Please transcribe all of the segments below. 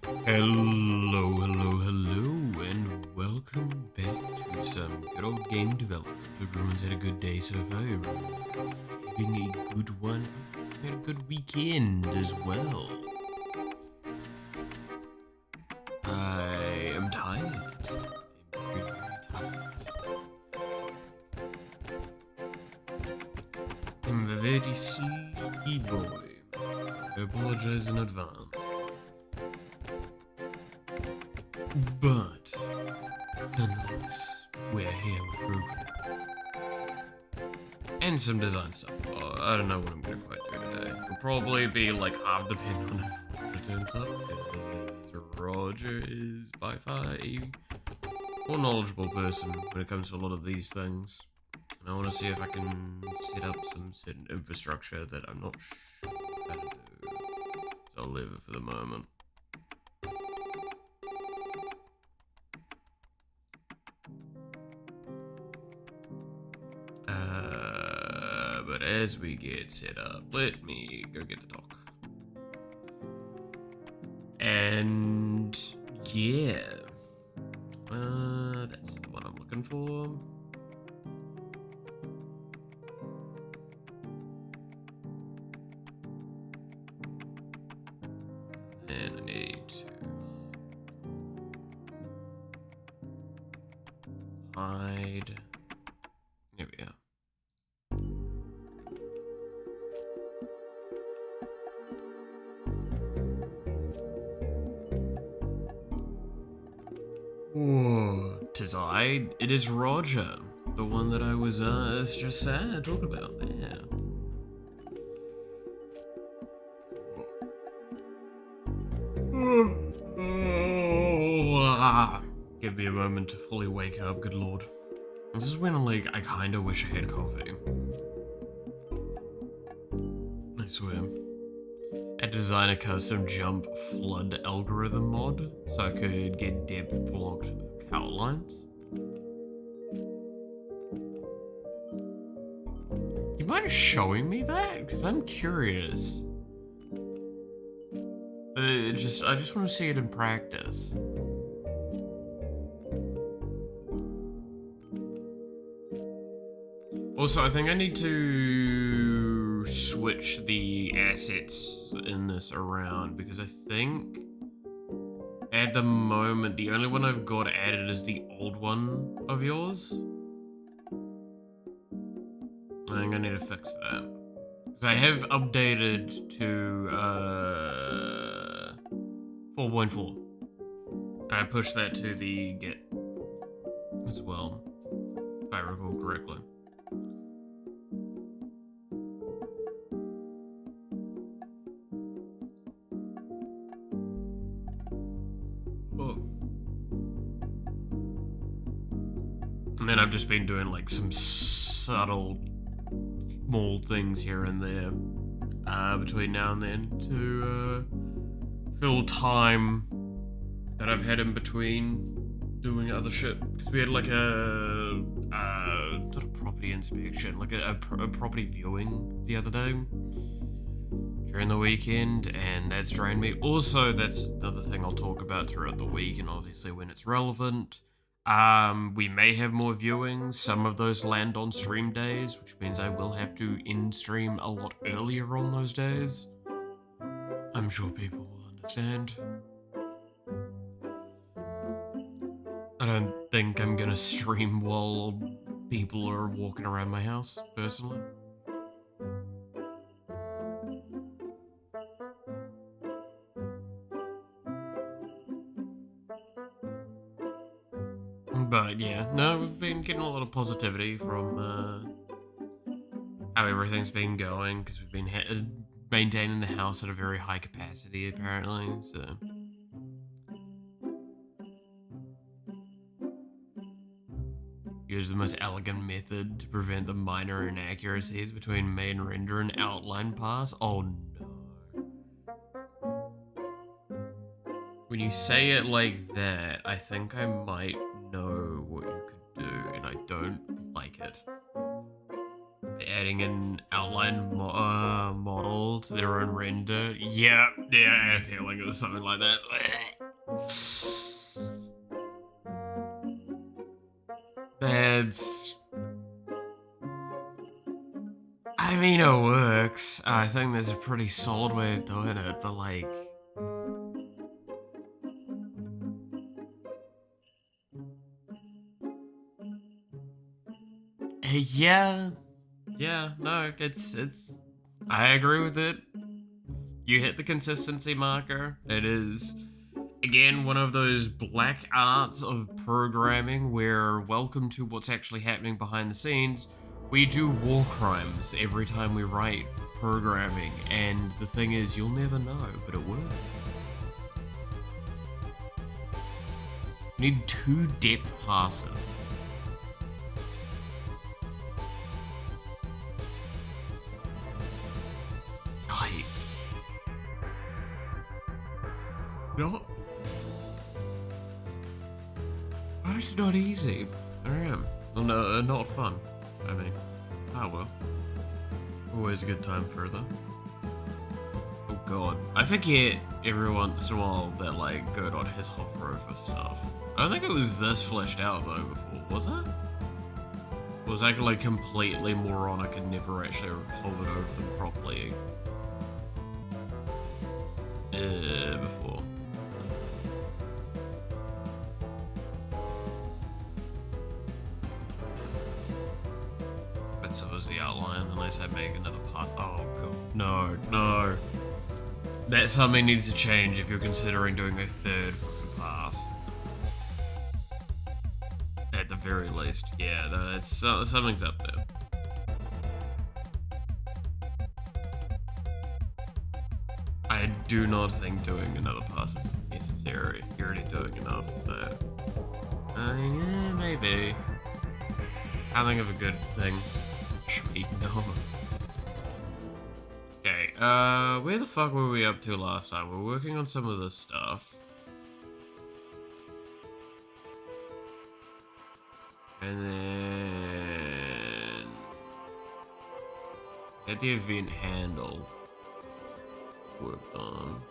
Hello, and welcome back to some good old game development. Hope everyone's had a good day so far. Everyone's having a good one. Had a good weekend as well. I am tired. I'm very, very tired. I'm a very sleepy boy. I apologize in advance. But, nonetheless, we're here with program. And some design stuff. I don't know what I'm gonna quite do today. It'll probably be like half dependent on if Roger turns up. Because Roger is by far a more knowledgeable person when it comes to a lot of these things. And I want to see if I can set up some certain infrastructure that I'm not sure how to do. So I'll leave it for the moment. But as we get set up, let me go get the dock. And yeah, that's the one I'm looking for. And I need to hide. There we go. It is Roger, the one that I was just talking about there. Give me a moment to fully wake up, good lord. This is when I kinda wish I had coffee. I swear. I designed a custom jump flood algorithm mod so I could get depth blocked outlines. You mind showing me that? Because I'm curious. I just want to see it in practice. Also, I think I need to switch the assets in this around because I think at the moment the only one I've got added is the old one of yours. I think I need to fix that. Because I have updated to 4.4. And I pushed that to the Git as well, if I recall correctly. And then I've just been doing like some subtle small things here and there between now and then to fill time that I've had in between doing other shit. Because we had like a not a property inspection, like a property viewing the other day during the weekend, and that's drained me. Also, that's another thing I'll talk about throughout the week, and obviously when it's relevant. We may have more viewings. Some of those land on stream days, which means I will have to end stream a lot earlier on those days. I'm sure people will understand. I don't think I'm gonna stream while people are walking around my house, personally. But yeah, no, we've been getting a lot of positivity from how everything's been going, because we've been maintaining the house at a very high capacity, apparently, so. Use the most elegant method to prevent the minor inaccuracies between main render and outline pass. Oh no. When you say it like that, I think I might know what you could do, and I don't like it. I adding an outline model to their own render. Yeah, I had a feeling it was something like that. That's... I mean, it works. I think there's a pretty solid way of doing it, but like... Yeah, no, it's, I agree with it. You hit the consistency marker. It is, again, one of those black arts of programming where welcome to what's actually happening behind the scenes. We do war crimes every time we write programming, and the thing is, you'll never know, but it works. You need 2 depth passes. Yikes. No. It's not easy. Well, no, not fun. I mean, well. Always a good time further. Oh god. I forget every once in a while that, like, Godot has hover over stuff. I don't think it was this fleshed out, though, before, was it? It was like completely moronic and never actually hovered over them properly. Before. But so was the outline, unless I make another part. Oh god. No. That something needs to change if you're considering doing a 3rd fucking pass. At the very least. Yeah, that's something's up there. I do not think doing another pass is necessary. You're already doing enough, but... yeah, maybe. Can't think of a good thing. Sweet, no. Okay, where the fuck were we up to last time? We're working on some of this stuff. And then... get the event handle worked on.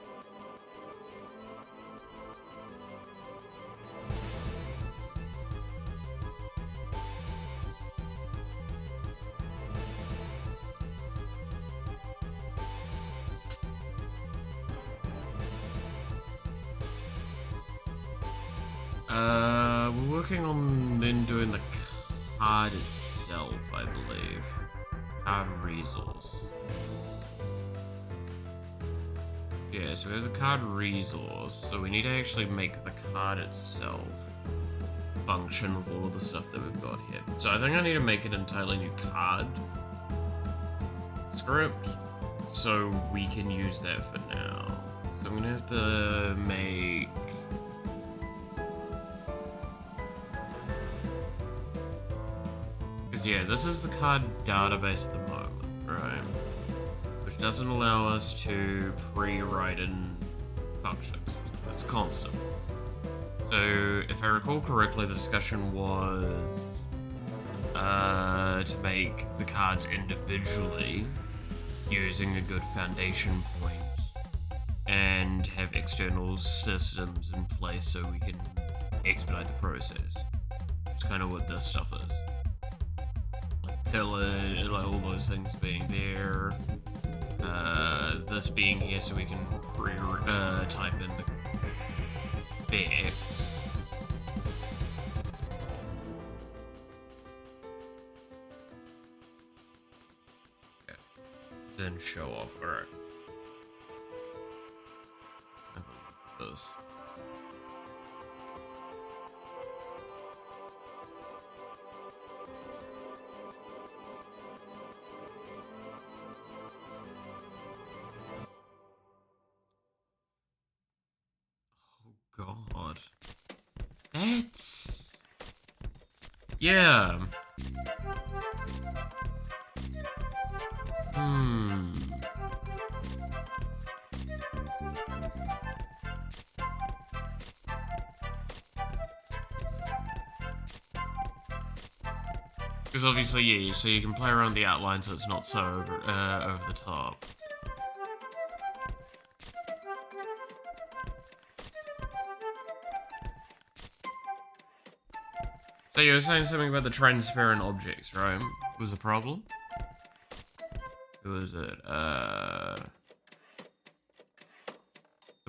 We're working on then doing the card itself, I believe. Card resource. Yeah, so we have the card resource, so we need to actually make the card itself function with all of the stuff that we've got here. So I think I need to make an entirely new card script, so we can use that for now. So I'm gonna have to make... because yeah, this is the card database at the moment, right? Which doesn't allow us to pre-write in functions. It's constant. So, if I recall correctly, the discussion was to make the cards individually using a good foundation point and have external systems in place so we can expedite the process. Which is kind of what this stuff is. Like pillar, like all those things being there. This being here so we can type in the fix. Okay. Then show off. Alright. Those. God. That's... yeah. Because obviously, yeah, so you can play around the outline so it's not so over the top. So you were saying something about the transparent objects, right? Was a problem? Who was it? The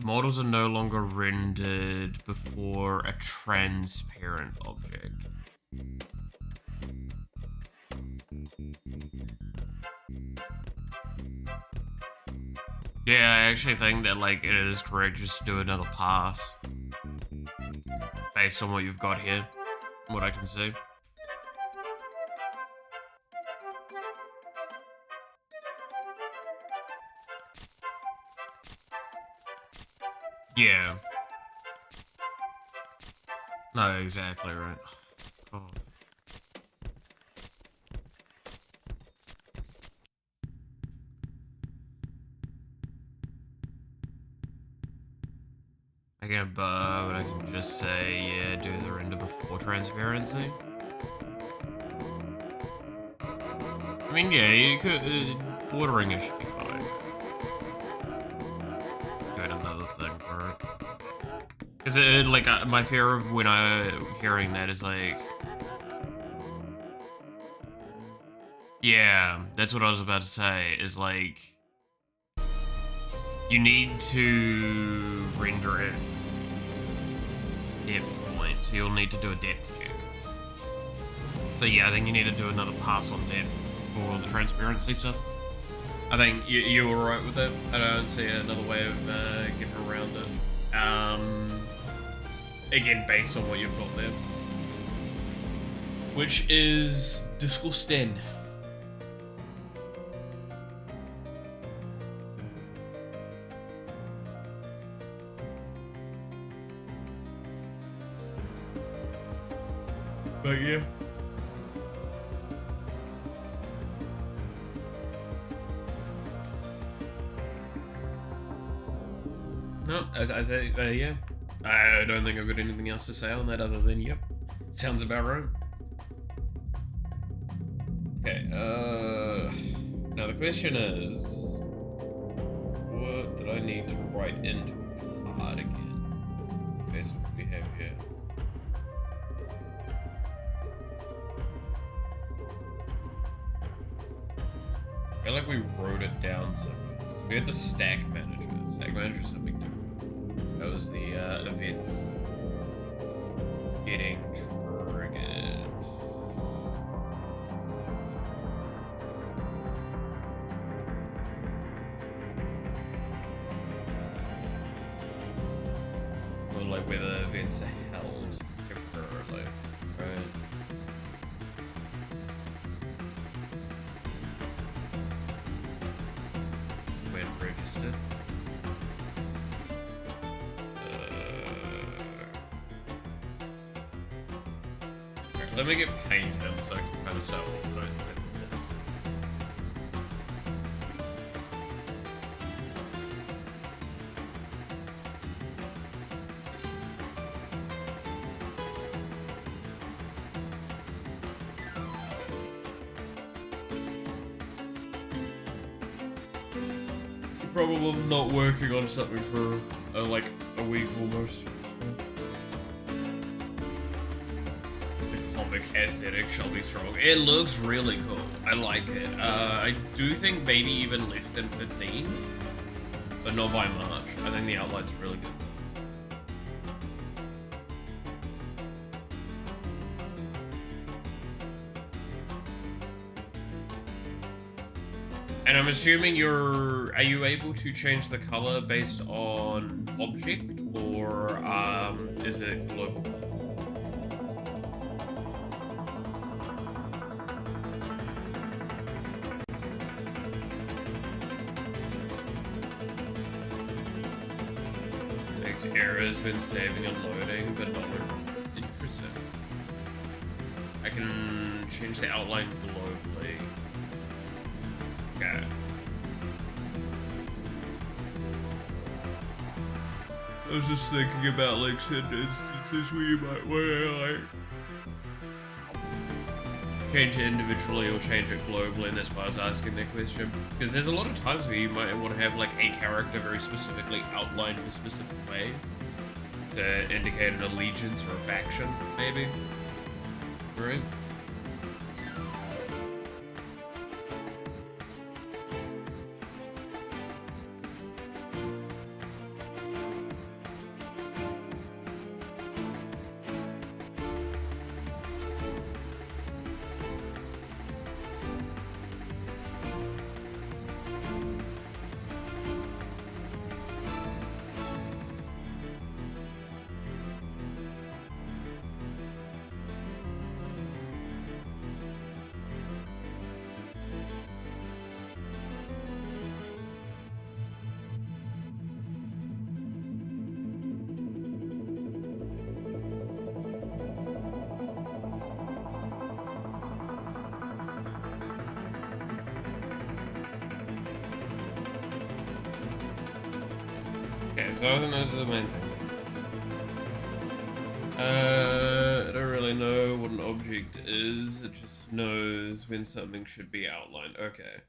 models are no longer rendered before a transparent object. Yeah, I actually think that, like, it is correct just to do another pass. Based on what you've got here. What I can see. Yeah. No, exactly right. Oh. But I can just say, yeah, do the render before transparency. I mean, yeah, you could, ordering it should be fine. Doing another thing for it. Because it, like, my fear of when hearing that is like... Yeah, that's what I was about to say, is like... You need to render it depth point, so you'll need to do a depth check. So yeah, I think you need to do another pass on depth for the transparency stuff. I think you're alright with that. I don't see another way of getting around it. Again, based on what you've got there. Which is disgusting. But yeah. No, I think, yeah. I don't think I've got anything else to say on that other than, yep. Sounds about right. Okay, now the question is, what did I need to write into a card again? Based on what we have here. I feel like we wrote it down somewhere. We had the stack manager. Stack manager is something different. That was the events getting triggered. Or like where the events are held temporarily, right? When registered. Let me get paint in so I can kind of start organizing this. Probably not working on something for like a week almost. Aesthetic shall be strong. It looks really cool. I like it. I do think maybe even less than 15, but not by much. I think the outline's really good. And I'm assuming are you able to change the color based on object, or is it global? Errors when saving and loading, but not interesting. I can change the outline globally. Okay. I was just thinking about like certain instances where you might want to like change it individually or change it globally, and that's why I was asking that question. Because there's a lot of times where you might want to have like a character very specifically outlined in a specific way to indicate an allegiance or a faction, maybe. Right? Okay, so I think those are the main things. I don't really know what an object is, it just knows when something should be outlined. Okay.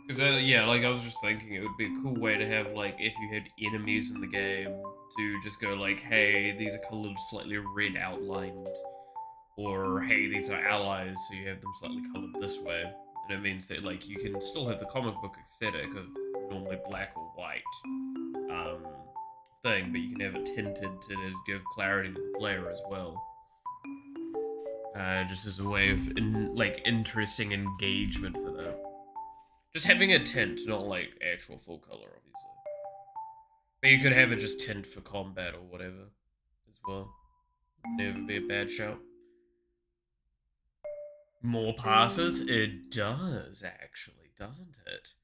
Because, yeah, like, I was just thinking it would be a cool way to have, like, if you had enemies in the game, to just go, like, hey, these are colored slightly red outlined. Or, hey, these are allies, so you have them slightly colored this way. And it means that, like, you can still have the comic book aesthetic of normally black or white thing, but you can have it tinted to give clarity to the player as well. Just as a way of, interesting engagement for them. Just having a tint, not, like, actual full color, obviously. But you could have it just tint for combat or whatever, as well. Never be a bad shout. More passes? It does, actually, doesn't it?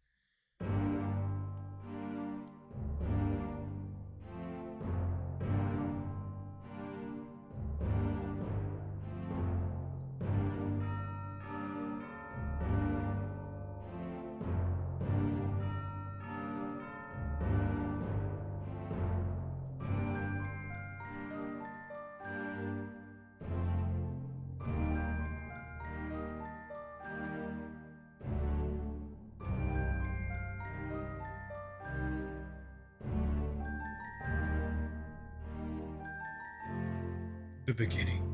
The beginning.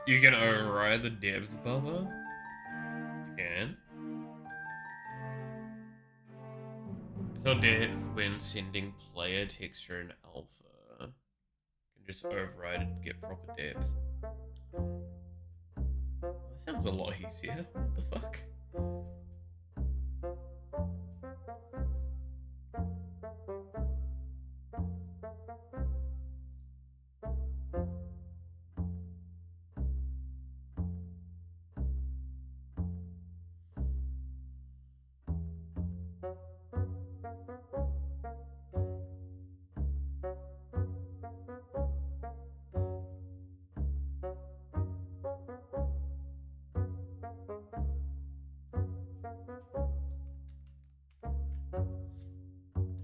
You can override the depth buffer? You can. It's not depth when sending player texture in alpha. You can just override it and get proper depth. That sounds a lot easier. What the fuck?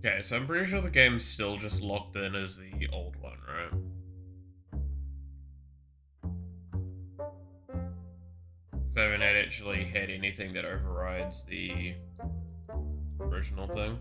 Okay, so I'm pretty sure the game's still just locked in as the old one, right? So I haven't actually had anything that overrides the original thing.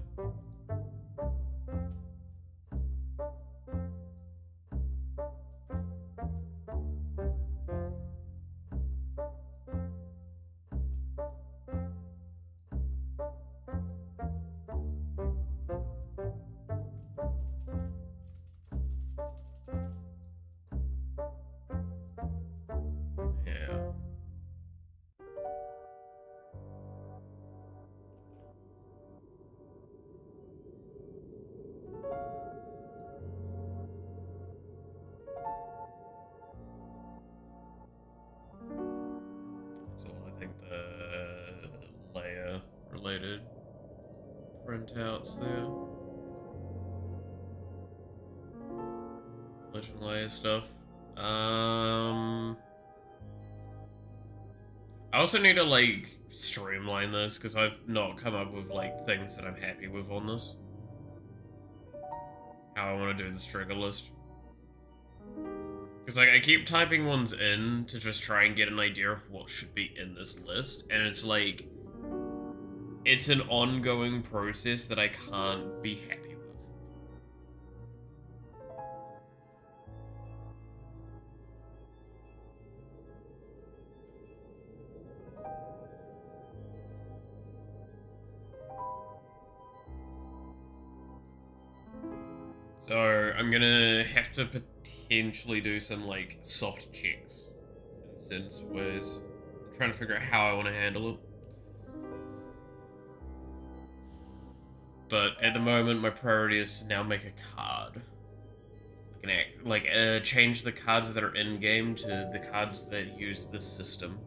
Yeah. printouts there. Legend layer stuff. I also need to, like, streamline this, because I've not come up with, like, things that I'm happy with on this. How I want to do this trigger list. Because, like, I keep typing ones in to just try and get an idea of what should be in this list, and it's like... It's an ongoing process that I can't be happy with. So, I'm gonna have to potentially do some, like, soft checks. In a sense, whereas I'm trying to figure out how I want to handle it. But at the moment, my priority is to now make a card. I can change the cards that are in-game to the cards that use the system.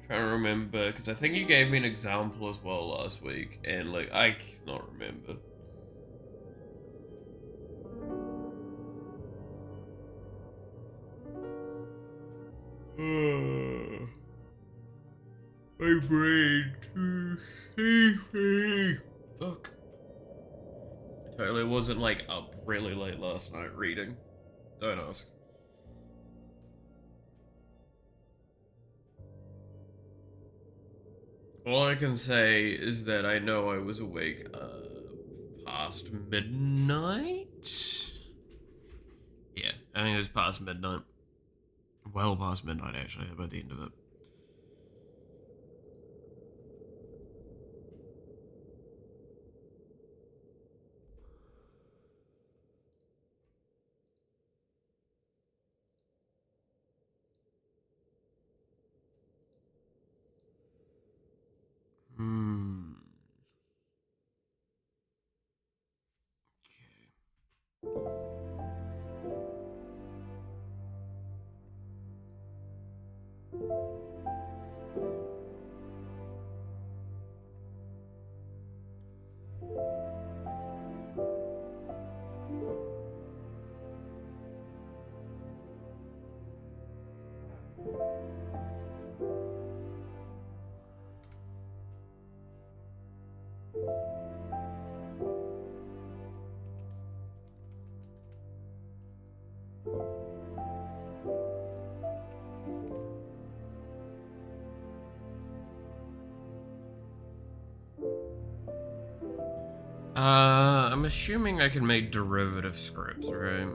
I'm trying to remember, because I think you gave me an example as well last week, and, like, I cannot remember. My brain too sleepy. Fuck. I totally wasn't, like, up really late last night reading. Don't ask. All I can say is that I know I was awake past midnight? Yeah, I think it was past midnight. Well past midnight, actually, by the end of it. I'm assuming I can make derivative scripts, right?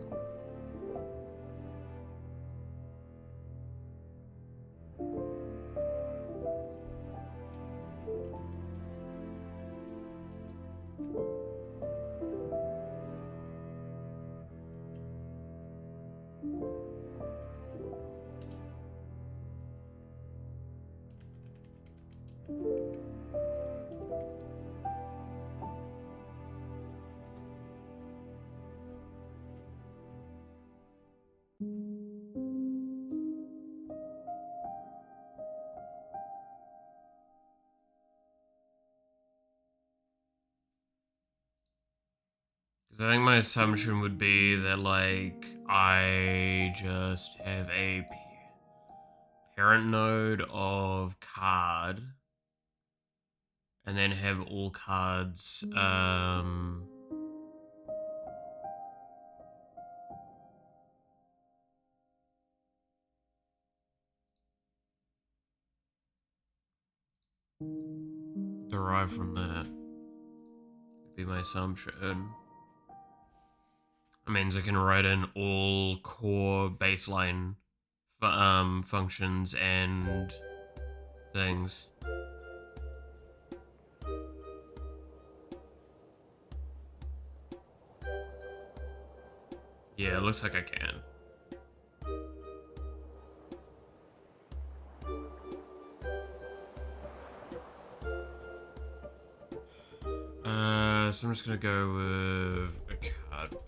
Because I think my assumption would be that, like, I just have a parent node of card, and then have all cards, derived from that. Would be my assumption. That means I can write in all core baseline functions and things. Yeah, it looks like I can. So I'm just gonna go with a card parent.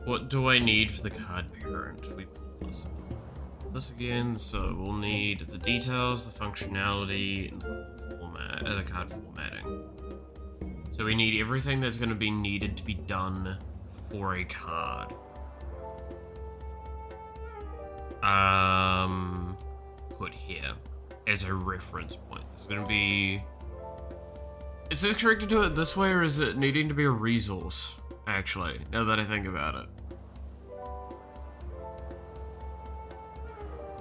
What do I need for the card parent? We pull this again, so we'll need the details, the functionality, and the card formatting. So we need everything that's going to be needed to be done for a card. Put here as a reference point. It's going to be... Is this correct to do it this way, or is it needing to be a resource? Actually, now that I think about it.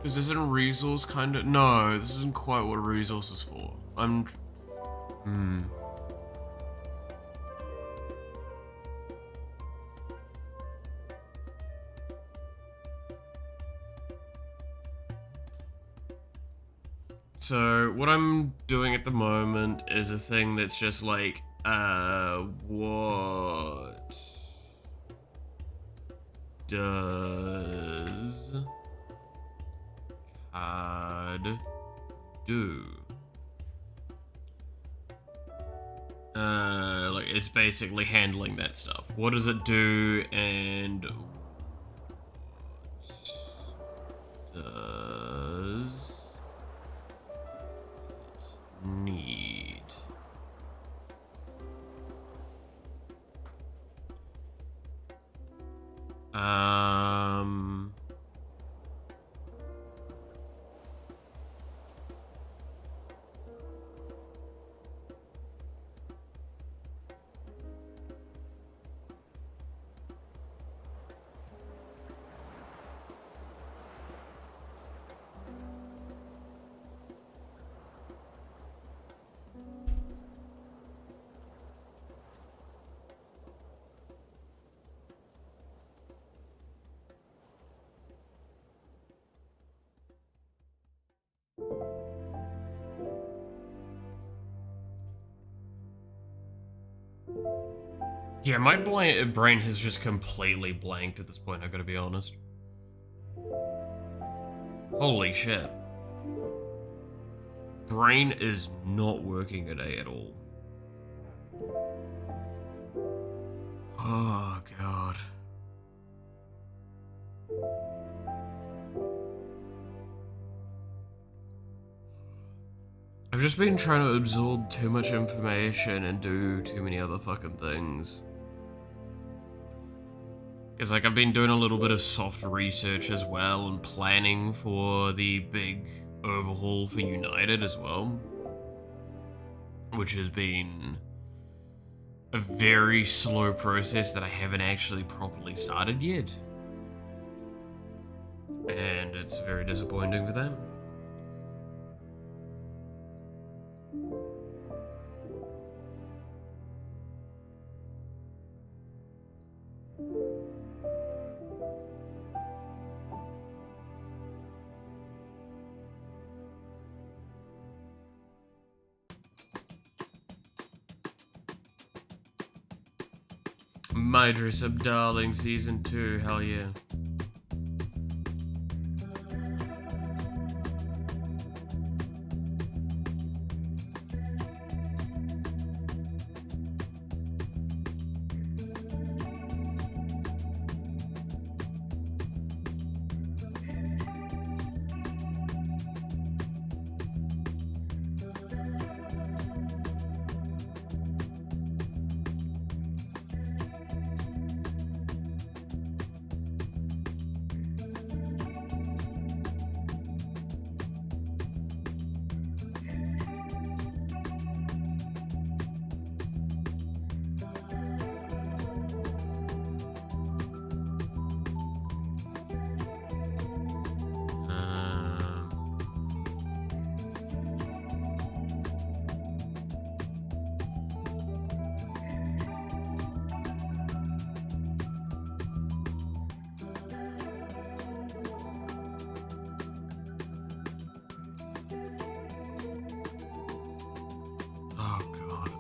Is this a resource kind of? No, this isn't quite what a resource is for. So, what I'm doing at the moment is a thing that's just like, what does card do? Like, it's basically handling that stuff. What does it do, and what does it need? Yeah, my brain has just completely blanked at this point, I gotta be honest. Holy shit. Brain is not working today at all. Oh, God. I've just been trying to absorb too much information and do too many other fucking things. Because, like, I've been doing a little bit of soft research as well and planning for the big overhaul for United as well. Which has been a very slow process that I haven't actually properly started yet. And it's very disappointing for that. My Dress Up Darling Season 2, hell yeah.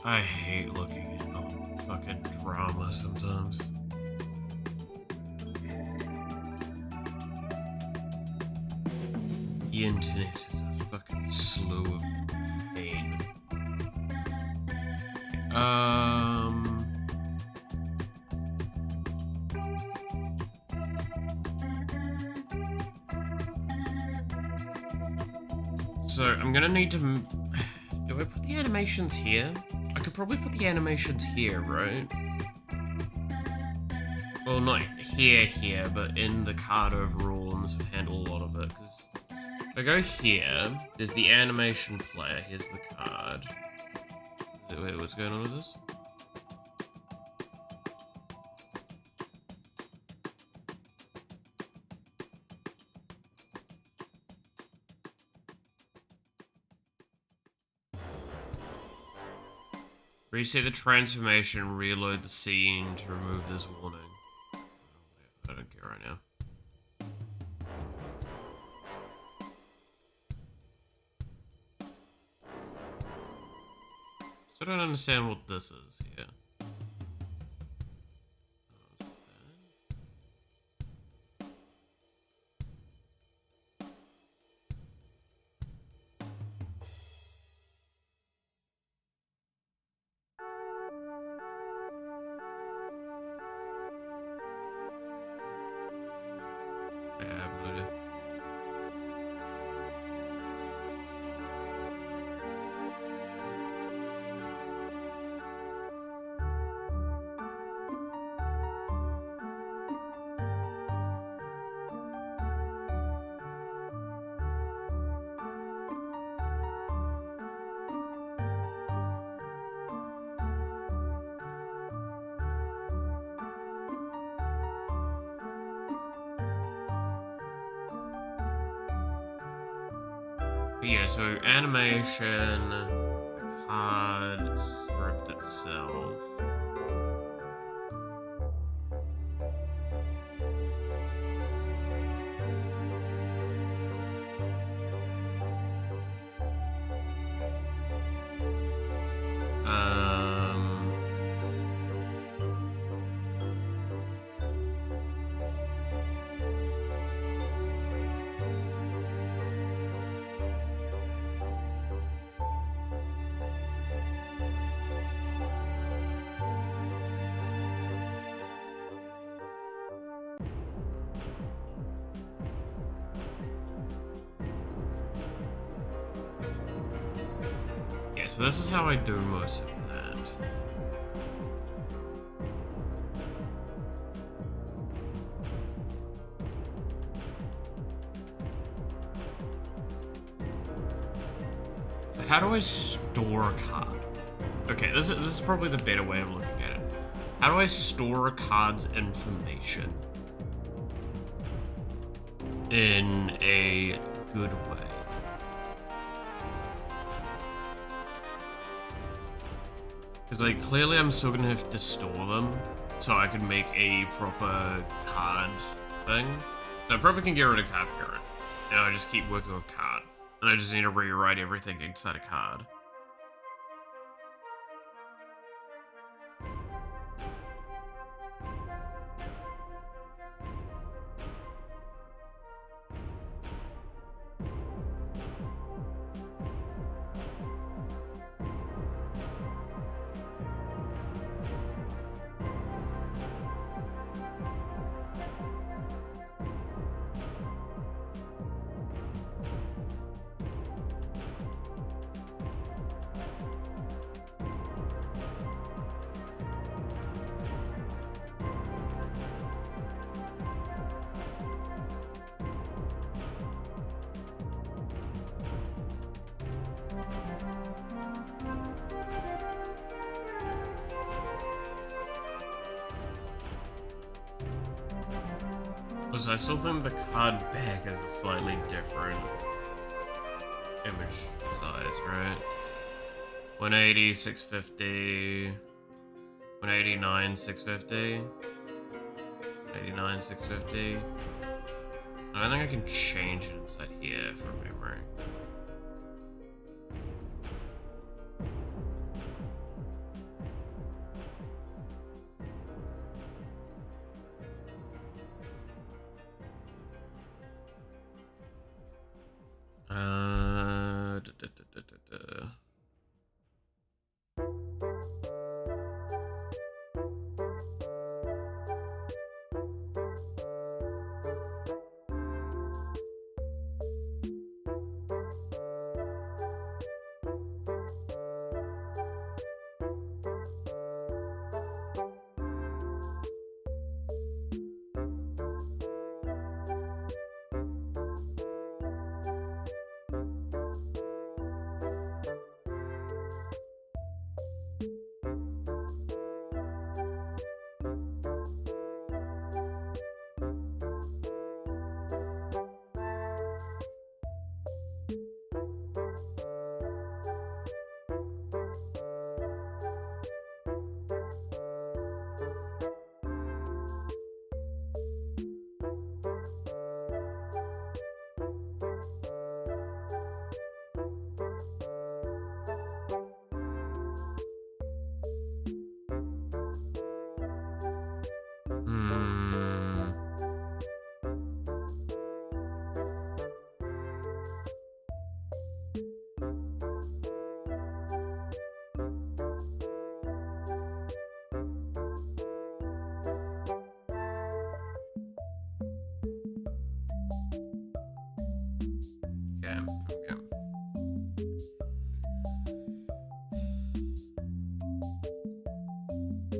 I hate looking at fucking drama sometimes. The internet is a fucking slough of pain. So I'm gonna need to... Do I put the animations here? I could probably put the animations here, right? Well, not here, but in the card overall, and this would handle a lot of it, because if I go here, there's the animation player, here's the card. Wait, what's going on with this? Reset the transformation, reload the scene to remove this warning. I don't care right now. Still don't understand what this is here. Yeah, I have no idea. But yeah, so animation, the card script itself. Yeah, so this is how I do most of that. How do I store a card? Okay, this is probably the better way of looking at it. How do I store a card's information in a good way? Because, like, clearly I'm still gonna have to store them so I can make a proper card thing. So I probably can get rid of card parent. And I just keep working with card. And I just need to rewrite everything inside a card. So I still think the card back is a slightly different image size, right? 180, 650, 189, 650, 89, 650. I don't think I can change it inside here from memory.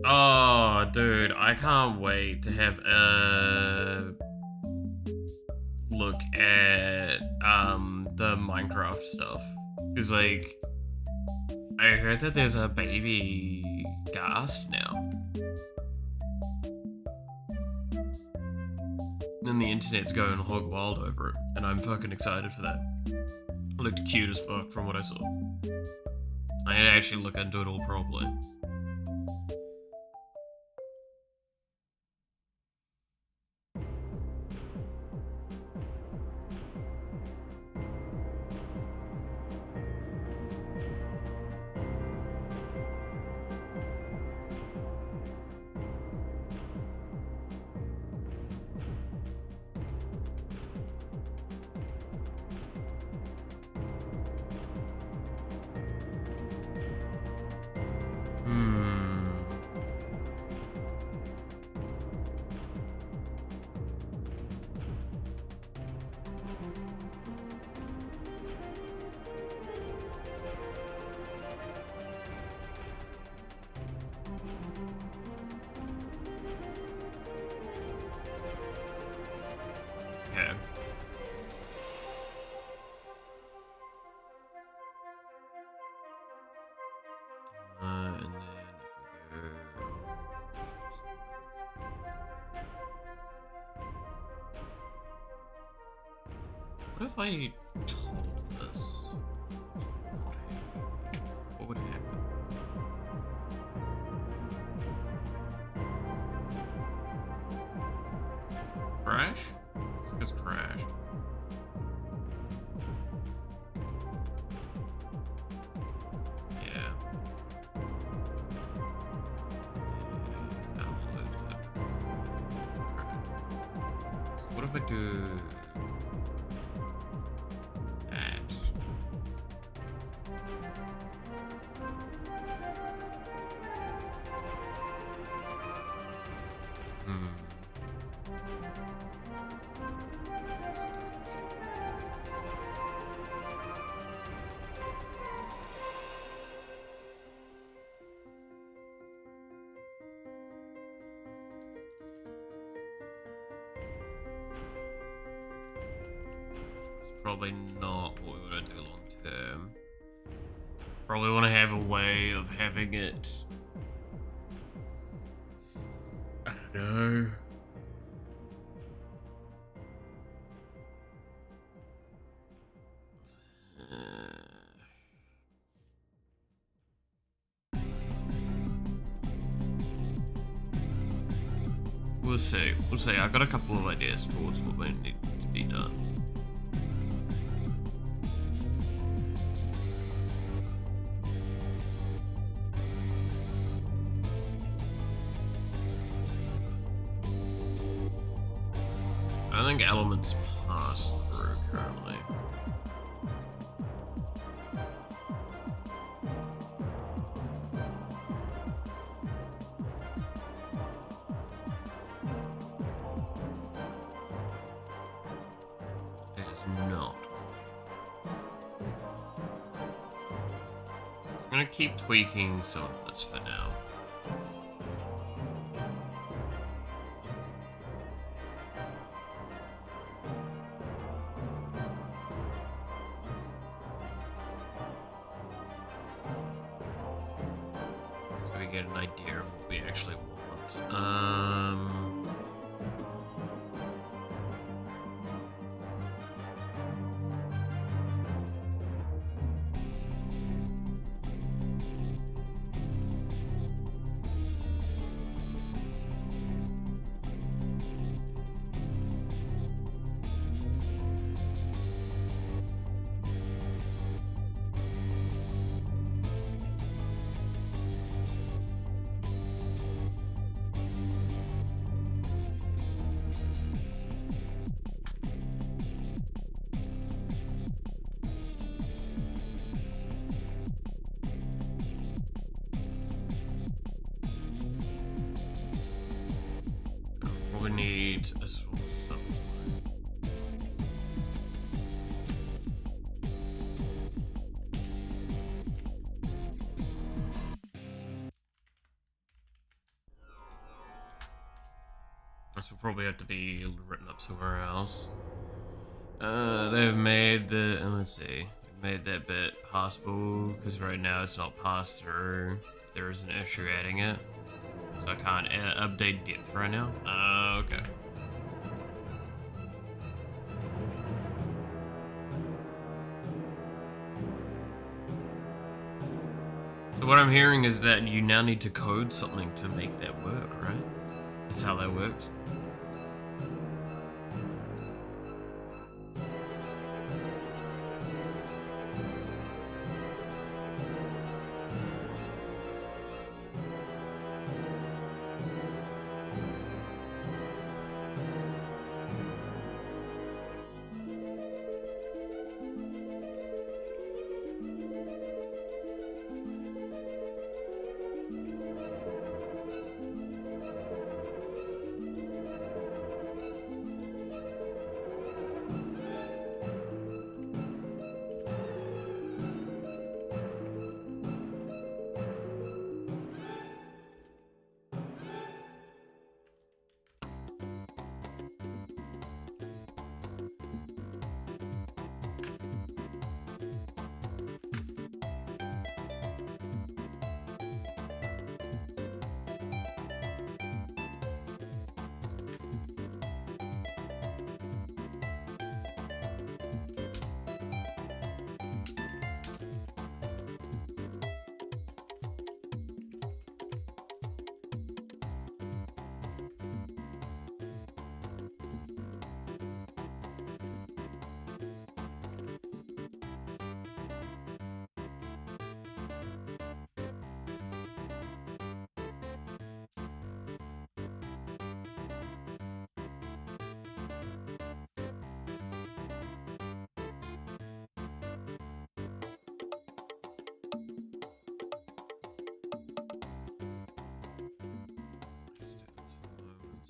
Oh, dude, I can't wait to have a look at the Minecraft stuff. Cause like, I heard that there's a baby ghast now. And the internet's going hog wild over it, and I'm fucking excited for that. It looked cute as fuck from what I saw. I had to actually look into it all properly. Okay. And then if we go... What if I told this? What would happen? Crash? It's crashed. Yeah. What if I do that? Probably not what we want to do long term. Probably want to have a way of having it. I don't know. We'll see. We'll see. I've got a couple of ideas towards what we need to be done. I don't think elements pass through currently. It is not. I'm gonna keep tweaking some of this for now. Get an idea of what we actually want. We need a source somewhere. This will probably have to be written up somewhere else. They've made the, let's see, made that bit passable, because right now it's not passed through. There is an issue adding it. So I can't update depth right now. Okay. So what I'm hearing is that you now need to code something to make that work, right? That's how that works.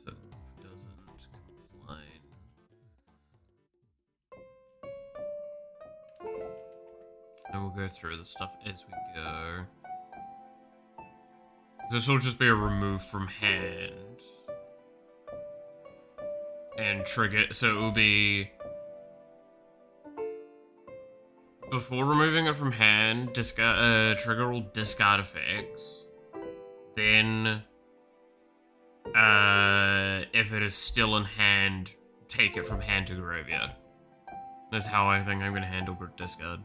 So it doesn't complain. And we'll go through the stuff as we go. This will just be a remove from hand. And trigger, so it will be... Before removing it from hand, trigger all discard effects. Then... if it is still in hand, take it from hand to graveyard. That's how I think I'm gonna handle discard.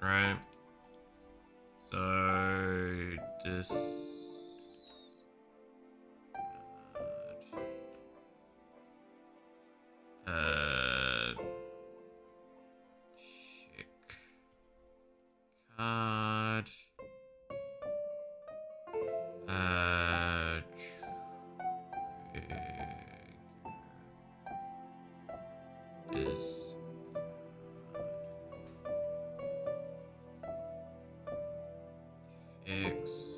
Right. So this. Check card. This. X.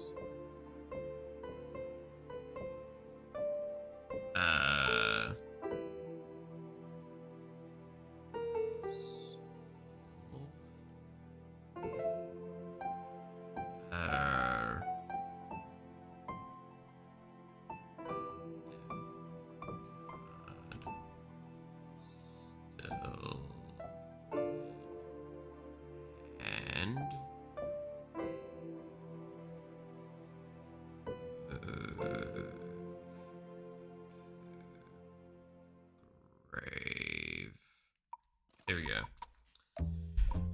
There we go.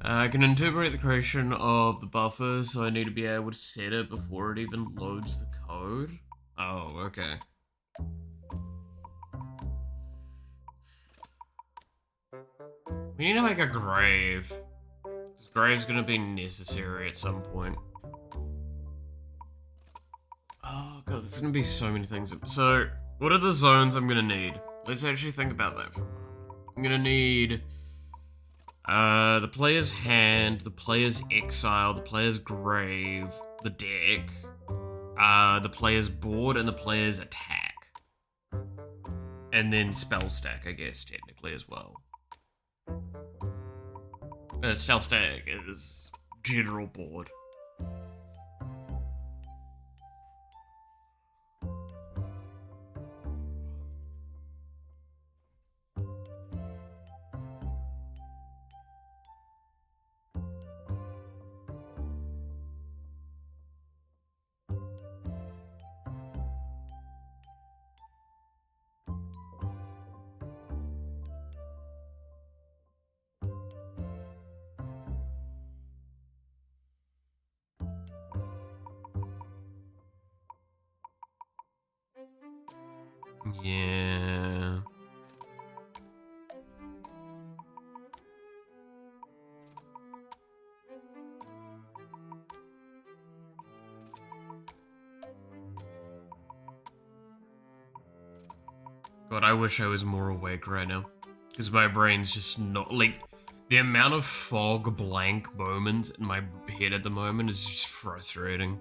I can interpret the creation of the buffer, so I need to be able to set it before it even loads the code. Oh, okay. We need to make a grave. This grave's gonna be necessary at some point. Oh god, there's gonna be so many things. So, what are the zones I'm gonna need? Let's actually think about that for a moment. I'm gonna need the player's hand, the player's exile, the player's grave, the deck, the player's board, and the player's attack. And then spell stack, I guess, technically, as well. Spell stack is general board. Yeah. God, I wish I was more awake right now. Because my brain's just not, like, the amount of fog blank moments in my head at the moment is just frustrating.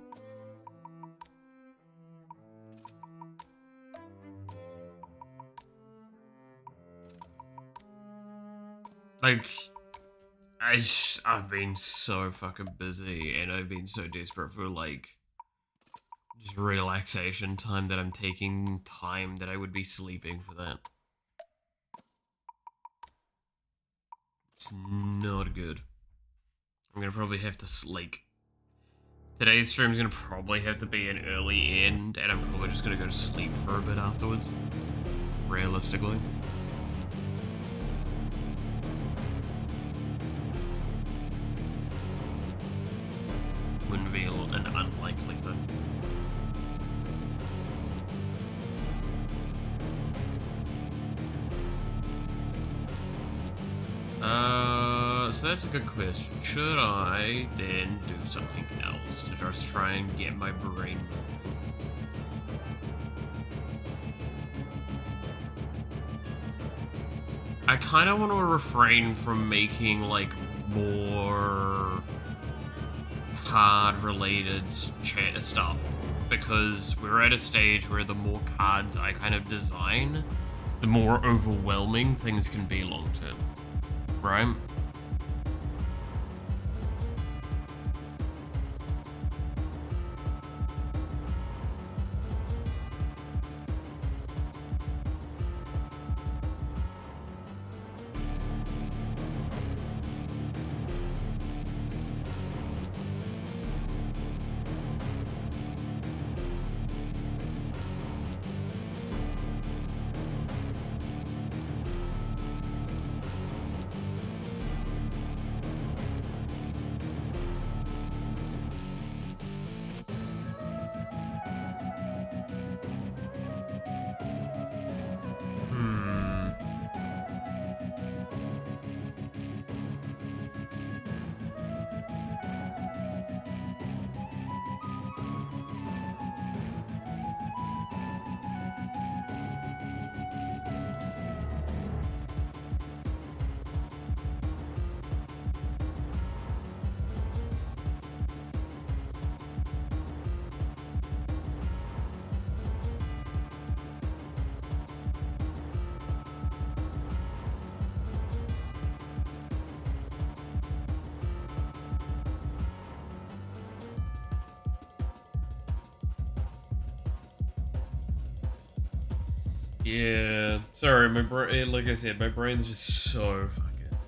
Like, I've been so fucking busy and I've been so desperate for, like, just relaxation time that I'm taking time that I would be sleeping for that. It's not good. I'm gonna probably have to, like, today's stream's gonna probably have to be an early end, and I'm probably just gonna go to sleep for a bit afterwards. Realistically. Wouldn't be an unlikely thing. So that's a good question. Should I then do something else to just try and get my brain moving? I kind of want to refrain from making, like, more card-related stuff, because we're at a stage where the more cards I kind of design, the more overwhelming things can be long-term, right? Yeah, sorry, my brain, like I said, my brain's just so fucking...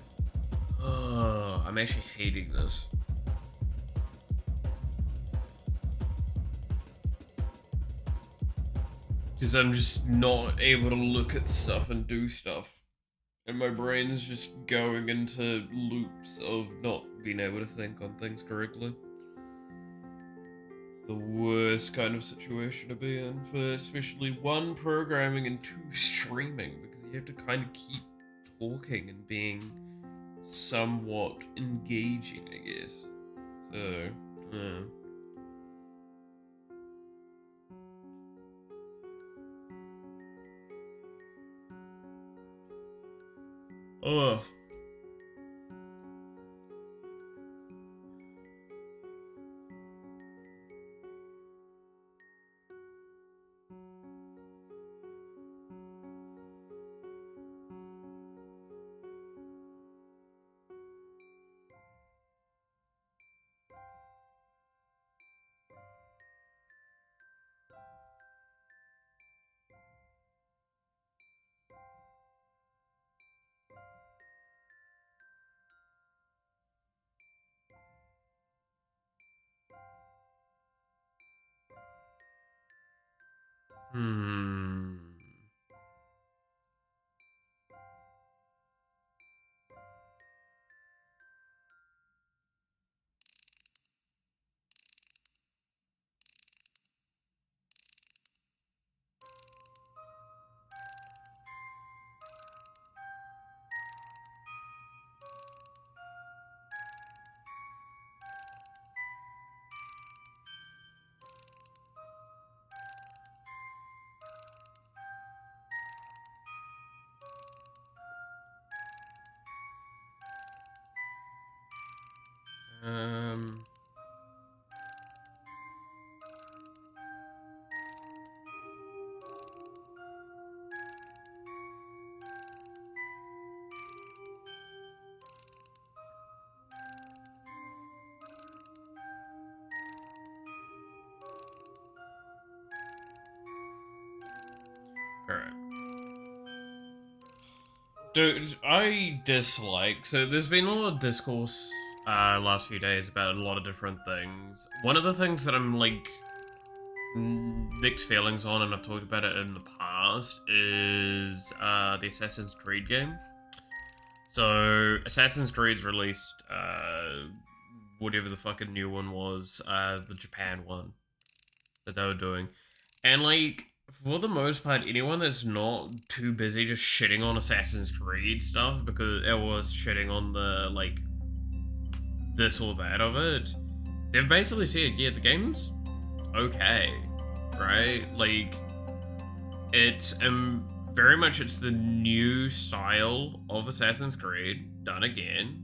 Oh, I'm actually hating this. Because I'm just not able to look at stuff and do stuff. And my brain's just going into loops of not being able to think on things correctly. It's the worst kind of situation to be in for especially one, programming, and two, streaming, because you have to kind of keep talking and being somewhat engaging, I guess. So, yeah. Ugh. Hmm. Um... Alright. Dude, I dislike... So there's been a lot of discourse last few days about a lot of different things. One of the things that I'm, like, mixed feelings on, and I've talked about it in the past, is the Assassin's Creed game. So, Assassin's Creed's released whatever the fucking new one was, the Japan one that they were doing. And, like, for the most part, anyone that's not too busy just shitting on Assassin's Creed stuff because it was shitting on the, like, this or that of it, they've basically said, yeah, the game's okay, right? Like, it's very much it's the new style of Assassin's Creed done again,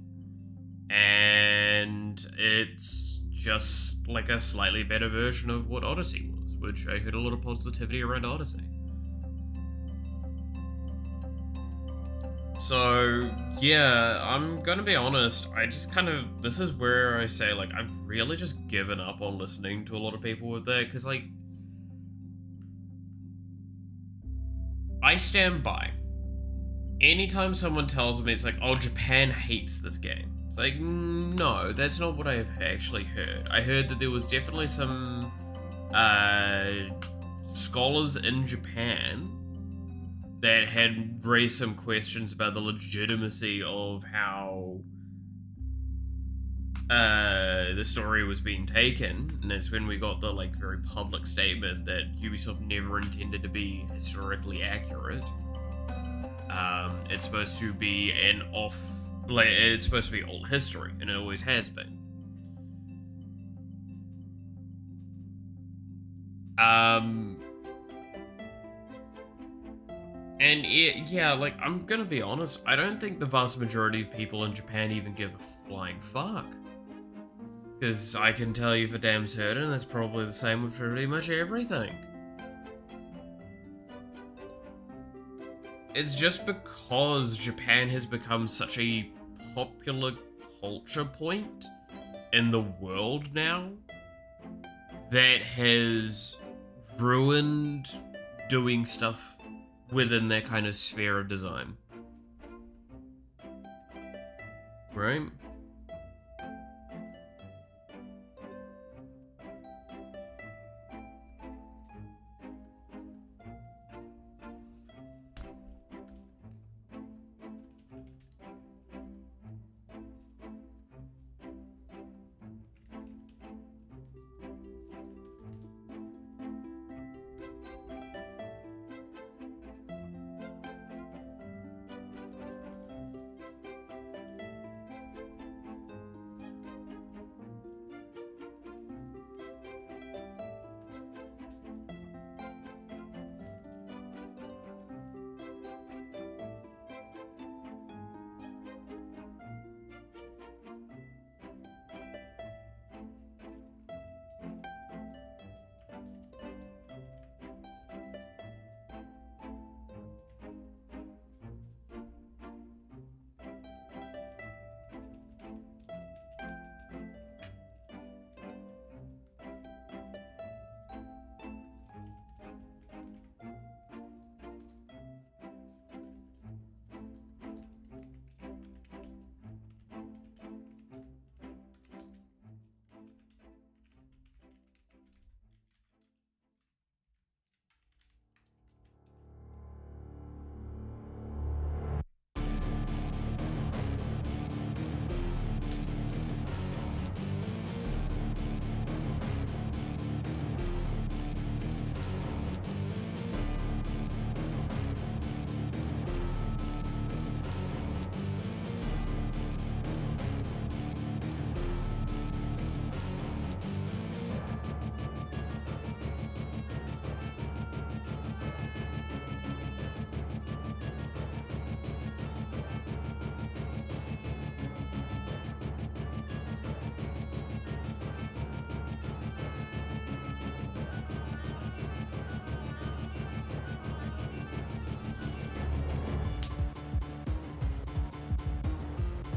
and it's just like a slightly better version of what Odyssey was, which I heard a lot of positivity around Odyssey. So, yeah, I'm gonna be honest, I just kind of, this is where I say, like, I've really just given up on listening to a lot of people with that, because, like, I stand by. Anytime someone tells me, it's like, oh, Japan hates this game. It's like, no, that's not what I have actually heard. I heard that there was definitely some, scholars in Japan that had raised some questions about the legitimacy of how the story was being taken, and that's when we got the like very public statement that Ubisoft never intended to be historically accurate. It's supposed to be it's supposed to be old history, and it always has been. And yeah, like, I'm gonna be honest, I don't think the vast majority of people in Japan even give a flying fuck. Because I can tell you for damn certain, it's probably the same with pretty much everything. It's just because Japan has become such a popular culture point in the world now that has ruined doing stuff within their kind of sphere of design. Right?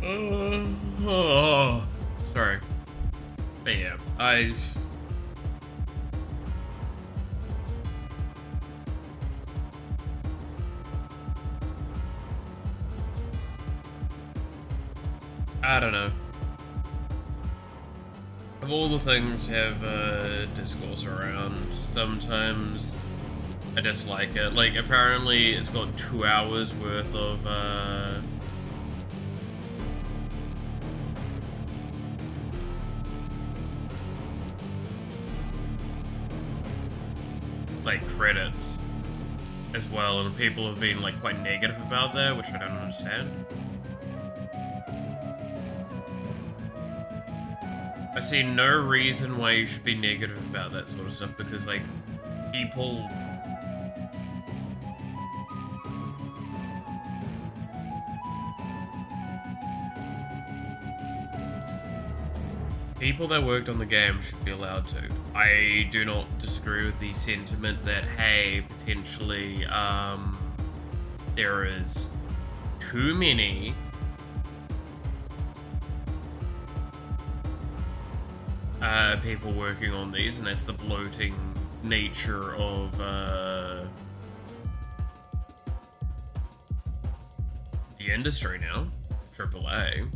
Oh, sorry. But yeah, I don't know. Of all the things to have discourse around, sometimes I dislike it. Like, apparently it's got 2 hours worth of, like, credits as well, and people have been, like, quite negative about that, which I don't understand. I see no reason why you should be negative about that sort of stuff, because, like, people... People that worked on the game should be allowed to. I do not disagree with the sentiment that, hey, potentially, there is too many people working on these, and that's the bloating nature of the industry now, AAA.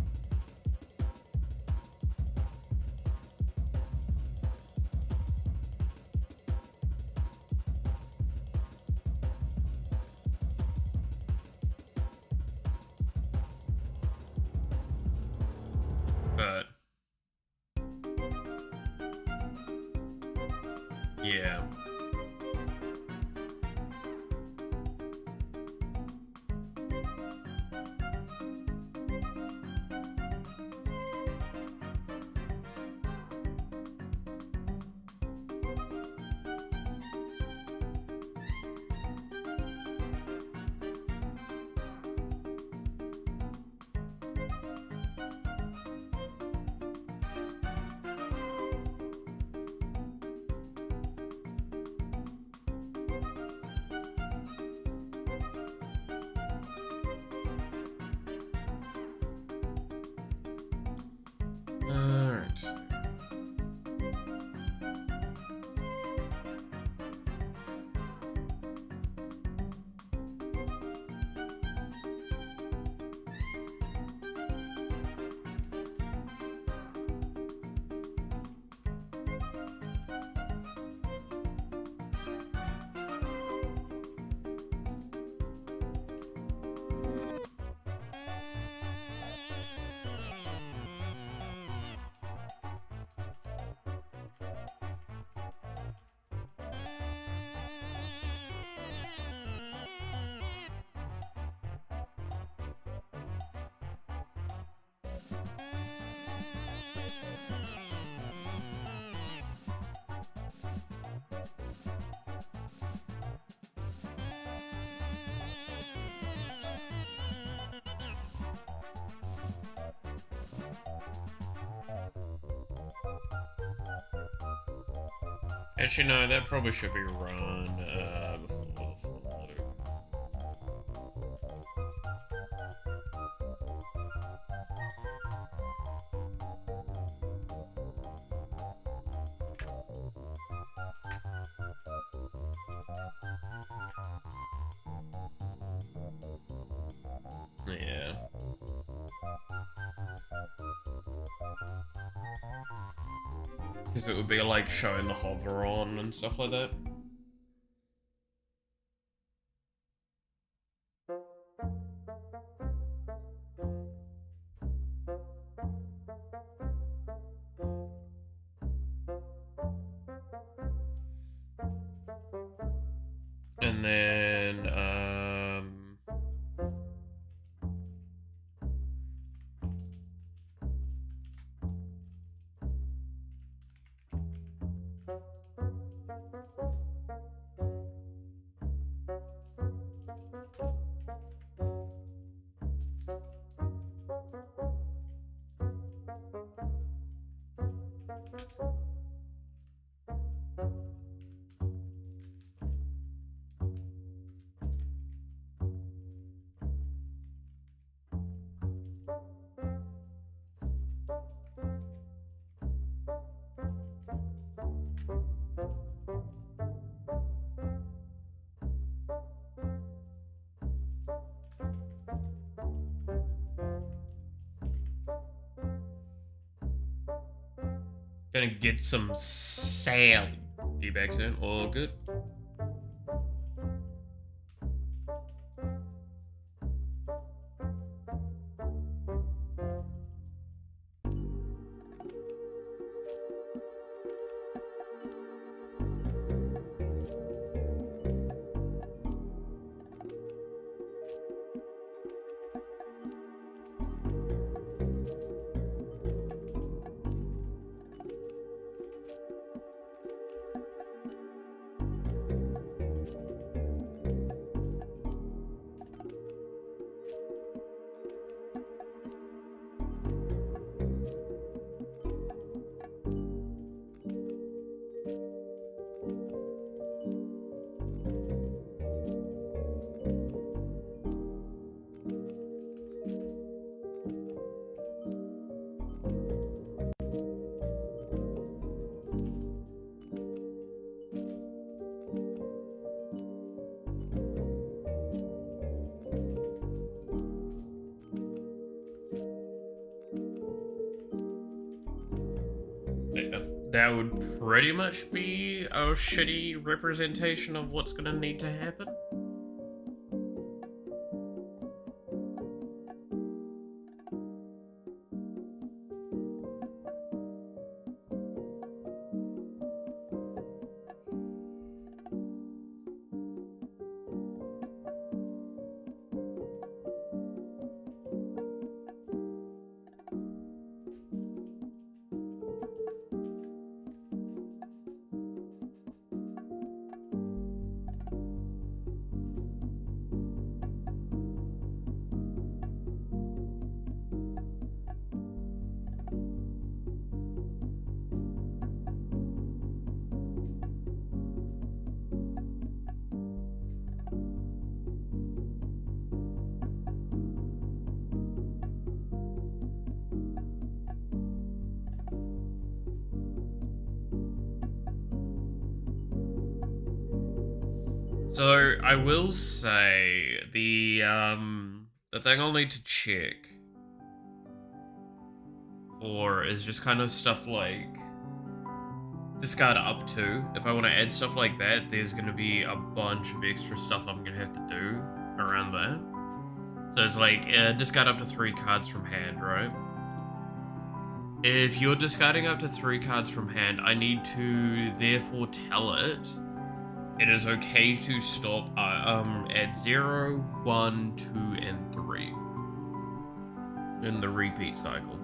But yeah. Alright. Actually, no, that probably should be run before the full loop. Yeah. Because it would be like showing the hover on and stuff like that. And then, Gonna get some salad. Be back soon. All good. That would pretty much be a shitty representation of what's gonna need to happen. So I will say the thing I'll need to check for is just kind of stuff like discard up to. If I want to add stuff like that, there's going to be a bunch of extra stuff I'm going to have to do around that. So it's like discard up to 3 cards from hand, right? If you're discarding up to 3 cards from hand, I need to therefore tell it is okay to stop at 0, 1, 2, and 3 in the repeat cycle.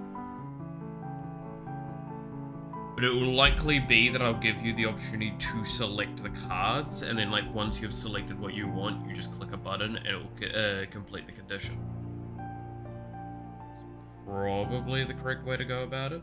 But it will likely be that I'll give you the opportunity to select the cards, and then like once you've selected what you want, you just click a button and it will complete the condition. It's probably the correct way to go about it.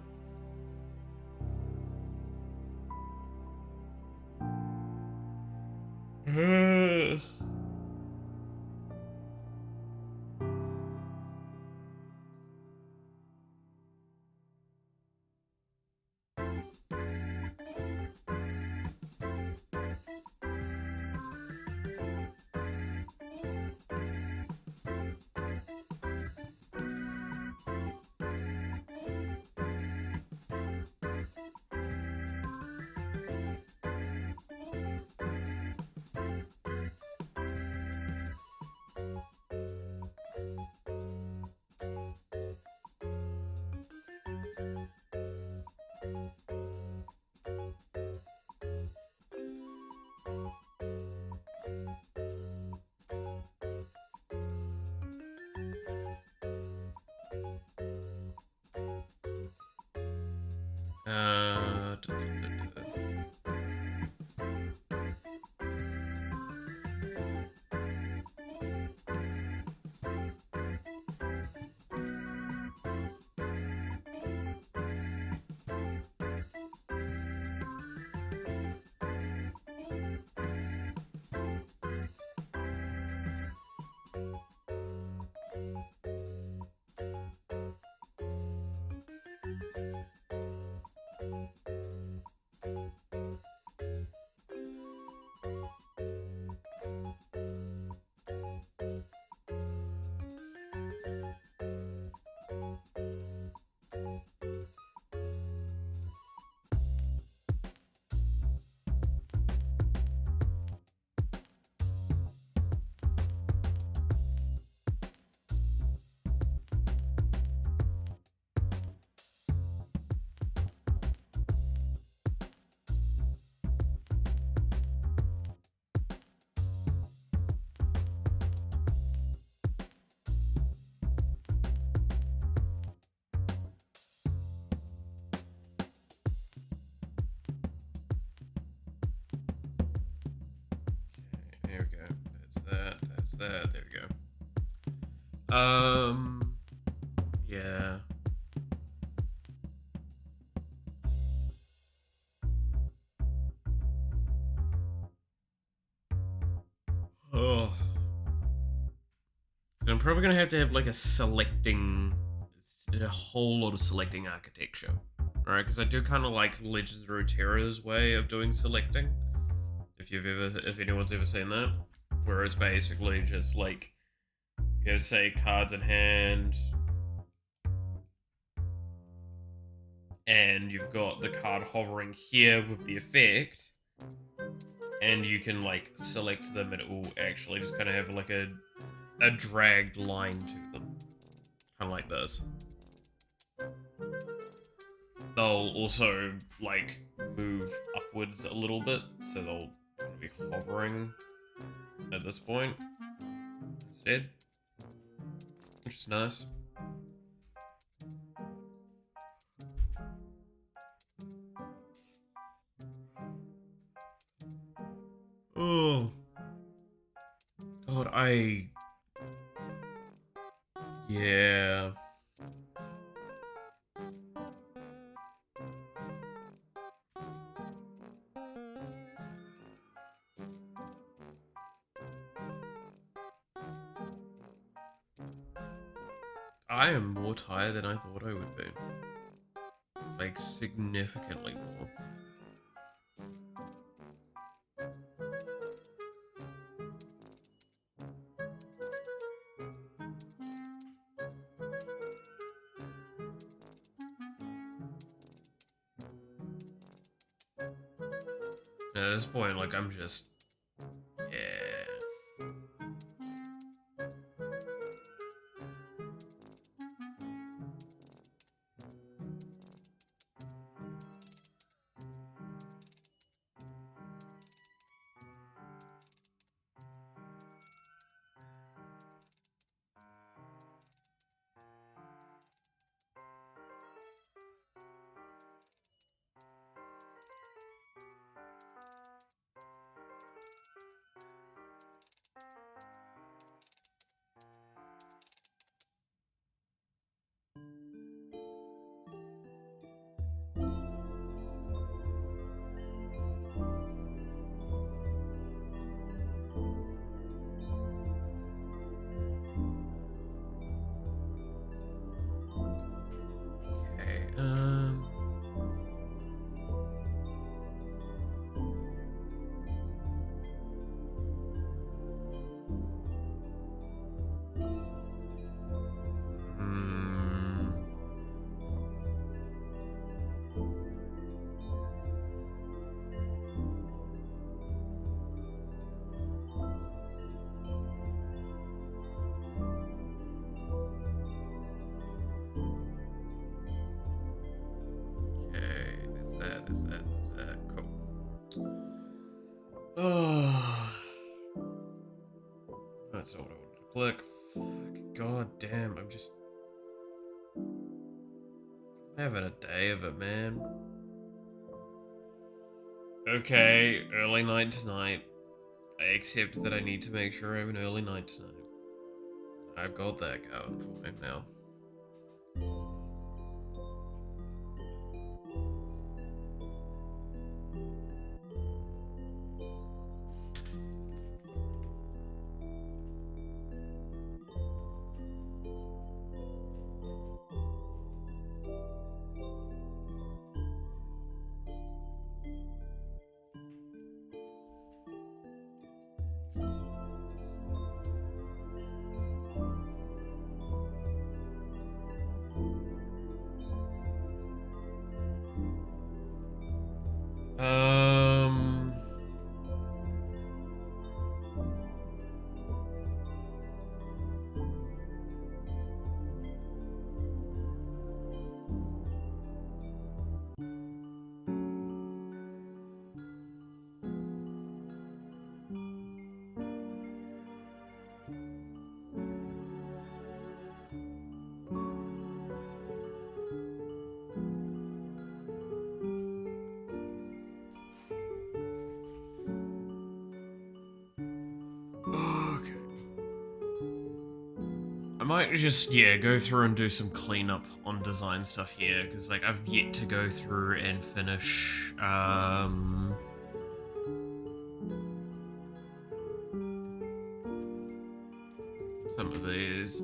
that? There we go. Yeah. Oh. So I'm probably gonna have to have like a whole lot of selecting architecture. Alright, because I do kind of like Legends of Runeterra's way of doing selecting. If anyone's ever seen that. Where it's basically just like, you have, say, cards in hand, and you've got the card hovering here with the effect, and you can like select them and it will actually just kind of have like a dragged line to them. Kind of like this. They'll also like move upwards a little bit, so they'll kind of be hovering at this point instead, which is nice. Oh God, yeah. I am more tired than I thought I would be. Like, significantly more. At this point, like, I'm just... Yeah. There's that. Cool. Oh. That's not what I wanted to click. Fuck. God damn, I'm just... having a day of it, man. Okay, early night tonight. I accept that I need to make sure I have an early night tonight. I've got that going for me now. might just, yeah, go through and do some cleanup on design stuff here, because, like, I've yet to go through and finish, some of these,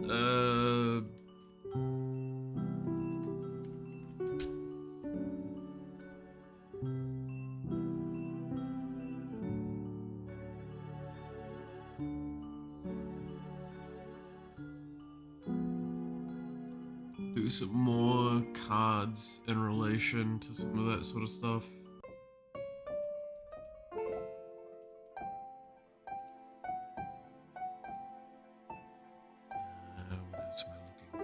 do some more cards in relation to some of that sort of stuff. What else am I looking for?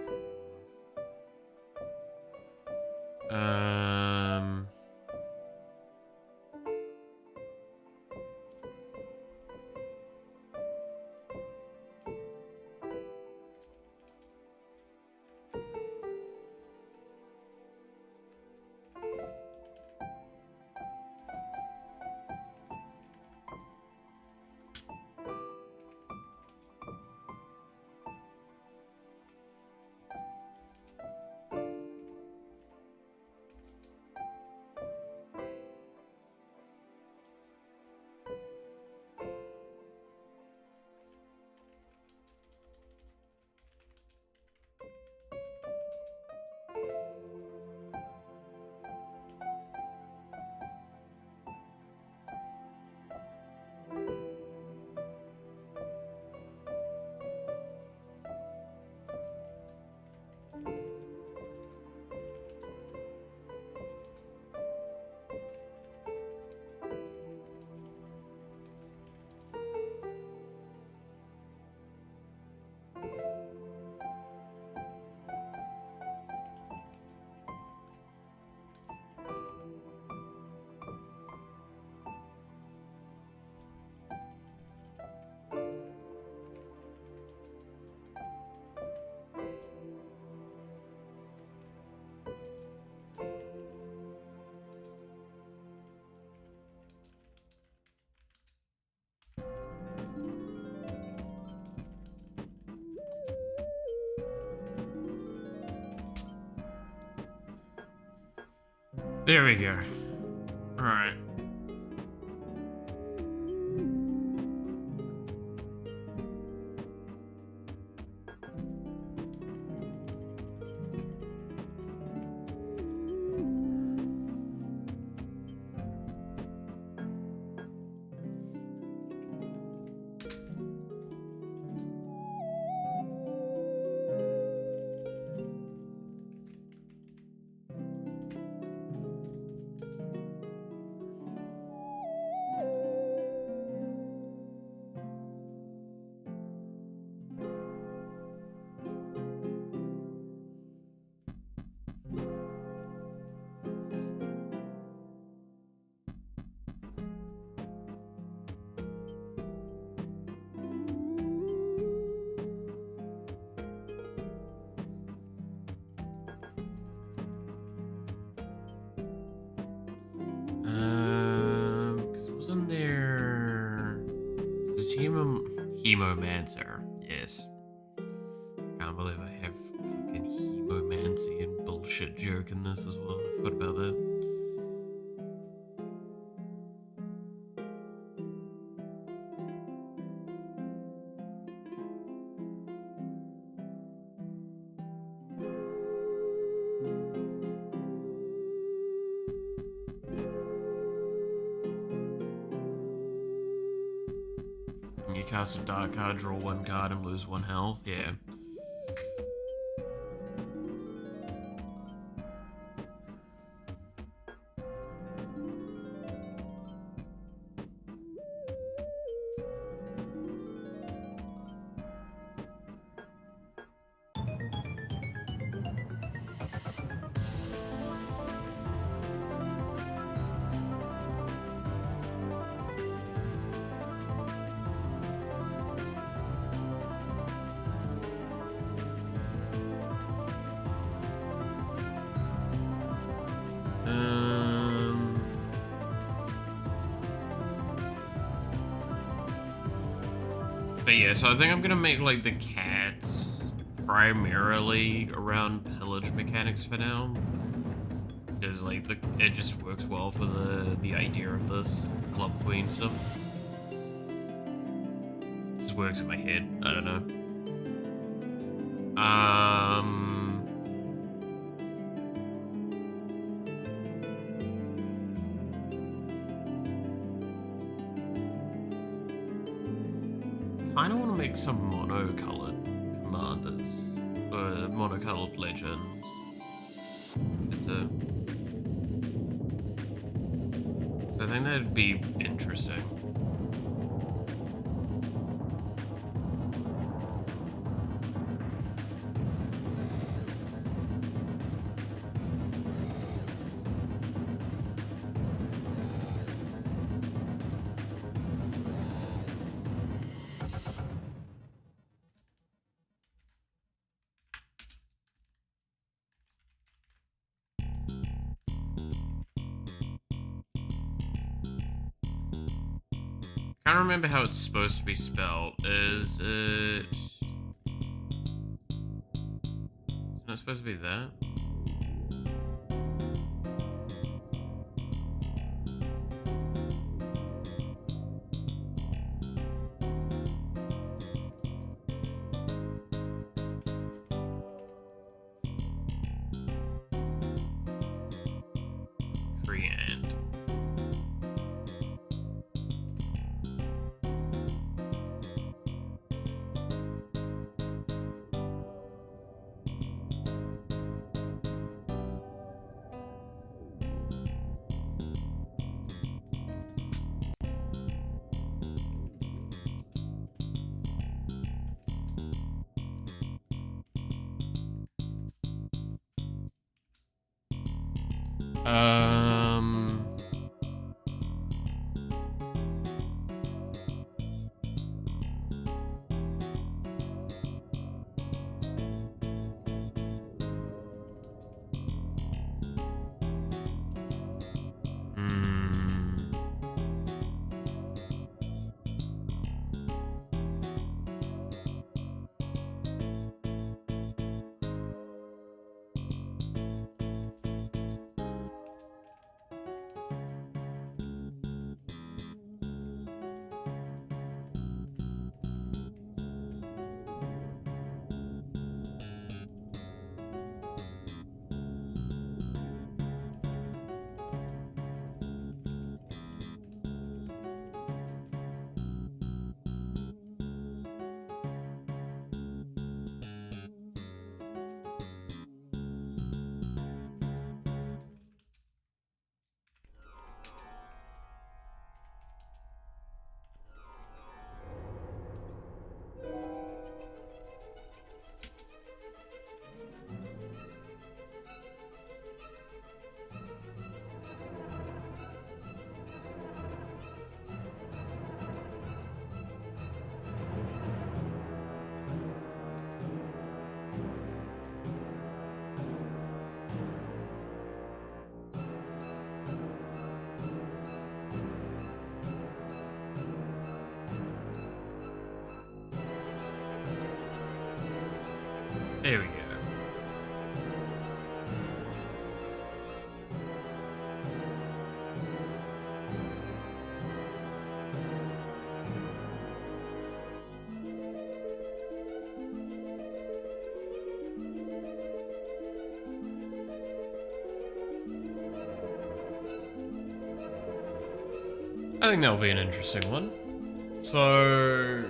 There we go. Alright. Wasn't there... Is Hemomancer? Yes. Can't believe I have fucking hemomancy and bullshit joke in this as well. I forgot about that. You cast a dark card, draw one card, and lose one health. Yeah. But yeah, so I think I'm gonna make like the cats primarily around pillage mechanics for now. Because like it just works well for the idea of this club queen stuff. Just works in my head. I don't know. Kinda wanna make some monocolored commanders. Or monocolored legends. It's a... I think that'd be interesting. I can't remember how it's supposed to be spelled. Is it... Isn't it supposed to be that? Tree ant. There we go. I think that'll be an interesting one. So...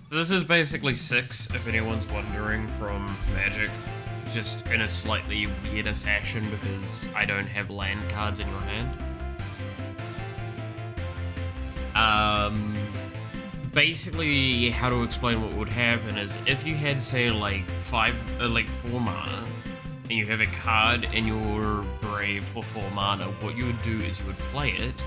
So this is basically 6, if anyone's wondering, from Magic. Just in a slightly weirder fashion because I don't have land cards in your hand. Basically, how to explain what would happen is if you had, say, like 4 mana, and you have a card in your grave for 4 mana, what you would do is you would play it,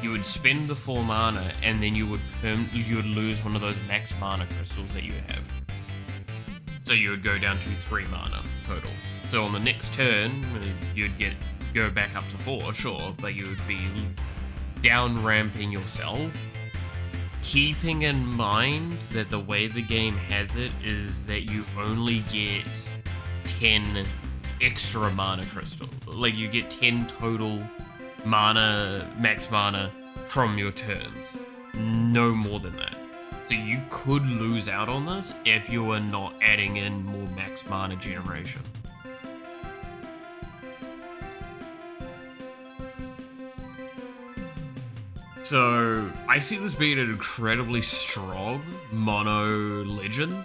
you would spend the 4 mana, and then you would lose one of those max mana crystals that you have. So you would go down to 3 mana total. So on the next turn, you'd go back up to 4, sure, but you would be down ramping yourself, keeping in mind that the way the game has it is that you only get 10 extra mana crystal. Like, you get 10 total mana, max mana from your turns. No more than that. So you could lose out on this if you are not adding in more max mana generation. So I see this being an incredibly strong mono legend.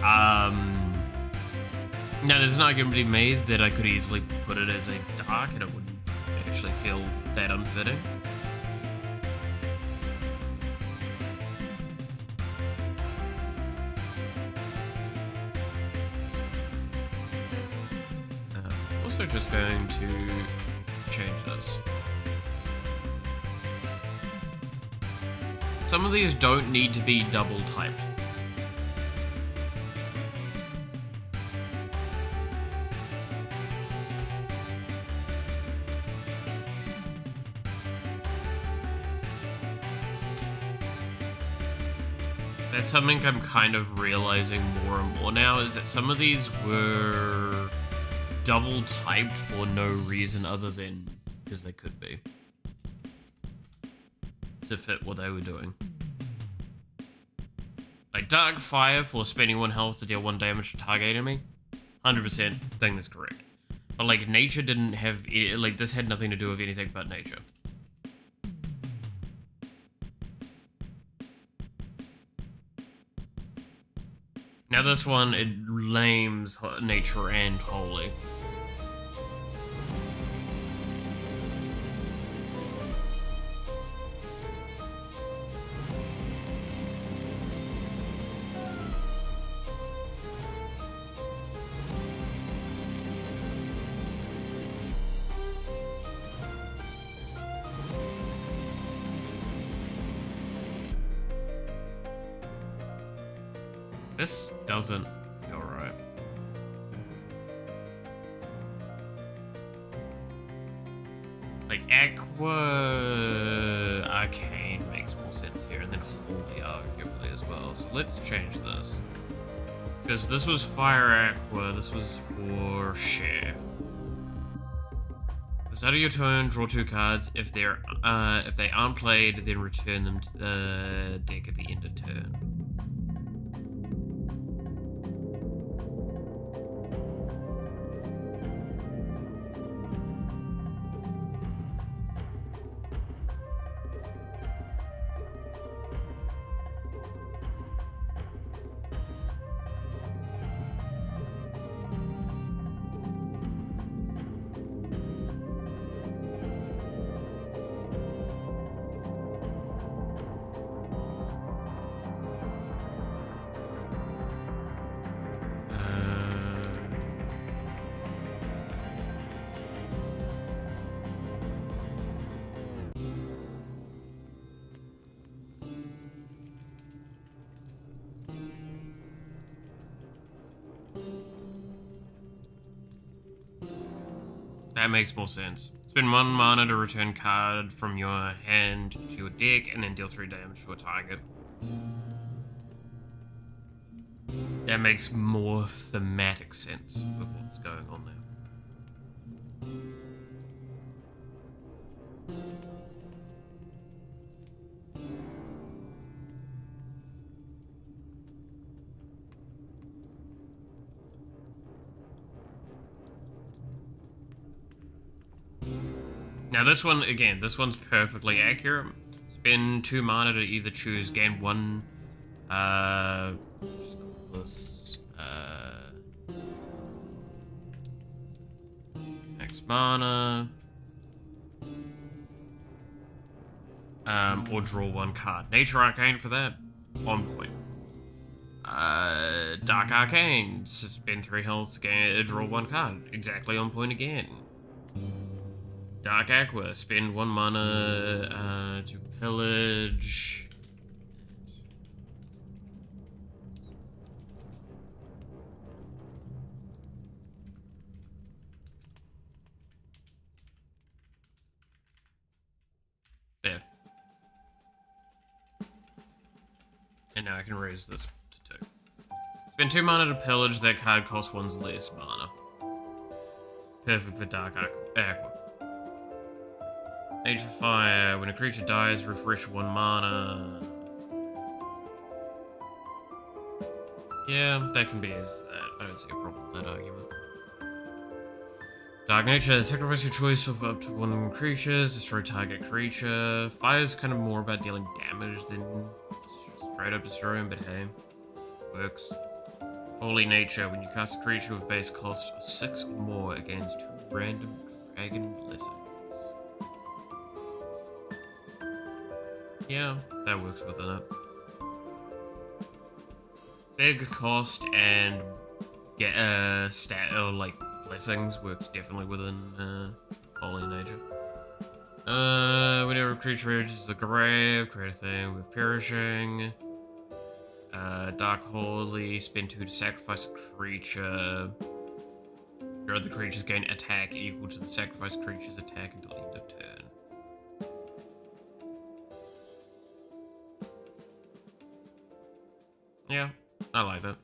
Now there's an argument to be made that I could easily put it as a dark and it wouldn't actually feel that unfitting. Also just going to change this. Some of these don't need to be double typed. That's something I'm kind of realizing more and more now, is that some of these were double typed for no reason other than because they could be, to fit what they were doing. Like Dark Fire for spending 1 health to deal 1 damage to target enemy, 100% think that's correct. But like nature didn't have, like this had nothing to do with anything but nature. Now this one, it lames nature and holy. This doesn't feel right. Like Aqua Arcane makes more sense here, and then Holy arguably as well. So let's change this. Because this was Fire Aqua, this was for Chef. At the start of your turn, draw 2 cards. If they aren't played, then return them to the deck at the end of turn. That makes more sense. Spend 1 mana to return card from your hand to your deck, and then deal 3 damage to a target. That makes more thematic sense of what's going on there. Now this one, again, this one's perfectly accurate. Spend 2 mana to either choose gain 1, just call this, max mana, or draw 1 card. Nature Arcane for that, on point. Dark Arcane, spend 3 health to draw 1 card, exactly on point again. Dark Aqua. Spend 1 mana to pillage. There. And now I can raise this to 2. Spend 2 mana to pillage. That card costs 1 less mana. Perfect for Dark Aqua. Nature Fire. When a creature dies, refresh 1 mana. Yeah, that can be as that. I don't see a problem with that argument. Dark Nature. Sacrifice your choice of up to 1 creatures. Destroy target creature. Fire is kind of more about dealing damage than straight up destroying, but hey, works. Holy Nature. When you cast a creature with base cost of 6 or more against 2 random dragon blessings. Yeah, that works within it. Big cost and get stat or like blessings works definitely within Holy Nature. Whenever a creature enters the grave, create a thing with perishing. Dark Holy, spend 2 to sacrifice a creature. Your other creatures gain attack equal to the sacrificed creature's attack until end of turn. Yeah, I like that.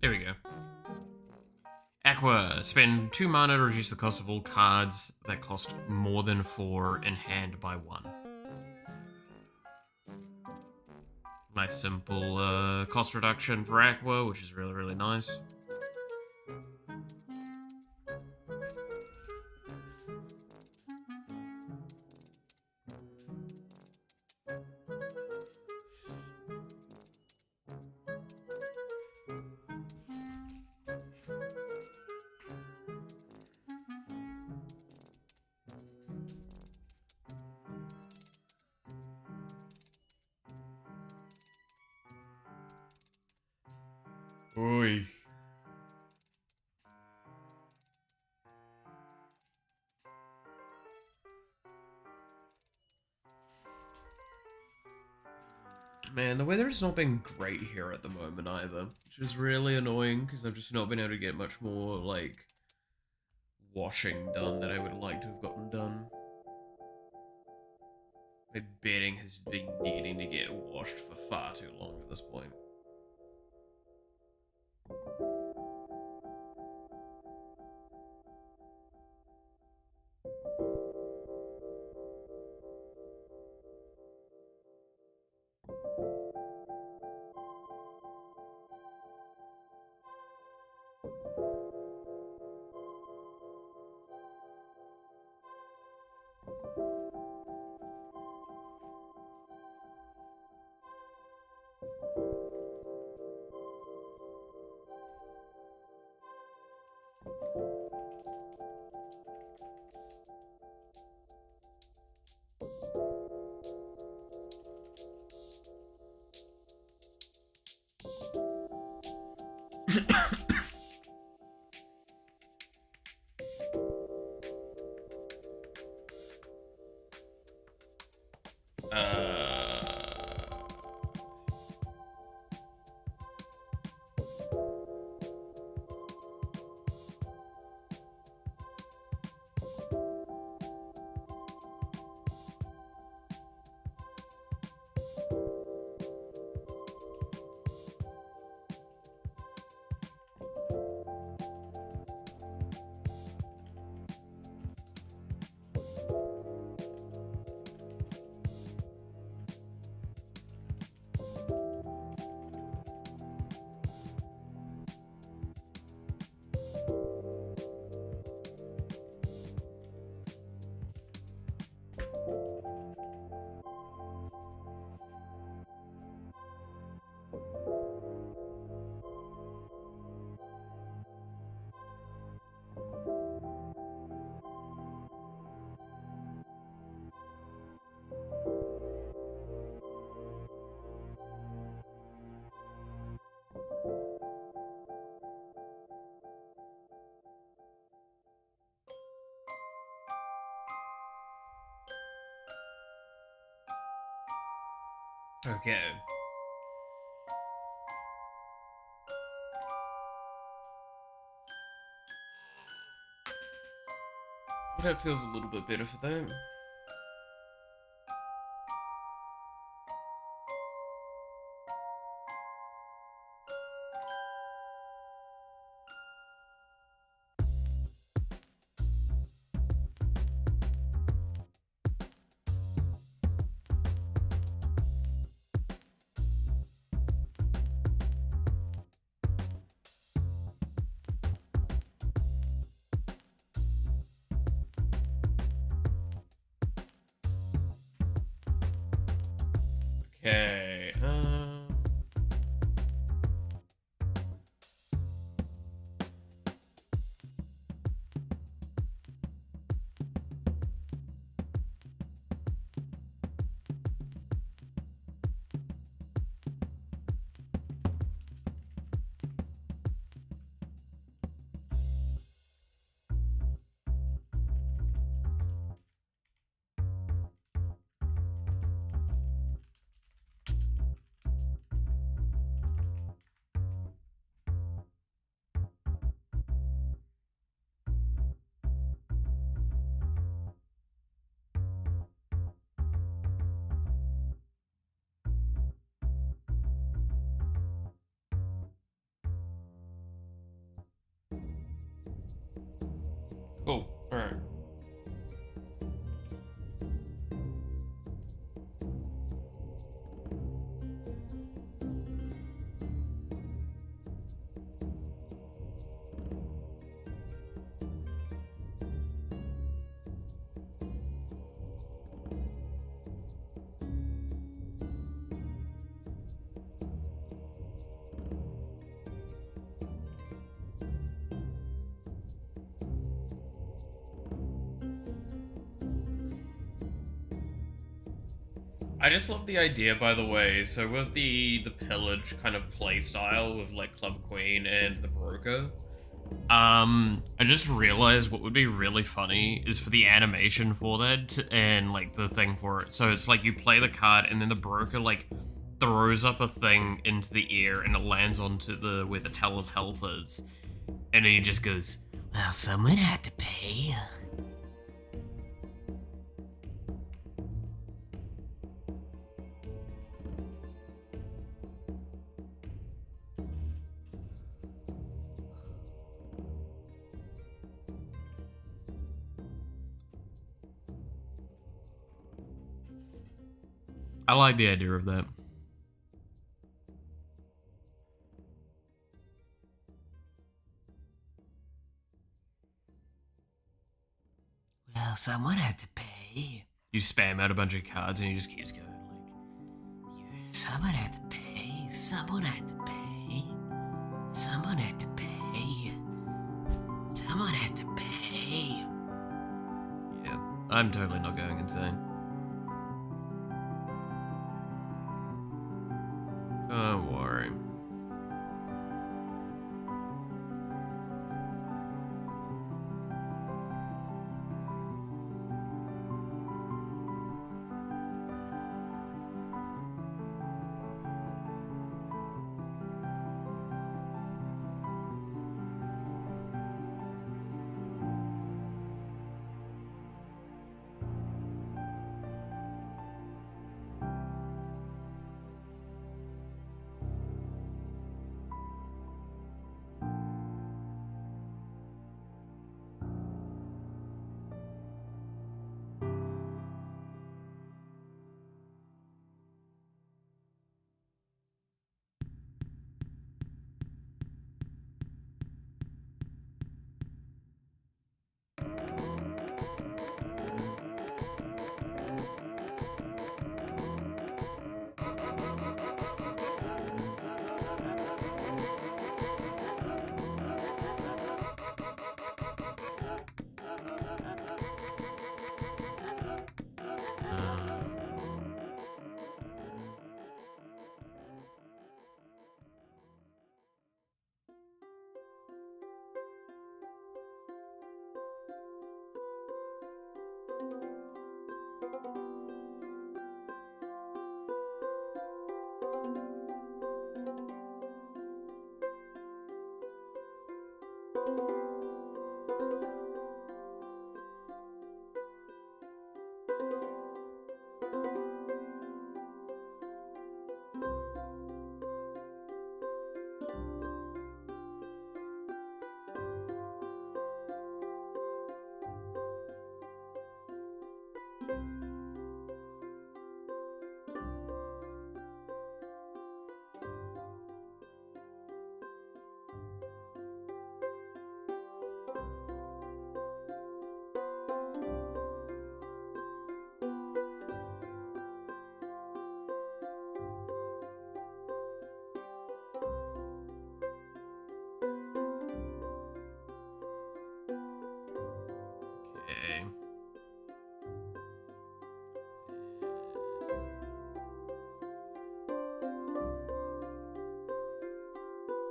There we go. Aqua. Spend 2 mana to reduce the cost of all cards that cost more than 4 in hand by 1. Nice simple cost reduction for Aqua, which is really, really nice. Oi. Man, the weather has not been great here at the moment either, which is really annoying because I've just not been able to get much more, like, washing done that I would like to have gotten done. My bedding has been needing to get washed for far too long at this point. Okay. That feels a little bit better for that. Okay. Cool. All right. I just love the idea, by the way. So with the pillage kind of play style with like Club Queen and the Broker, I just realized what would be really funny is for the animation for that and like the thing for it. So it's like you play the card and then the Broker like throws up a thing into the air and it lands onto the where the teller's health is, and then he just goes, "Well, someone had to pay." I like the idea of that. Well, someone had to pay. You spam out a bunch of cards and he just keeps going like, someone had to pay. Someone had to pay. Someone had to pay. Someone had to pay. Yeah, I'm totally not going insane. Don't worry. Okay.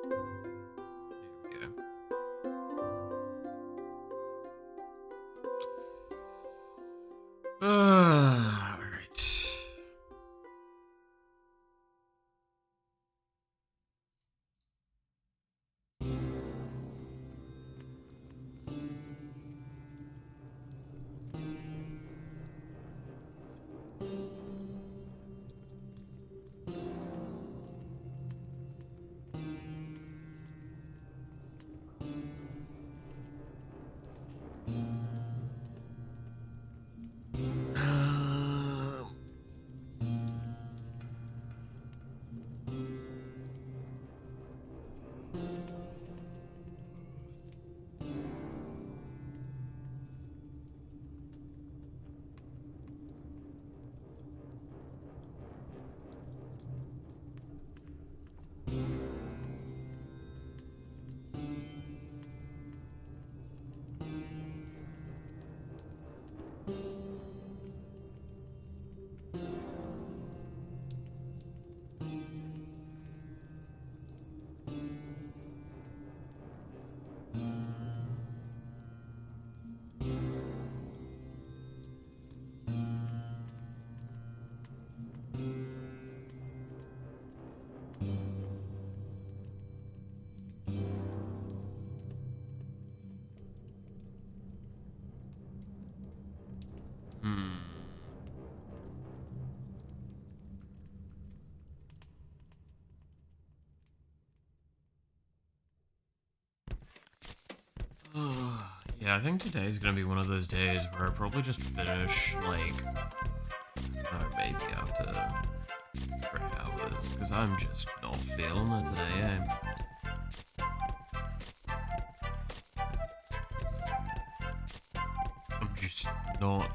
There we go. Alright. Hmm. Yeah, I think today's gonna be one of those days where I probably just finish, like, maybe after 3 hours, because I'm just not feeling it today, I'm just not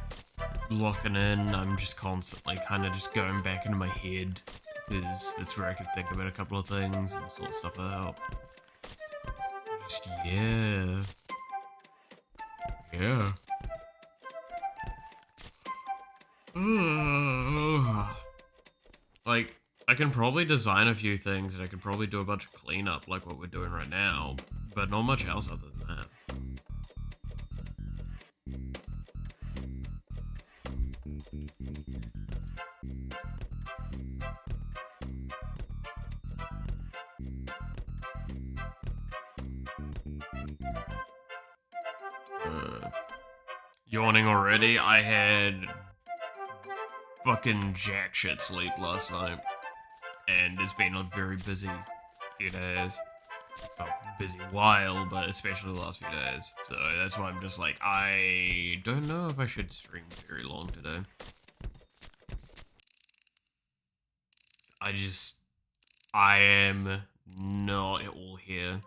locking in, I'm just constantly kind of just going back into my head, because that's where I could think about a couple of things and sort stuff out. Just, yeah. Yeah. Like, I can probably design a few things and I could probably do a bunch of cleanup like what we're doing right now, but not much else other than that. Yawning already? I had fucking jack shit sleep last night. And it's been a very busy few days. Well, busy while, but especially the last few days. So that's why I'm just like, I don't know if I should stream very long today. I am not at all here.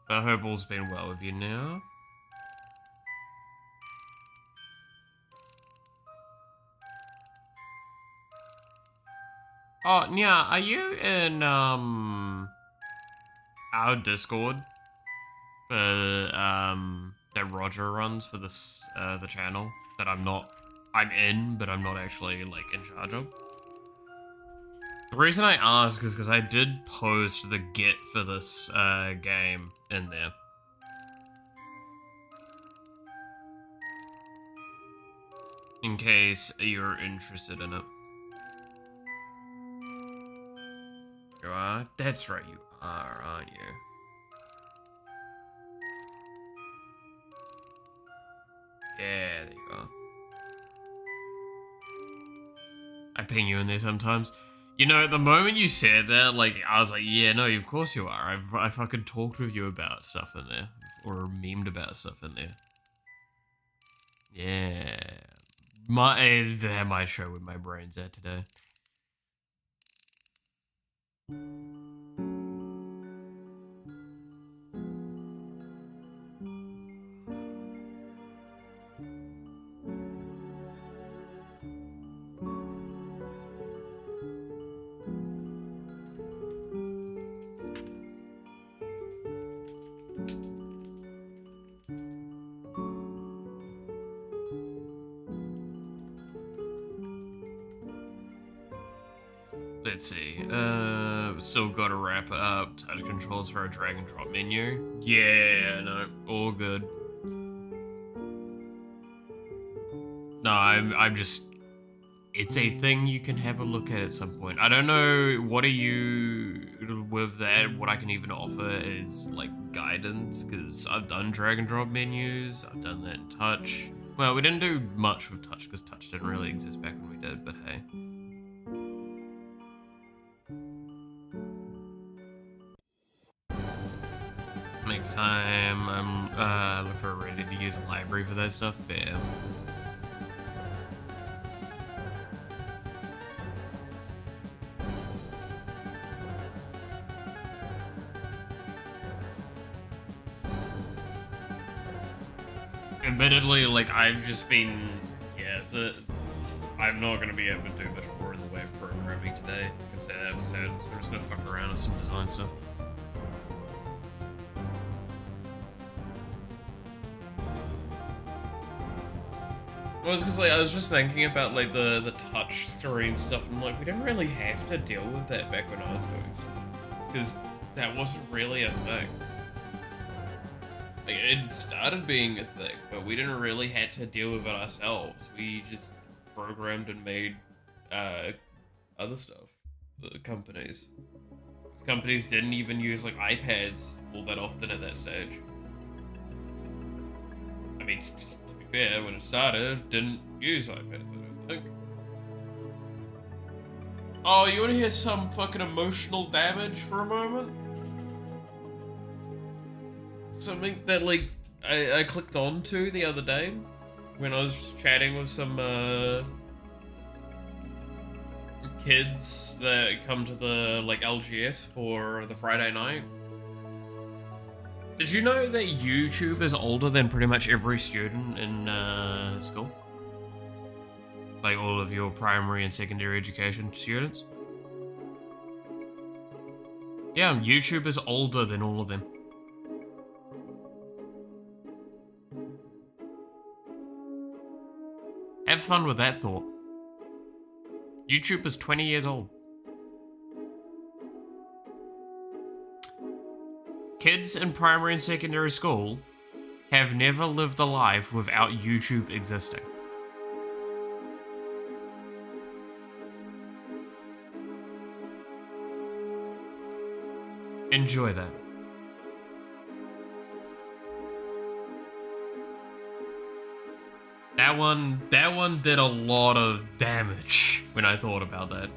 I hope all's been well with you now. Oh, yeah, are you in, our Discord? For, that Roger runs for this, the channel? That I'm in, but I'm not actually, like, in charge of? The reason I ask is because I did post the Git for this, game in there. In case you're interested in it. You are? That's right, you are, aren't you? Yeah, there you are. I ping you in there sometimes. You know, the moment you said that, like, I was like, yeah, no, of course you are. I fucking talked with you about stuff in there. Or memed about stuff in there. Yeah. My show where my brain's at today. Let's see. Still gotta wrap it up. Touch controls for a drag and drop menu. Yeah, no, all good. No, I'm just. It's a thing you can have a look at some point. I don't know, what are you with that? What I can even offer is like guidance, because I've done drag and drop menus. I've done that in Touch. Well, we didn't do much with Touch because Touch didn't really exist back when we did, but hey. Next time, I'm looking for a ready to use a library for that stuff. Fair. Admittedly, like, I've just been, yeah, I'm not going to be able to do much more in the way of programming today, because I've said, so we're just going to fuck around with some design stuff. Well, it's because, like, I was just thinking about, like, the touch screen stuff, and, like, we didn't really have to deal with that back when I was doing stuff, because that wasn't really a thing. Like, it started being a thing, but we didn't really have to deal with it ourselves. We just programmed and made other stuff for companies. Companies didn't even use like iPads all that often at that stage. I mean, to be fair, when it started, didn't use iPads, I don't think. Oh, you want to hear some fucking emotional damage for a moment? Something that, like, I clicked on to the other day when I was just chatting with some kids that come to the, like, LGS for the Friday night. Did you know that YouTube is older than pretty much every student in school? Like all of your primary and secondary education students? Yeah, YouTube is older than all of them. Have fun with that thought. YouTube is 20 years old. Kids in primary and secondary school have never lived a life without YouTube existing. Enjoy that. That one did a lot of damage when I thought about that.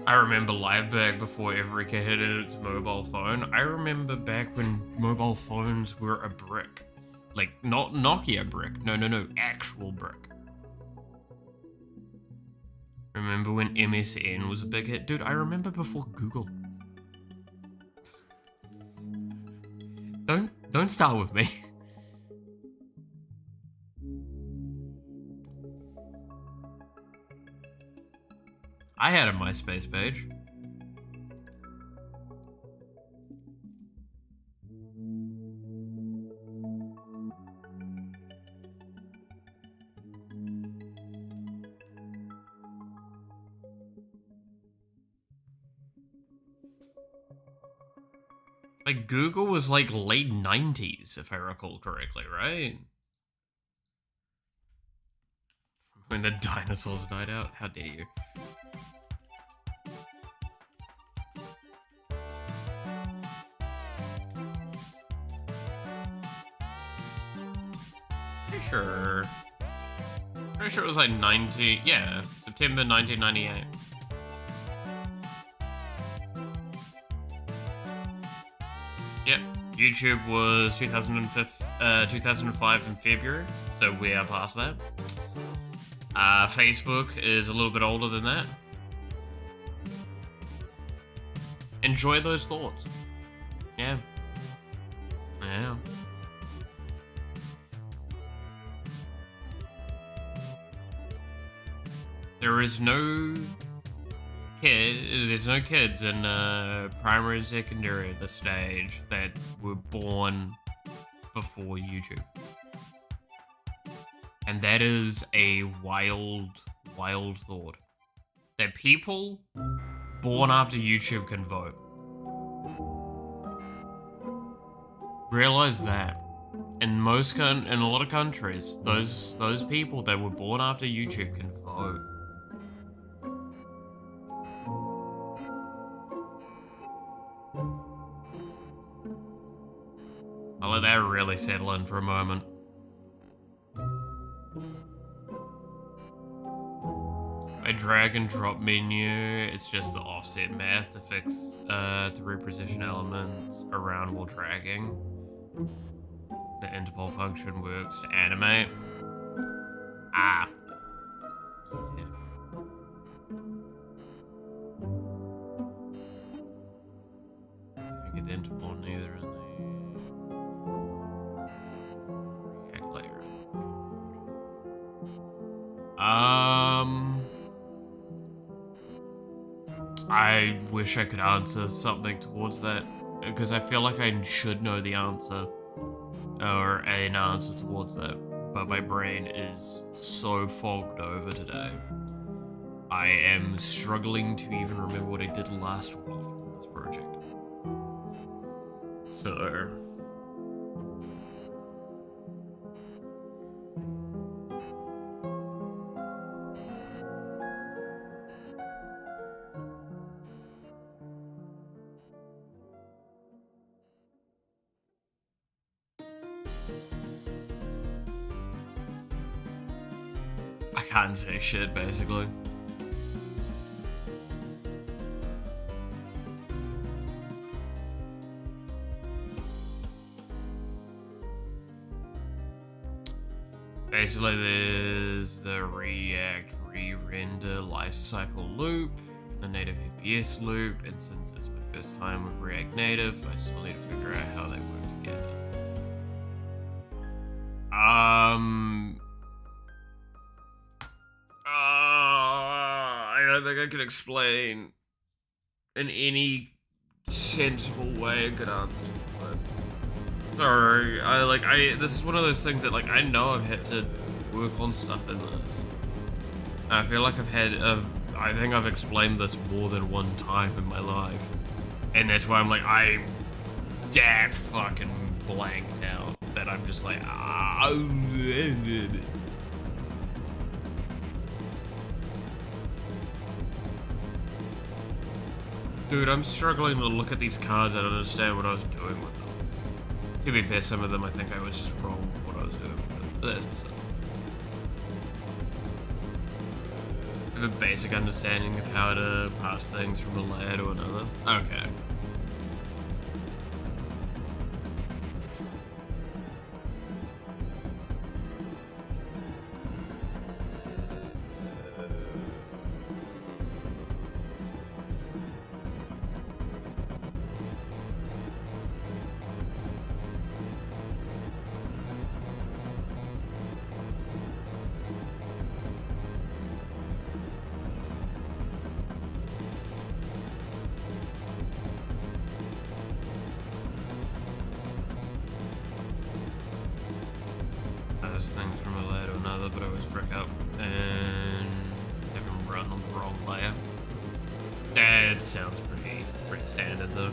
I remember live back before every kid had its mobile phone. I remember back when mobile phones were a brick. Like, not Nokia brick. No, actual brick. Remember when MSN was a big hit? Dude, I remember before Google. Don't start with me. I had a MySpace page. Like, Google was like late 90s, if I recall correctly, right? When the dinosaurs died out? How dare you? Pretty sure it was like September 1998. Yep, YouTube was 2005 in February, so we are past that. Facebook is a little bit older than that. Enjoy those thoughts. Yeah. Yeah. There's no kids in primary and secondary at this stage that were born before YouTube. And that is a wild, wild thought. That people born after YouTube can vote. Realize that. In a lot of countries, those people that were born after YouTube can vote. I'll let that really settle in for a moment. A drag and drop menu, it's just the offset math to fix to reposition elements around while dragging. The interpol function works to animate. Ah. Yeah. Can't get the interpol neither in the React layer. I wish I could answer something towards that, because I feel like I should know the answer, or an answer towards that, but my brain is so fogged over today. I am struggling to even remember what I did last week on this project. So... I can't say shit, basically. Basically, there's the React re-render lifecycle loop, the native FPS loop, and since it's my first time with React Native, I still need to figure out how they work together. I don't think I can explain in any sensible way a good answer to that. Sorry, this is one of those things that, like, I know I've had to work on stuff in this. I feel like I think I've explained this more than one time in my life. And that's why I'm like, I'm that fucking blanked out that I'm just like, Dude, I'm struggling to look at these cards and understand what I was doing with them. To be fair, some of them I think I was just wrong with what I was doing, but that's beside. I have a basic understanding of how to pass things from a layer to another. Okay. Things from a layer to another, but I always frick up and have them run on the wrong layer. That sounds pretty standard though.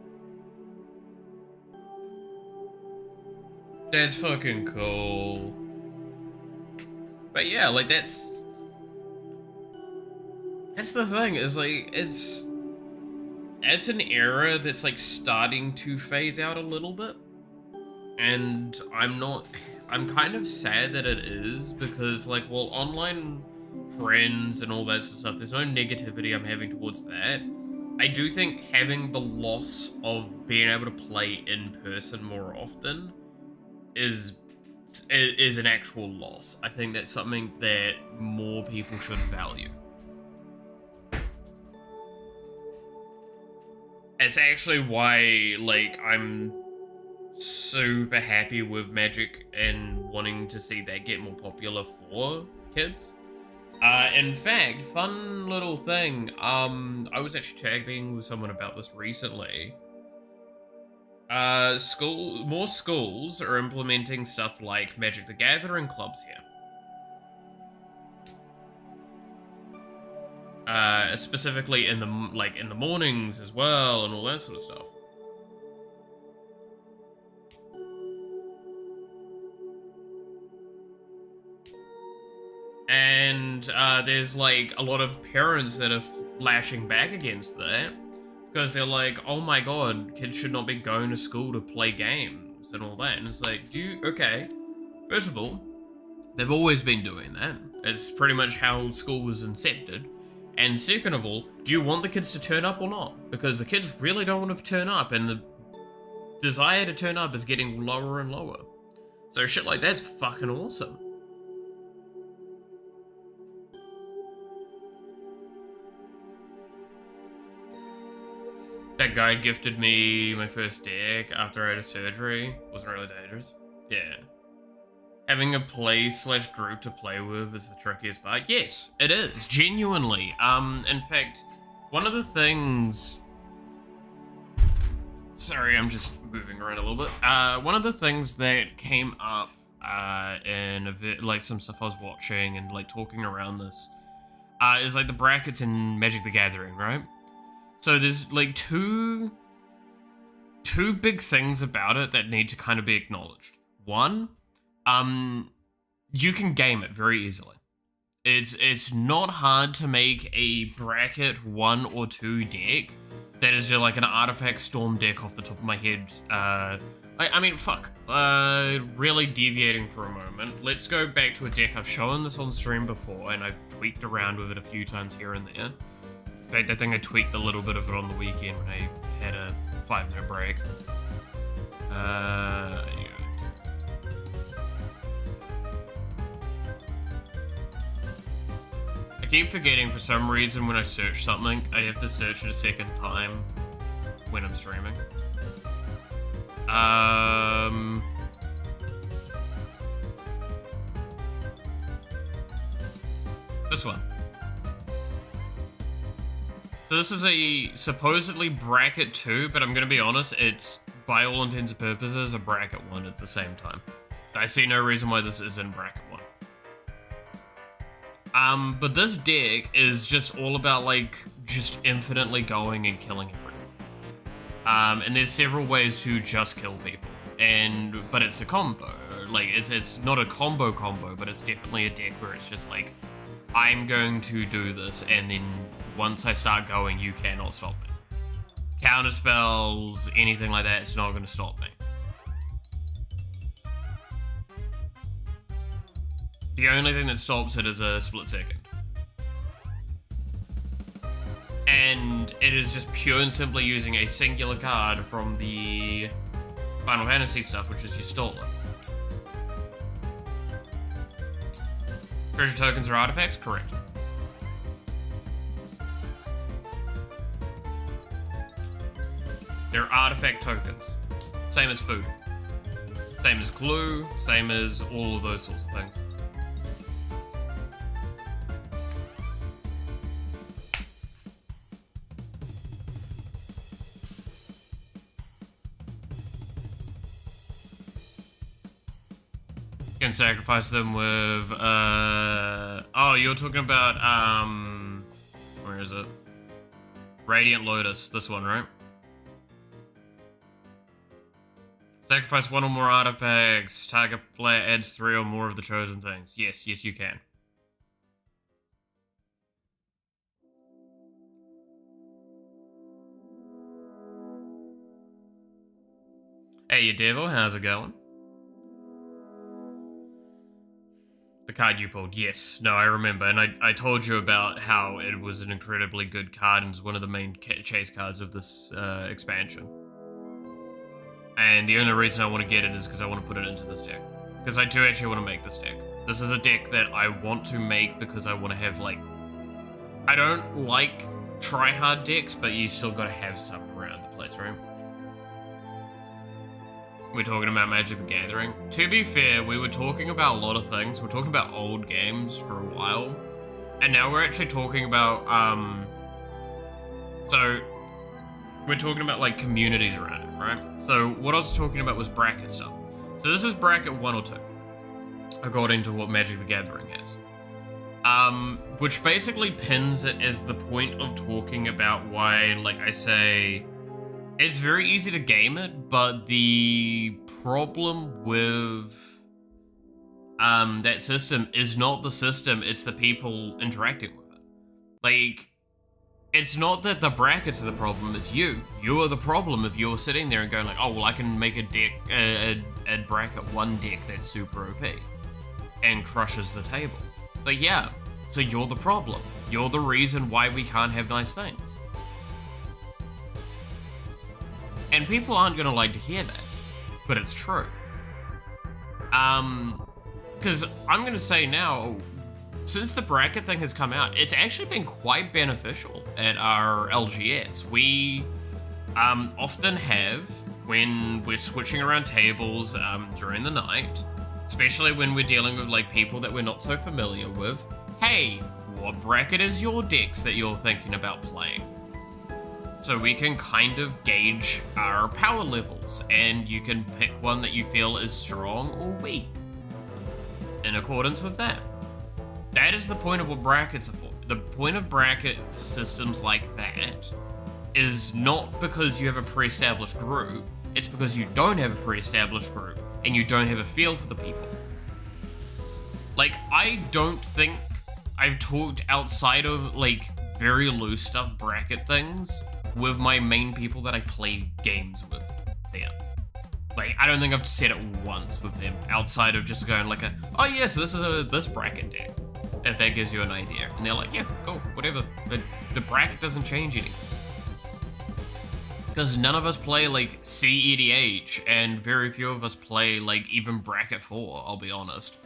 That's fucking cool. But yeah, like that's the thing, is like it's an era that's like starting to phase out a little bit. And I'm kind of sad that it is, because like, well, online friends and all that sort of stuff, there's no negativity I'm having towards that. I do think having the loss of being able to play in person more often is an actual loss. I think that's something that more people should value. It's actually why, like, I'm super happy with Magic and wanting to see that get more popular for kids. In fact, fun little thing, I was actually chatting with someone about this recently. More schools are implementing stuff like Magic the Gathering clubs here. Specifically in the mornings as well, and all that sort of stuff. And there's like a lot of parents that are lashing back against that, because they're like, oh my god, kids should not be going to school to play games and all that. And it's like, okay, first of all, they've always been doing that. It's pretty much how school was incepted. And second of all, do you want the kids to turn up or not? Because the kids really don't want to turn up, and the desire to turn up is getting lower and lower. So shit like that's fucking awesome. That guy gifted me my first deck after I had a surgery. Wasn't really dangerous. Yeah. Having a play/group to play with is the trickiest part. Yes, it is. Genuinely. In fact, one of the things... Sorry, I'm just moving around a little bit. One of the things that came up in a bit, like some stuff I was watching and like talking around this, is like the brackets in Magic the Gathering, right? So there's like two big things about it that need to kind of be acknowledged. One, you can game it very easily. It's not hard to make a bracket 1 or 2 deck that is just like an artifact storm deck off the top of my head. I mean, fuck. Really deviating for a moment. Let's go back to a deck. I've shown this on stream before, and I've tweaked around with it a few times here and there. In fact, I think I tweaked a little bit of it on the weekend when I had a 5-minute break. Yeah. I keep forgetting for some reason when I search something, I have to search it a second time when I'm streaming. This one. So this is a supposedly bracket 2, but I'm gonna be honest, it's by all intents and purposes a bracket 1 at the same time. I see no reason why this isn't bracket 1. But this deck is just all about like just infinitely going and killing everyone. And there's several ways to just kill people, but it's a combo. Like it's not a combo, but it's definitely a deck where it's just like, I'm going to do this, and then once I start going, you cannot stop me. Counter spells, anything like that, it's not going to stop me. The only thing that stops it is a split second. And it is just pure and simply using a singular card from the Final Fantasy stuff, which is you stole it. Treasure tokens are artifacts? Correct. They're artifact tokens. Same as food. Same as glue, same as all of those sorts of things. You can sacrifice them with, oh, you're talking about, where is it? Radiant Lotus, this one, right? Sacrifice one or more artifacts. Target player adds 3 or more of the chosen things. Yes, yes, you can. Hey, you devil, how's it going? The card you pulled, yes. No, I remember, and I told you about how it was an incredibly good card and is one of the main chase cards of this expansion. And the only reason I want to get it is because I want to put it into this deck. Because I do actually want to make this deck. This is a deck that I want to make because I want to have, like... I don't like try-hard decks, but you still got to have some around the place, right? We're talking about Magic the Gathering. To be fair, we were talking about a lot of things. We're talking about old games for a while. And now we're actually talking about, so, we're talking about, like, communities around it, right? So, what I was talking about was bracket stuff. So this is bracket 1 or 2, according to what Magic the Gathering has. Which basically pins it as the point of talking about why, like I say... It's very easy to game it, but the problem with that system is not the system, it's the people interacting with it. Like, it's not that the brackets are the problem, it's you. You are the problem if you're sitting there and going like, oh, well, I can make a deck, a bracket 1 deck that's super OP and crushes the table. Like, yeah, so you're the problem. You're the reason why we can't have nice things. And people aren't going to like to hear that, but it's true. Because I'm going to say now, since the bracket thing has come out, it's actually been quite beneficial at our LGS. We often have, when we're switching around tables during the night, especially when we're dealing with like people that we're not so familiar with, hey, what bracket is your decks that you're thinking about playing? So we can kind of gauge our power levels, and you can pick one that you feel is strong or weak in accordance with that. That is the point of what brackets are for. The point of bracket systems like that is not because you have a pre-established group, it's because you don't have a pre-established group, and you don't have a feel for the people. Like, I don't think I've talked outside of, like, very loose stuff bracket things with my main people that I play games with there. Like, I don't think I've said it once with them, outside of just going like oh yes, this is this bracket deck, if that gives you an idea. And they're like, yeah, cool, whatever. But the bracket doesn't change anything. Because none of us play, like, CEDH, and very few of us play, like, even bracket 4, I'll be honest.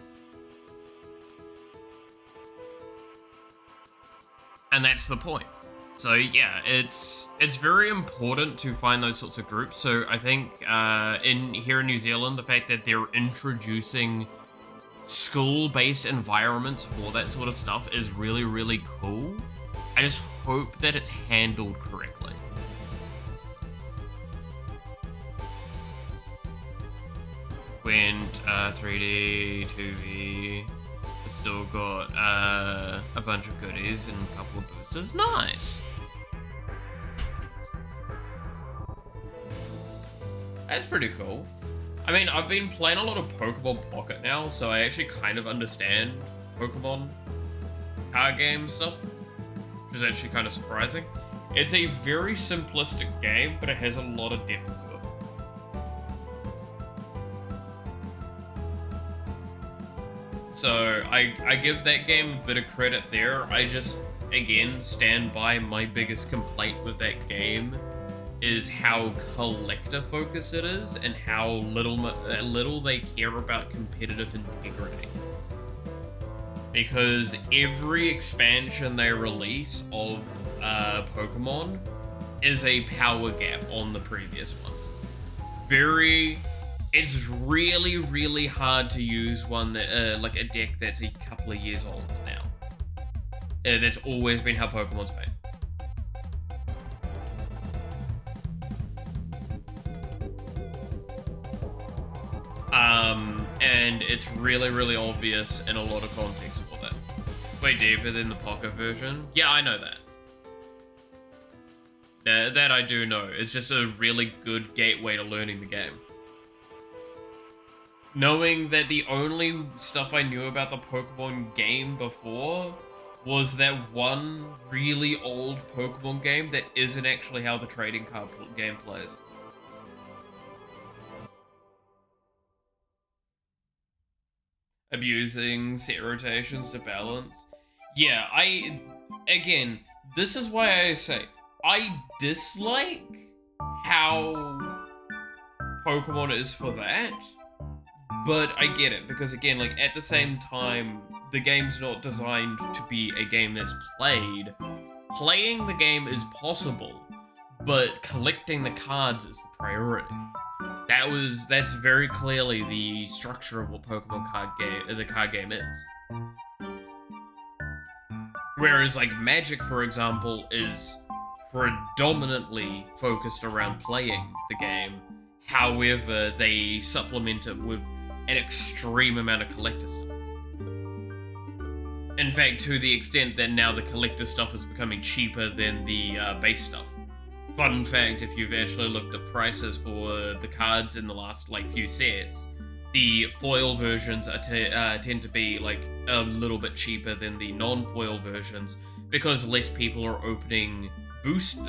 And that's the point. So yeah, it's very important to find those sorts of groups. So I think here in New Zealand, the fact that they're introducing school-based environments for that sort of stuff is really, really cool. I just hope that it's handled correctly. Went 3D, 2V. Still got a bunch of goodies and a couple of boosters. Nice. That's pretty cool. I mean, I've been playing a lot of Pokemon Pocket now, so I actually kind of understand Pokemon card game stuff, which is actually kind of surprising. It's a very simplistic game, but it has a lot of depth to it. So I give that game a bit of credit there. I just, again, stand by my biggest complaint with that game is how collector focused it is and how little they care about competitive integrity. Because every expansion they release of Pokemon is a power gap on the previous one. It's really, really hard to use one that, like a deck that's a couple of years old now. That's always been how Pokemon's been. And it's really, really obvious in a lot of context for that. It's way deeper than the Pocket version. Yeah, I know that. That I do know. It's just a really good gateway to learning the game. knowing that the only stuff I knew about the Pokemon game before was that one really old Pokemon game that isn't actually how the trading card game plays. Abusing set rotations to balance. Yeah, again, this is why I say, I dislike how Pokemon is for that, but I get it, because again, like, at the same time, the game's not designed to be a game that's played. Playing the game is possible, but collecting the cards is the priority. That's very clearly the structure of what Pokemon the card game is. Whereas, like, Magic, for example, is predominantly focused around playing the game. However, they supplement it with an extreme amount of collector stuff. In fact, to the extent that now the collector stuff is becoming cheaper than the base stuff. Fun fact, if you've actually looked at prices for the cards in the last, like, few sets, the foil versions tend to be, like, a little bit cheaper than the non-foil versions, because less people are opening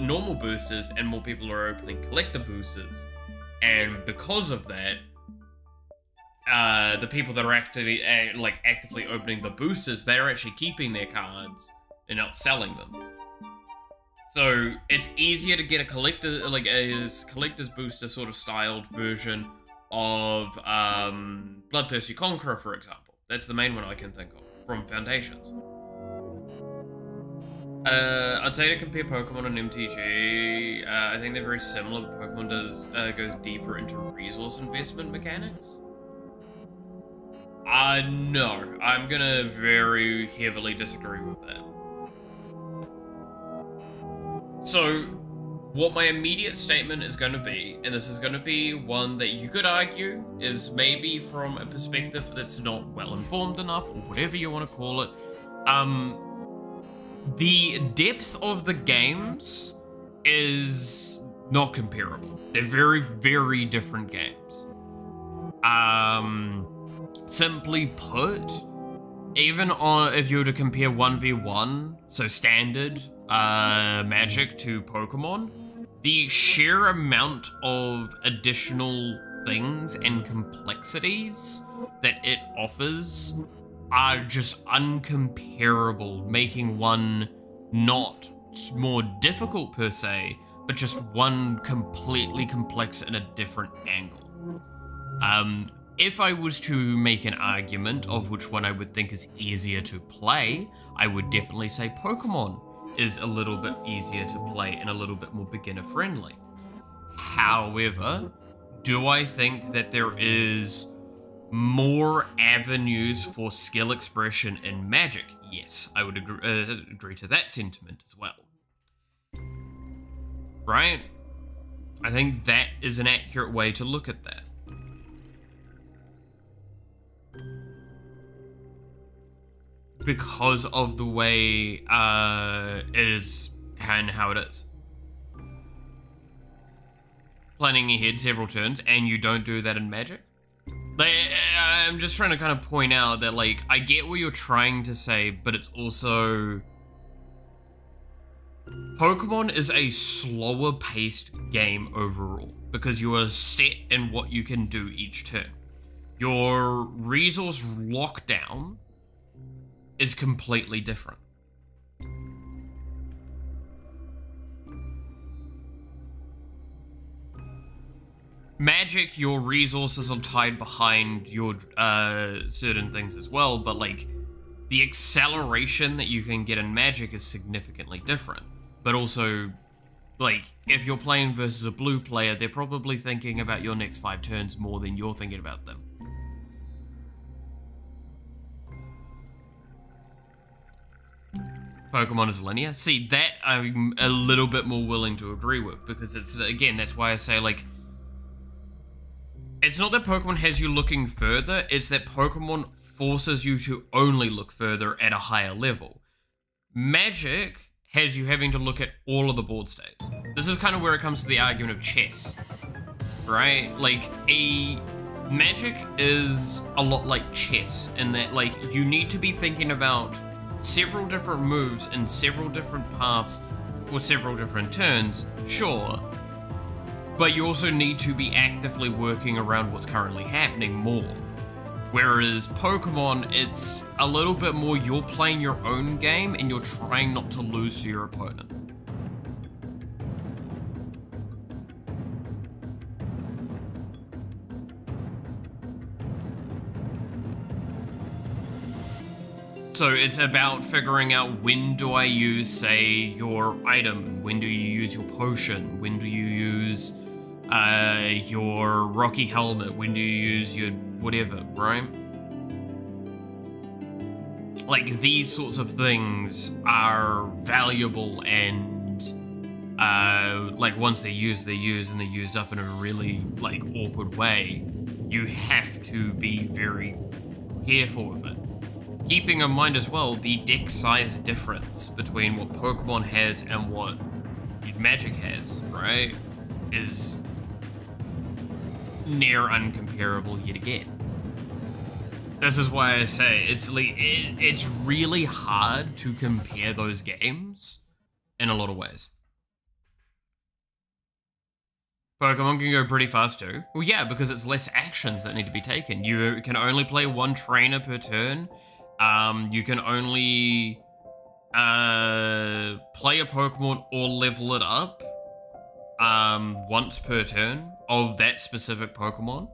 normal boosters and more people are opening collector boosters. And because of that, the people that are actively opening the boosters, they're actually keeping their cards and not selling them. So it's easier to get a collector's booster sort of styled version of Bloodthirsty Conqueror, for example. That's the main one I can think of from Foundations. I'd say to compare Pokemon and MTG, I think they're very similar, but Pokemon goes deeper into resource investment mechanics. No, I'm gonna very heavily disagree with that. So, what my immediate statement is going to be, and this is going to be one that you could argue is maybe from a perspective that's not well informed enough, or whatever you want to call it, the depth of the games is not comparable. They're very, very different games. Simply put, even if you were to compare 1v1, so standard Magic to Pokemon, the sheer amount of additional things and complexities that it offers are just uncomparable, making one not more difficult per se, but just one completely complex in a different angle. If I was to make an argument of which one I would think is easier to play, I would definitely say Pokemon is a little bit easier to play and a little bit more beginner friendly. However, do I think that there is more avenues for skill expression in Magic? Yes, I would agree to that sentiment as well. Right? I think that is an accurate way to look at that. Because of the way it is and how it is. Planning ahead several turns, and you don't do that in Magic? Like, I'm just trying to kind of point out that, like, I get what you're trying to say, but it's also... Pokemon is a slower paced game overall, because you are set in what you can do each turn. Your resource lockdown is completely different. Magic, your resources are tied behind your certain things as well, but like the acceleration that you can get in Magic is significantly different. But also, like, if you're playing versus a blue player, they're probably thinking about your next 5 turns more than you're thinking about them. Pokemon is linear. See, that I'm a little bit more willing to agree with, because it's, again, that's why I say, like, it's not that Pokemon has you looking further, it's that Pokemon forces you to only look further at a higher level. Magic has you having to look at all of the board states. This is kind of where it comes to the argument of chess, right? Like, Magic is a lot like chess in that, like, you need to be thinking about several different moves and several different paths for several different turns, sure, but you also need to be actively working around what's currently happening more. Whereas Pokemon, it's a little bit more you're playing your own game and you're trying not to lose to your opponent. So it's about figuring out, when do I use, say, your item? When do you use your potion? When do you use your rocky helmet? When do you use your whatever, right? Like, these sorts of things are valuable, and like, once they're used, and they're used up in a really, like, awkward way. You have to be very careful with it. Keeping in mind as well, the deck size difference between what Pokemon has and what Magic has, right, is near uncomparable yet again. This is why I say it's really hard to compare those games in a lot of ways. Pokemon can go pretty fast too. Well, yeah, because it's less actions that need to be taken. You can only play one trainer per turn. You can only play a Pokemon or level it up once per turn of that specific Pokemon.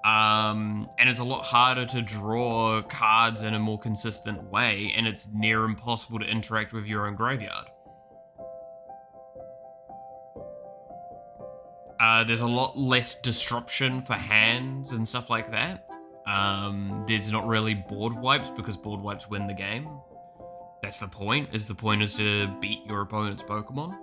And it's a lot harder to draw cards in a more consistent way, and it's near impossible to interact with your own graveyard. There's a lot less disruption for hands and stuff like that. There's not really board wipes, because board wipes win the game. That's the point. The point is to beat your opponent's Pokemon.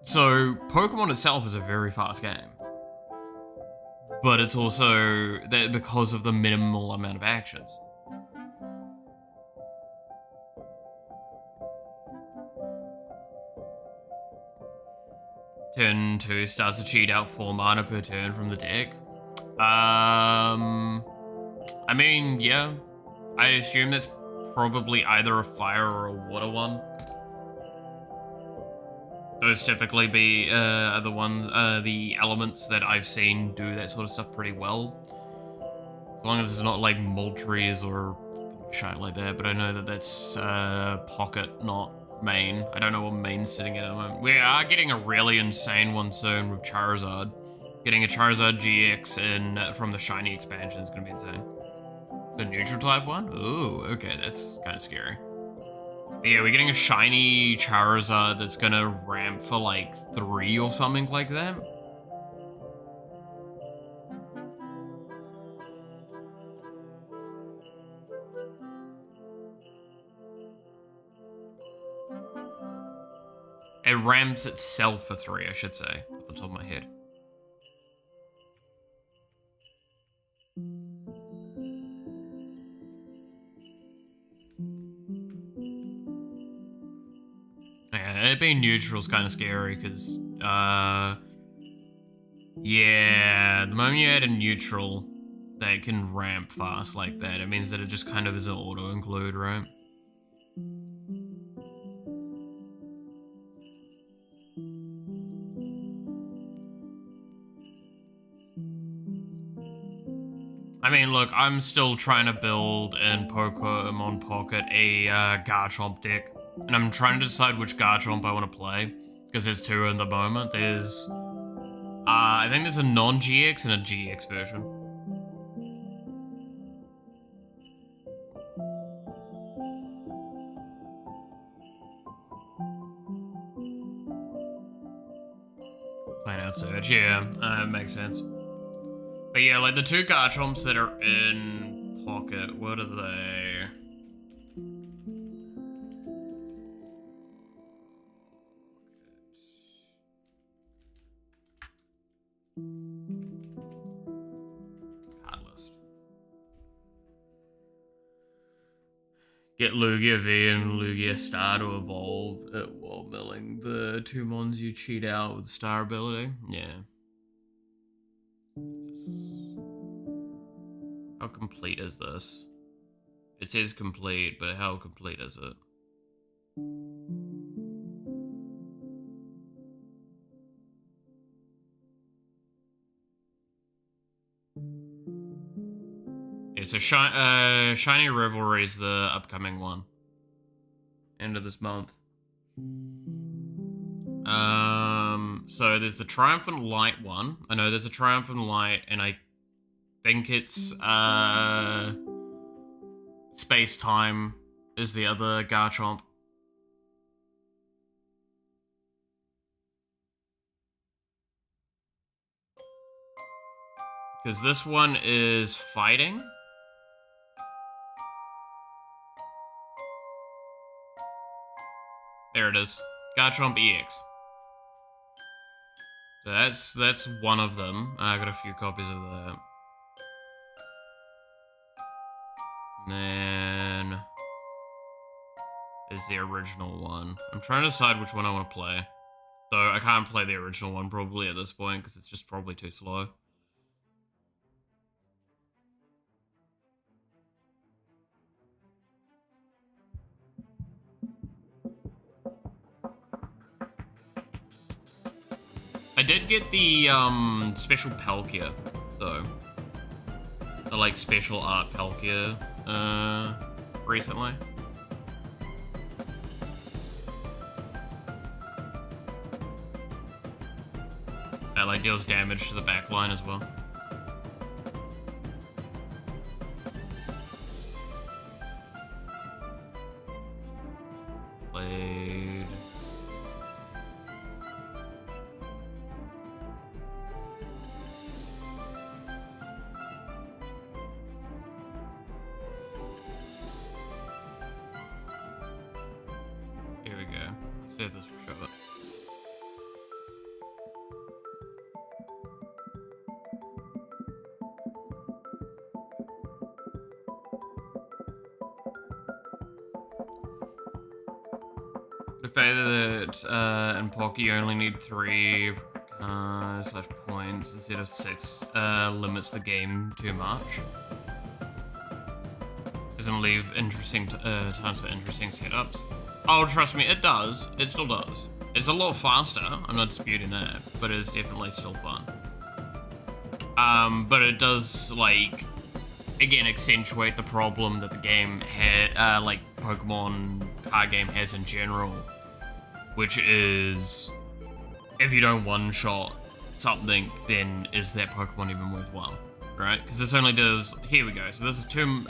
So Pokemon itself is a very fast game, but it's also that because of the minimal amount of actions. Turn 2 starts to cheat out 4 mana per turn from the deck. I mean, yeah. I assume that's probably either a fire or a water one. Those typically be the ones, the elements that I've seen do that sort of stuff pretty well. As long as it's not like Moltres or shit like that, but I know that that's pocket, not main. I don't know what main's sitting at the moment. We are getting a really insane one soon with Charizard. Getting a Charizard GX in from the shiny expansion is gonna be insane. The neutral type one? Ooh, okay, that's kind of scary. But yeah, we're getting a shiny Charizard that's gonna ramp for like 3 or something like that. It ramps itself for 3, I should say, off the top of my head. Yeah, it being neutral is kind of scary, because, yeah, the moment you add a neutral that can ramp fast like that, it means that it just kind of is an auto-include, right? I mean, look, I'm still trying to build in Pokemon Pocket a Garchomp deck, and I'm trying to decide which Garchomp I want to play, because there's 2 in the moment. There's, I think there's a non-GX and a GX version. Plain out search, yeah, makes sense. But yeah, like the 2 Garchomps that are in Pocket, what are they? Get Lugia V and Lugia Star to evolve it while milling the 2 mons you cheat out with Star ability. Yeah. How complete is this? It says complete, but how complete is it? Yeah, so Shiny Revelry is the upcoming one. End of this month. So there's the Triumphant Light one. I know there's a Triumphant Light, and I think it's Space Time is the other Garchomp. Because this one is fighting. There it is. Garchomp EX. So that's one of them. I got a few copies of that. And then there's the original one. I'm trying to decide which one I want to play. Though I can't play the original one probably at this point because it's just probably too slow. I did get the special Palkia though. The like special art Palkia recently. That like deals damage to the back line as well. Blade. Here we go. Let's see if this will show it. The fact that in Pocky you only need 3 slash points instead of 6 limits the game too much. Doesn't leave interesting times for interesting setups. Oh, trust me, it does. It still does. It's a lot faster. I'm not disputing that, but it's definitely still fun. But it does like again accentuate the problem that the game had, like Pokemon card game has in general, which is if you don't one-shot something, then is that Pokemon even worthwhile, right? Because this only does, here we go. So this is 2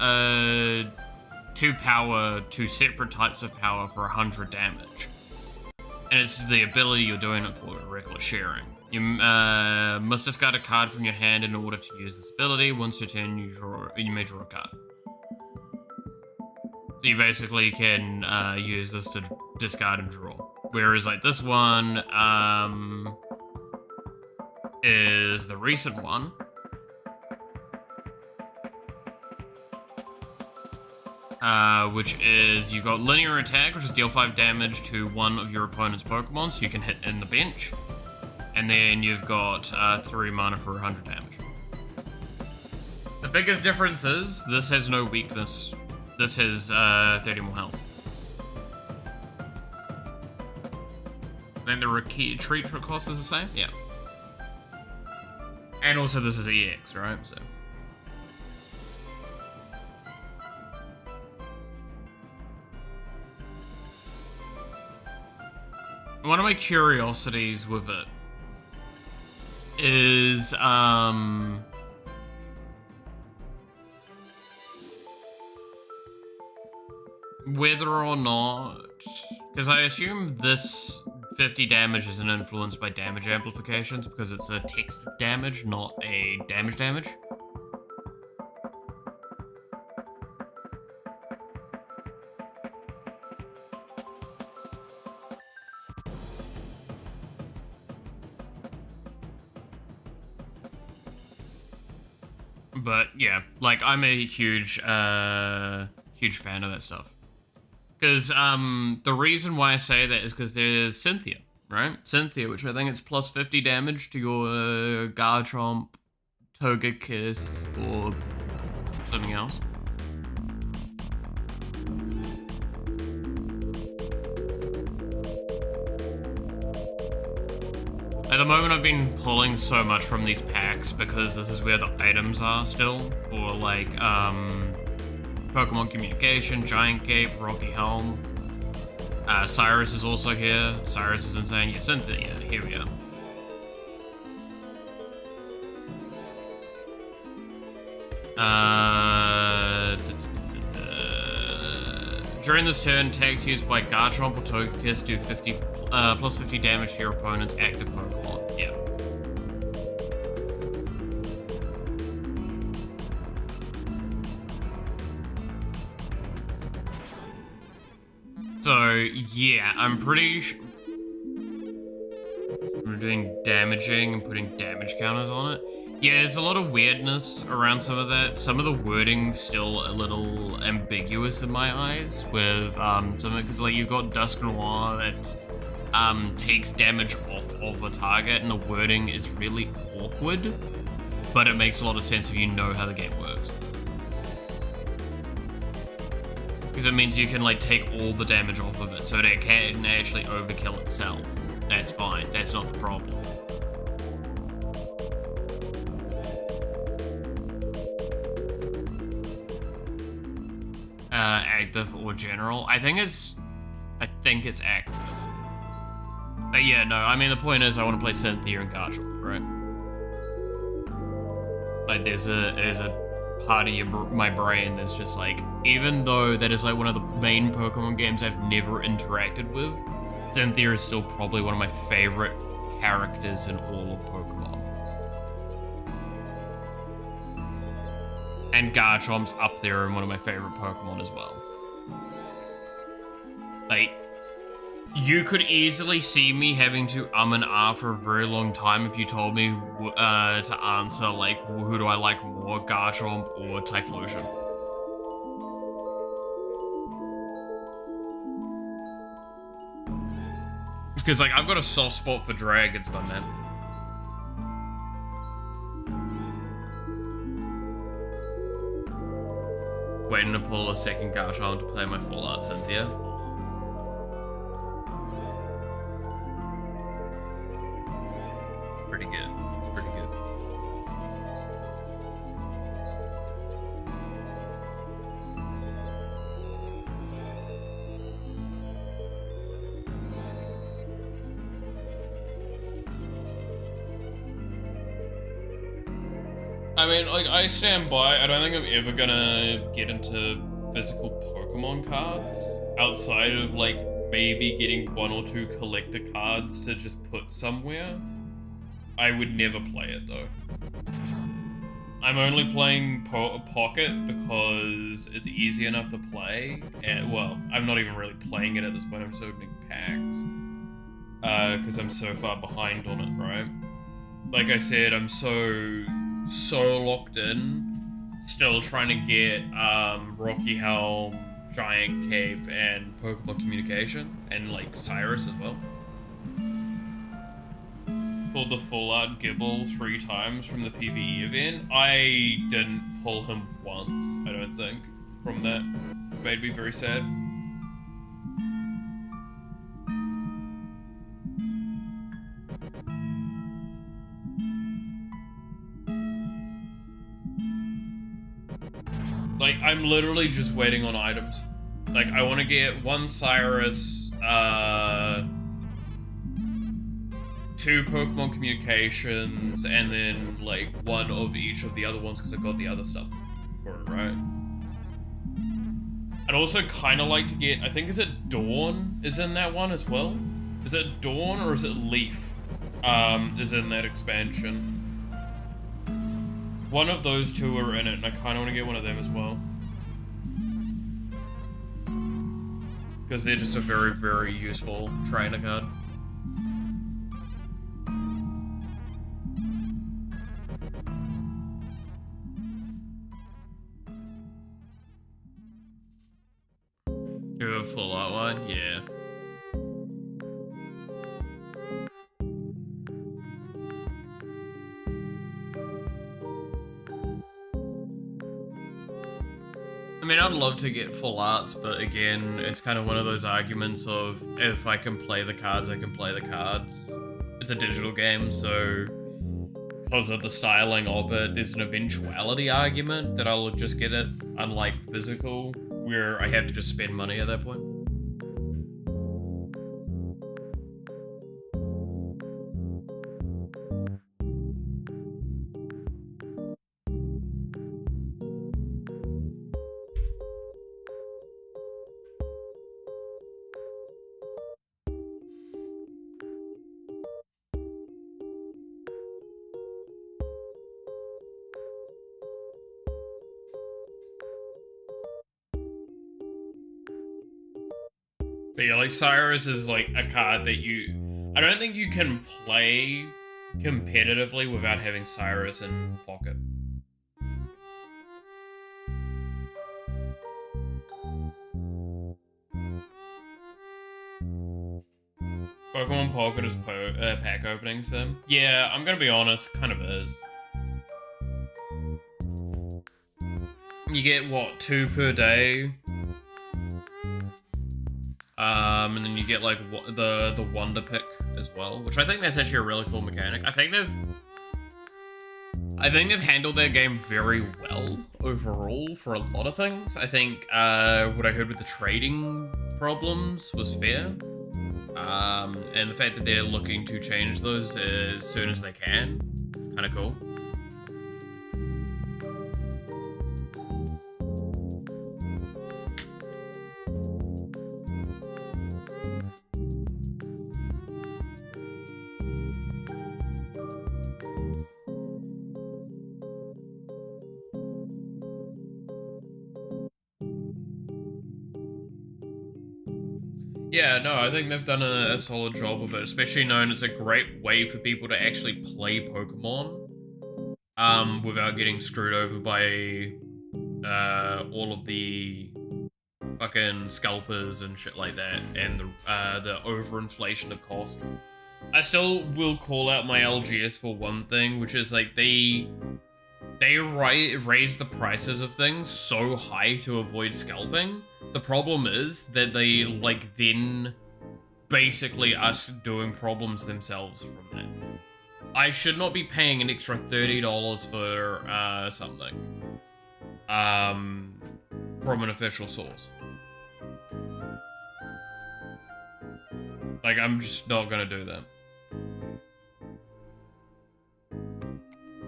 power, 2 separate types of power for 100 damage. And it's the ability you're doing it for, regular sharing. You must discard a card from your hand in order to use this ability. Once your turn, you may draw a card. So you basically can use this to discard and draw. Whereas like this one is the recent one. Which is, you've got linear attack, which is deal 5 damage to one of your opponent's Pokemon, so you can hit in the bench. And then you've got 3 mana for 100 damage. The biggest difference is, this has no weakness. This has 30 more health. Then the retreat cost is the same? Yeah. And also this is EX, right? So. One of my curiosities with it is, whether or not, because I assume this 50 damage isn't influenced by damage amplifications because it's a text damage, not a damage. But yeah, like I'm a huge fan of that stuff. Because the reason why I say that is because there's Cynthia, right? Cynthia, which I think it's plus 50 damage to your Garchomp, Togekiss, or something else. At the moment, I've been pulling so much from these packs because this is where the items are still for like Pokemon Communication, Giant Cape, Rocky Helm. Cyrus is also here. Cyrus is insane. Yeah, Cynthia, here we go. During this turn, attacks used by Garchomp or Togekiss do plus 50 damage to your opponent's active Pokemon. Yeah. So, yeah, I'm pretty sure we're doing damaging and putting damage counters on it. Yeah, there's a lot of weirdness around some of that. Some of the wording's still a little ambiguous in my eyes with some because like you've got Dusknoir that takes damage off of a target and the wording is really awkward, but it makes a lot of sense if you know how the game works. Because it means you can like take all the damage off of it so that it can actually overkill itself. That's fine, that's not the problem. Active or general. I think it's active. But yeah, no, I mean the point is I want to play Cynthia and Garchomp, right? Like there's a part of my brain that's just like, even though that is like one of the main Pokemon games I've never interacted with, Cynthia is still probably one of my favorite characters in all of Pokemon. And Garchomp's up there and one of my favorite Pokemon as well. Like, you could easily see me having to and ah for a very long time if you told me to answer, like, who do I like more, Garchomp or Typhlosion? Because, like, I've got a soft spot for dragons, my man. Waiting to pull a second Garchomp to play my full art Cynthia. It's pretty good. It's pretty good. I mean, like, I stand by. I don't think I'm ever gonna get into physical Pokemon cards outside of, like, maybe getting 1 or 2 collector cards to just put somewhere. I would never play it, though. I'm only playing Pocket because it's easy enough to play. And, well, I'm not even really playing it at this point. I'm just opening packs. Because I'm so far behind on it, right? Like I said, I'm so locked in, still trying to get Rocky Helm, Giant Cape, and Pokemon Communication, and like Cyrus as well. Pulled the full art Gibble 3 times from the PvE event. I didn't pull him once, I don't think, from that. It made me very sad. Like, I'm literally just waiting on items. Like, I want to get 1 Cyrus, 2 Pokemon Communications, and then, like, 1 of each of the other ones, because I've got the other stuff for it, right? I'd also kind of like to get, I think, is it Dawn is in that one as well? Is it Dawn or is it Leaf is in that expansion? One of those 2 are in it, and I kind of want to get one of them as well. Because they're just a very, very useful trainer card. Do a full outline? Yeah. I mean, I'd love to get full arts, but again, it's kind of one of those arguments of if I can play the cards, I can play the cards. It's a digital game, so because of the styling of it, there's an eventuality argument that I'll just get it, unlike physical, where I have to just spend money at that point. But yeah, like Cyrus is like a card that I don't think you can play competitively without having Cyrus in pocket. Pokemon Pocket is pack opening sim. Yeah, I'm gonna be honest, kind of is. You get what, 2 per day? And then you get like the Wonder Pick as well, which I think that's actually a really cool mechanic. I think they've handled their game very well overall for a lot of things. I think what I heard with the trading problems was fair. And the fact that they're looking to change those as soon as they can is kind of cool. Yeah, no, I think they've done a solid job of it, especially knowing it's a great way for people to actually play Pokemon without getting screwed over by all of the fucking scalpers and shit like that, and the overinflation of cost. I still will call out my LGS for one thing, which is like they raise the prices of things so high to avoid scalping. The problem is that they, like, then basically us doing problems themselves from that. I should not be paying an extra $30 for something from an official source. Like, I'm just not gonna do that.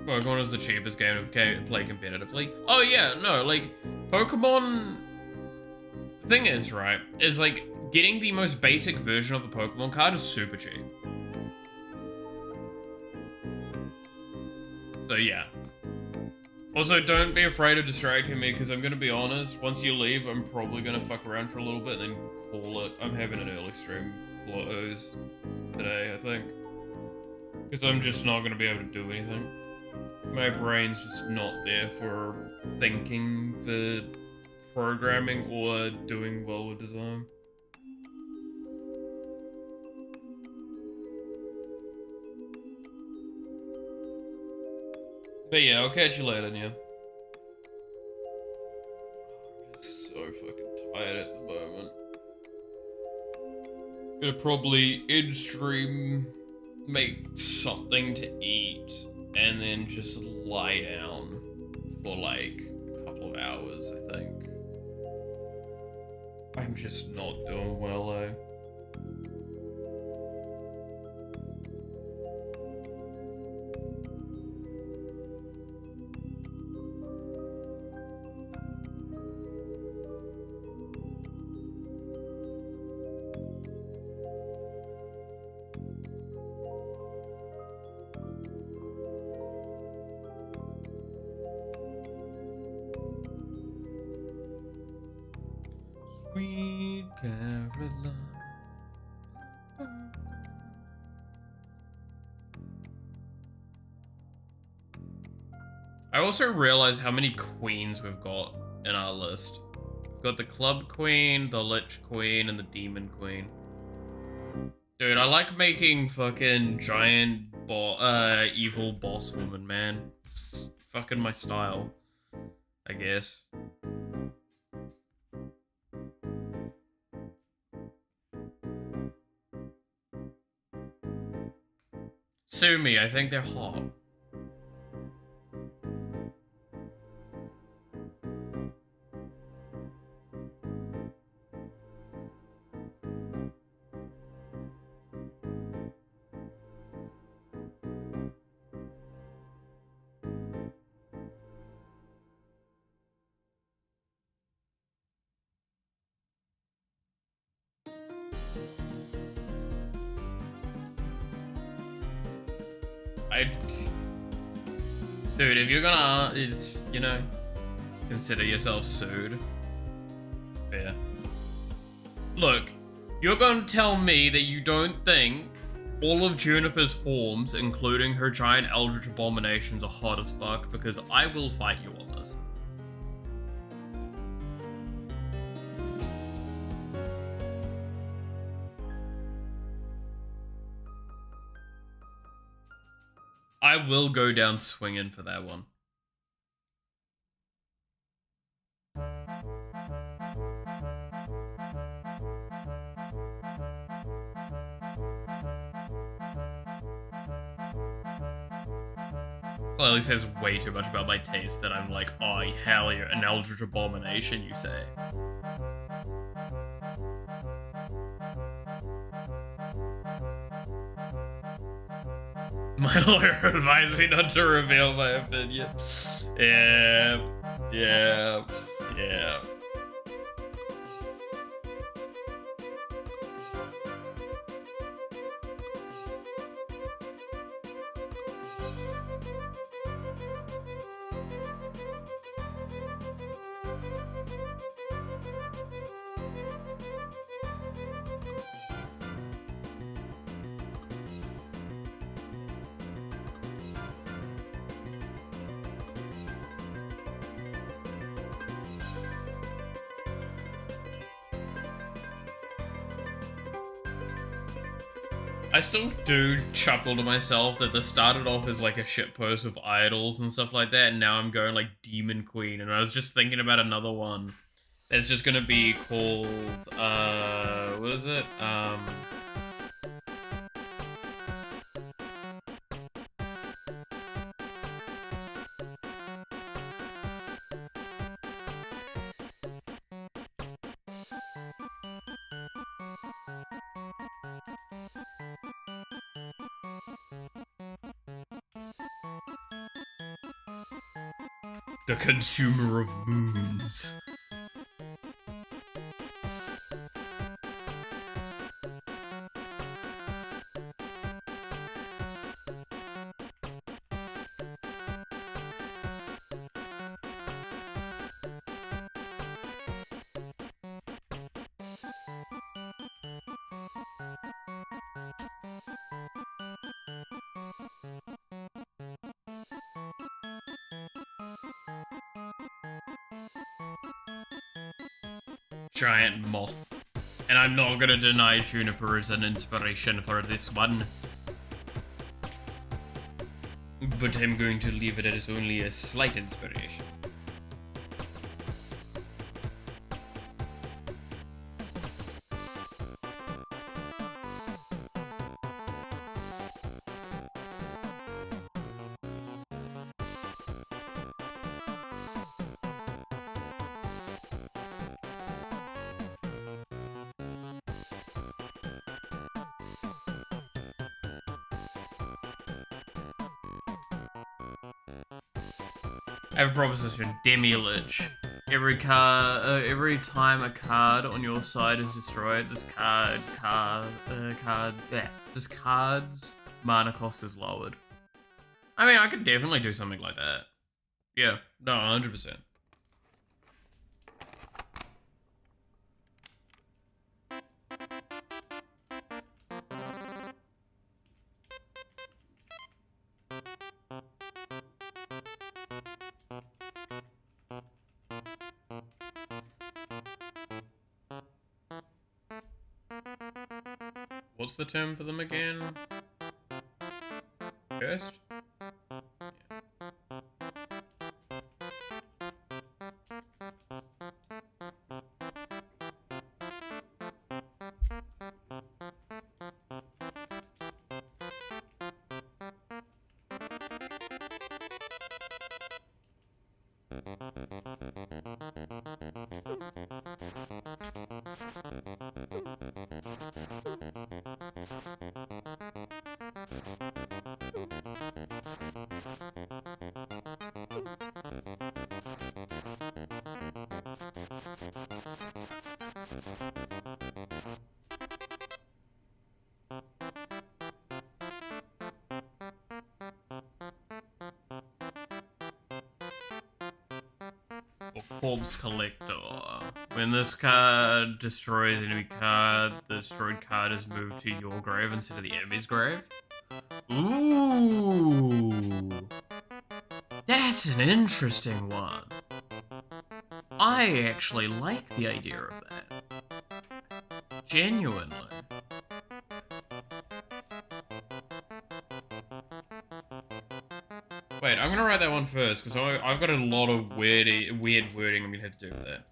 Pokemon is the cheapest game to play competitively. Oh yeah, no, like, Pokemon... The thing is, right, is like, getting the most basic version of a Pokemon card is super cheap. So yeah. Also, don't be afraid of distracting me, because I'm gonna be honest, once you leave, I'm probably gonna fuck around for a little bit and then call it. I'm having an early stream close today, I think. Because I'm just not gonna be able to do anything. My brain's just not there for thinking for programming or doing well with design. But yeah, I'll catch you later, yeah. I'm just so fucking tired at the moment. Gonna probably end stream, make something to eat, and then just lie down for like a couple of hours, I think. I'm just not doing well, eh? Sweet Caroline. I also realized how many queens we've got in our list. got the Club Queen, the Lich Queen, and the Demon Queen. Dude, I like making fucking giant evil boss woman, man. It's fucking my style, I guess. Sue me, I think they're hot. Dude, if you're gonna, you know, consider yourself sued. Fair. Look, you're gonna tell me that you don't think all of Juniper's forms, including her giant eldritch abominations, are hot as fuck, because I will fight you on this. I will go down swinging for that one. Clearly says way too much about my taste that I'm like, oh hell yeah, an eldritch abomination, you say. My lawyer advised me not to reveal my opinion. Yeah. I still do chuckle to myself that this started off as like a shitpost with idols and stuff like that, and now I'm going like Demon Queen, and I was just thinking about another one that's just gonna be called, what is it? The Consumer of Moons. Giant moth. And I'm not gonna deny Juniper as an inspiration for this one. But I'm going to leave it as only a slight inspiration. I have a proposition. Demi-Lich. Every time a card on your side is destroyed, this card's mana cost is lowered. I mean, I could definitely do something like that. Yeah, no, 100%. What's the term for them again? Cursed? Corpse Collector. When this card destroys an enemy card, the destroyed card is moved to your grave instead of the enemy's grave. Ooh! That's an interesting one. I actually like the idea of that. Genuinely. Wait, I'm gonna write that one first, because I've got a lot of weird wording I'm gonna have to do for that.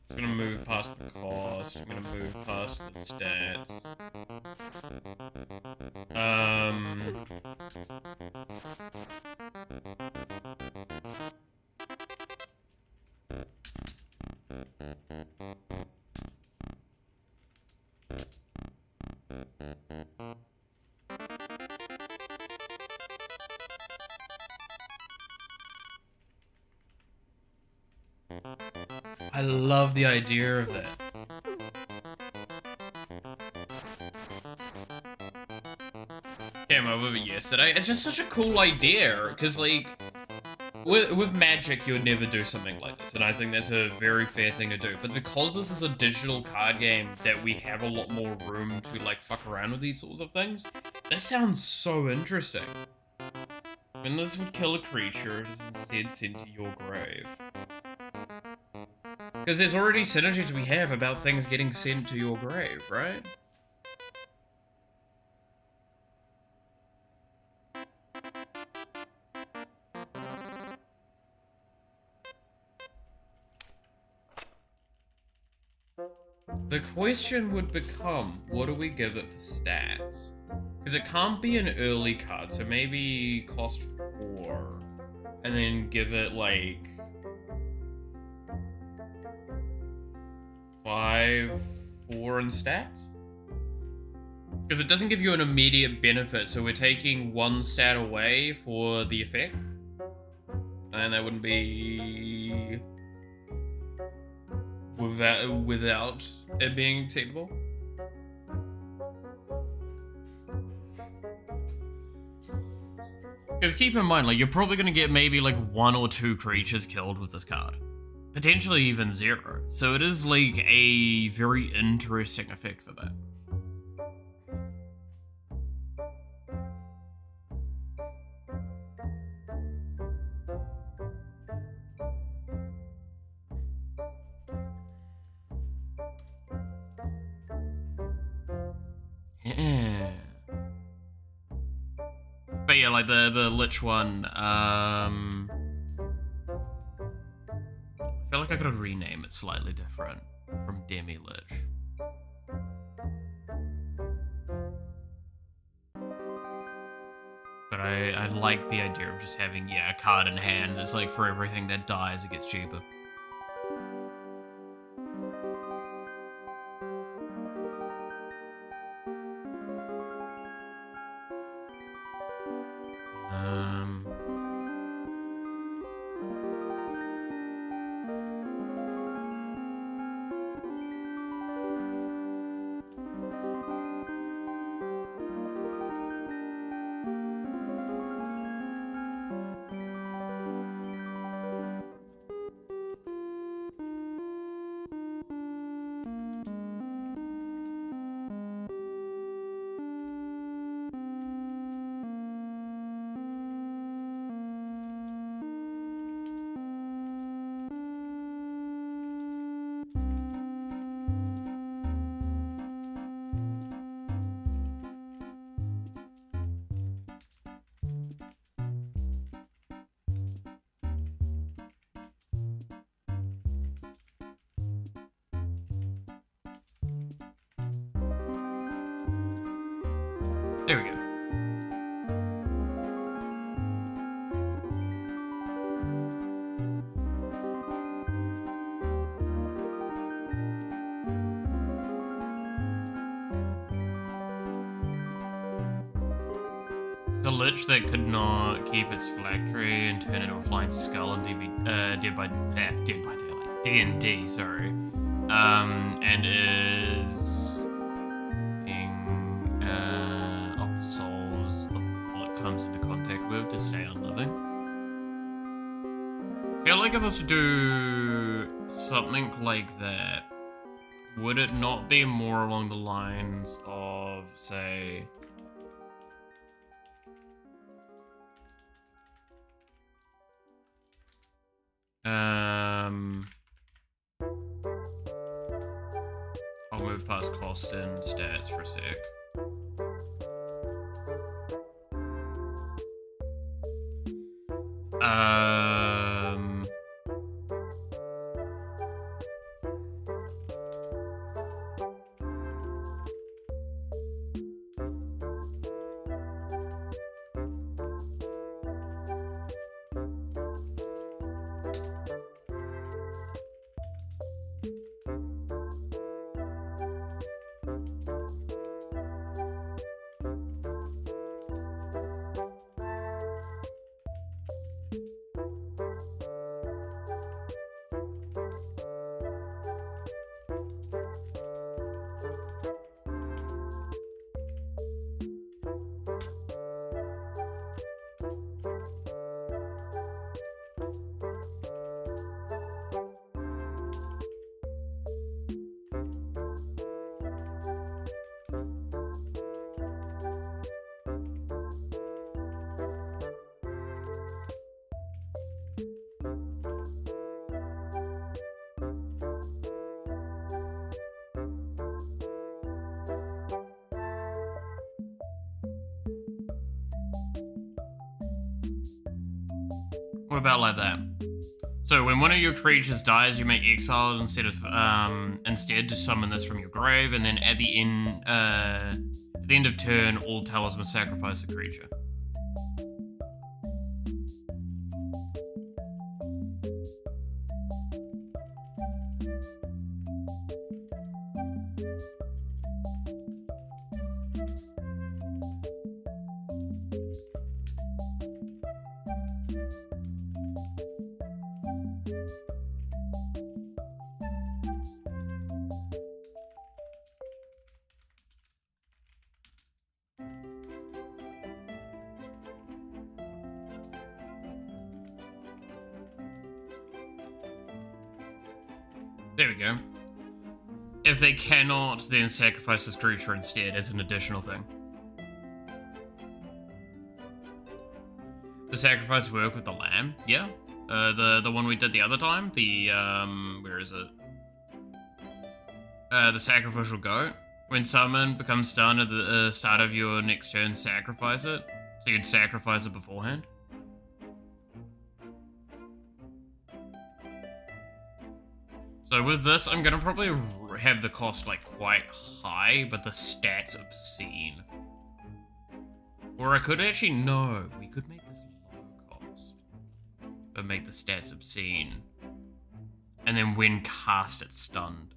I'm gonna move past the cost, I'm gonna move past the stats. I love the idea of that. Came over yesterday. It's just such a cool idea, because like, with Magic you would never do something like this, and I think that's a very fair thing to do. But because this is a digital card game that we have a lot more room to like fuck around with these sorts of things, this sounds so interesting. And this would kill a creature, it is instead sent to your grave. Because there's already synergies we have about things getting sent to your grave, right? The question would become, what do we give it for stats? Because it can't be an early card, so maybe cost 4. And then give it like 5, 4 in stats? Because it doesn't give you an immediate benefit, so we're taking 1 stat away for the effect. And that wouldn't be without it being acceptable. Because keep in mind, like, you're probably going to get maybe like 1 or 2 creatures killed with this card. Potentially even 0. So it is like a very interesting effect for that. Yeah. But yeah, like the Lich one, I feel like I could rename it slightly different from Demi Lich. But I like the idea of just having, yeah, a card in hand that's like for everything that dies, it gets cheaper. There we go. It's a lich that could not keep its phylactery and turn into a flying skull and Dead by Daylight. D&D, sorry. And is being of the souls of all it comes into contact with to stay unliving. I feel like if I was to do something like that, would it not be more along the lines of, say, I'll move past cost and stats for a sec. What about like that? So when one of your creatures dies, you may exile it instead to summon this from your grave, and then at the end of turn, all talismans sacrifice a creature. There we go. If they cannot, then sacrifice this creature instead as an additional thing. Does sacrifice work with the lamb? Yeah. The one we did the other time? The, where is it? The sacrificial goat. When summoned, becomes stunned at the start of your next turn, sacrifice it. So you'd sacrifice it beforehand. So with this, I'm gonna probably have the cost like quite high, but the stats obscene. Or I could actually, no, we could make this low cost, but make the stats obscene. And then when cast, it's stunned.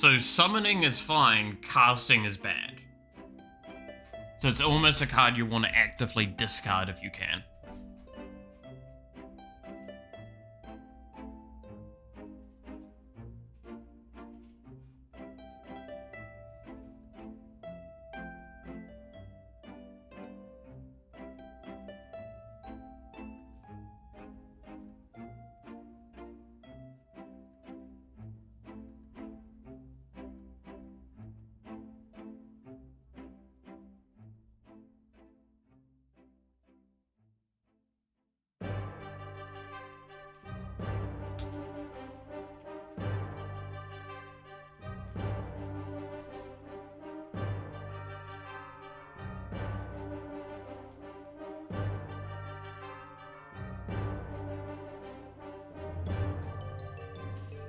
So summoning is fine, casting is bad. So it's almost a card you want to actively discard if you can.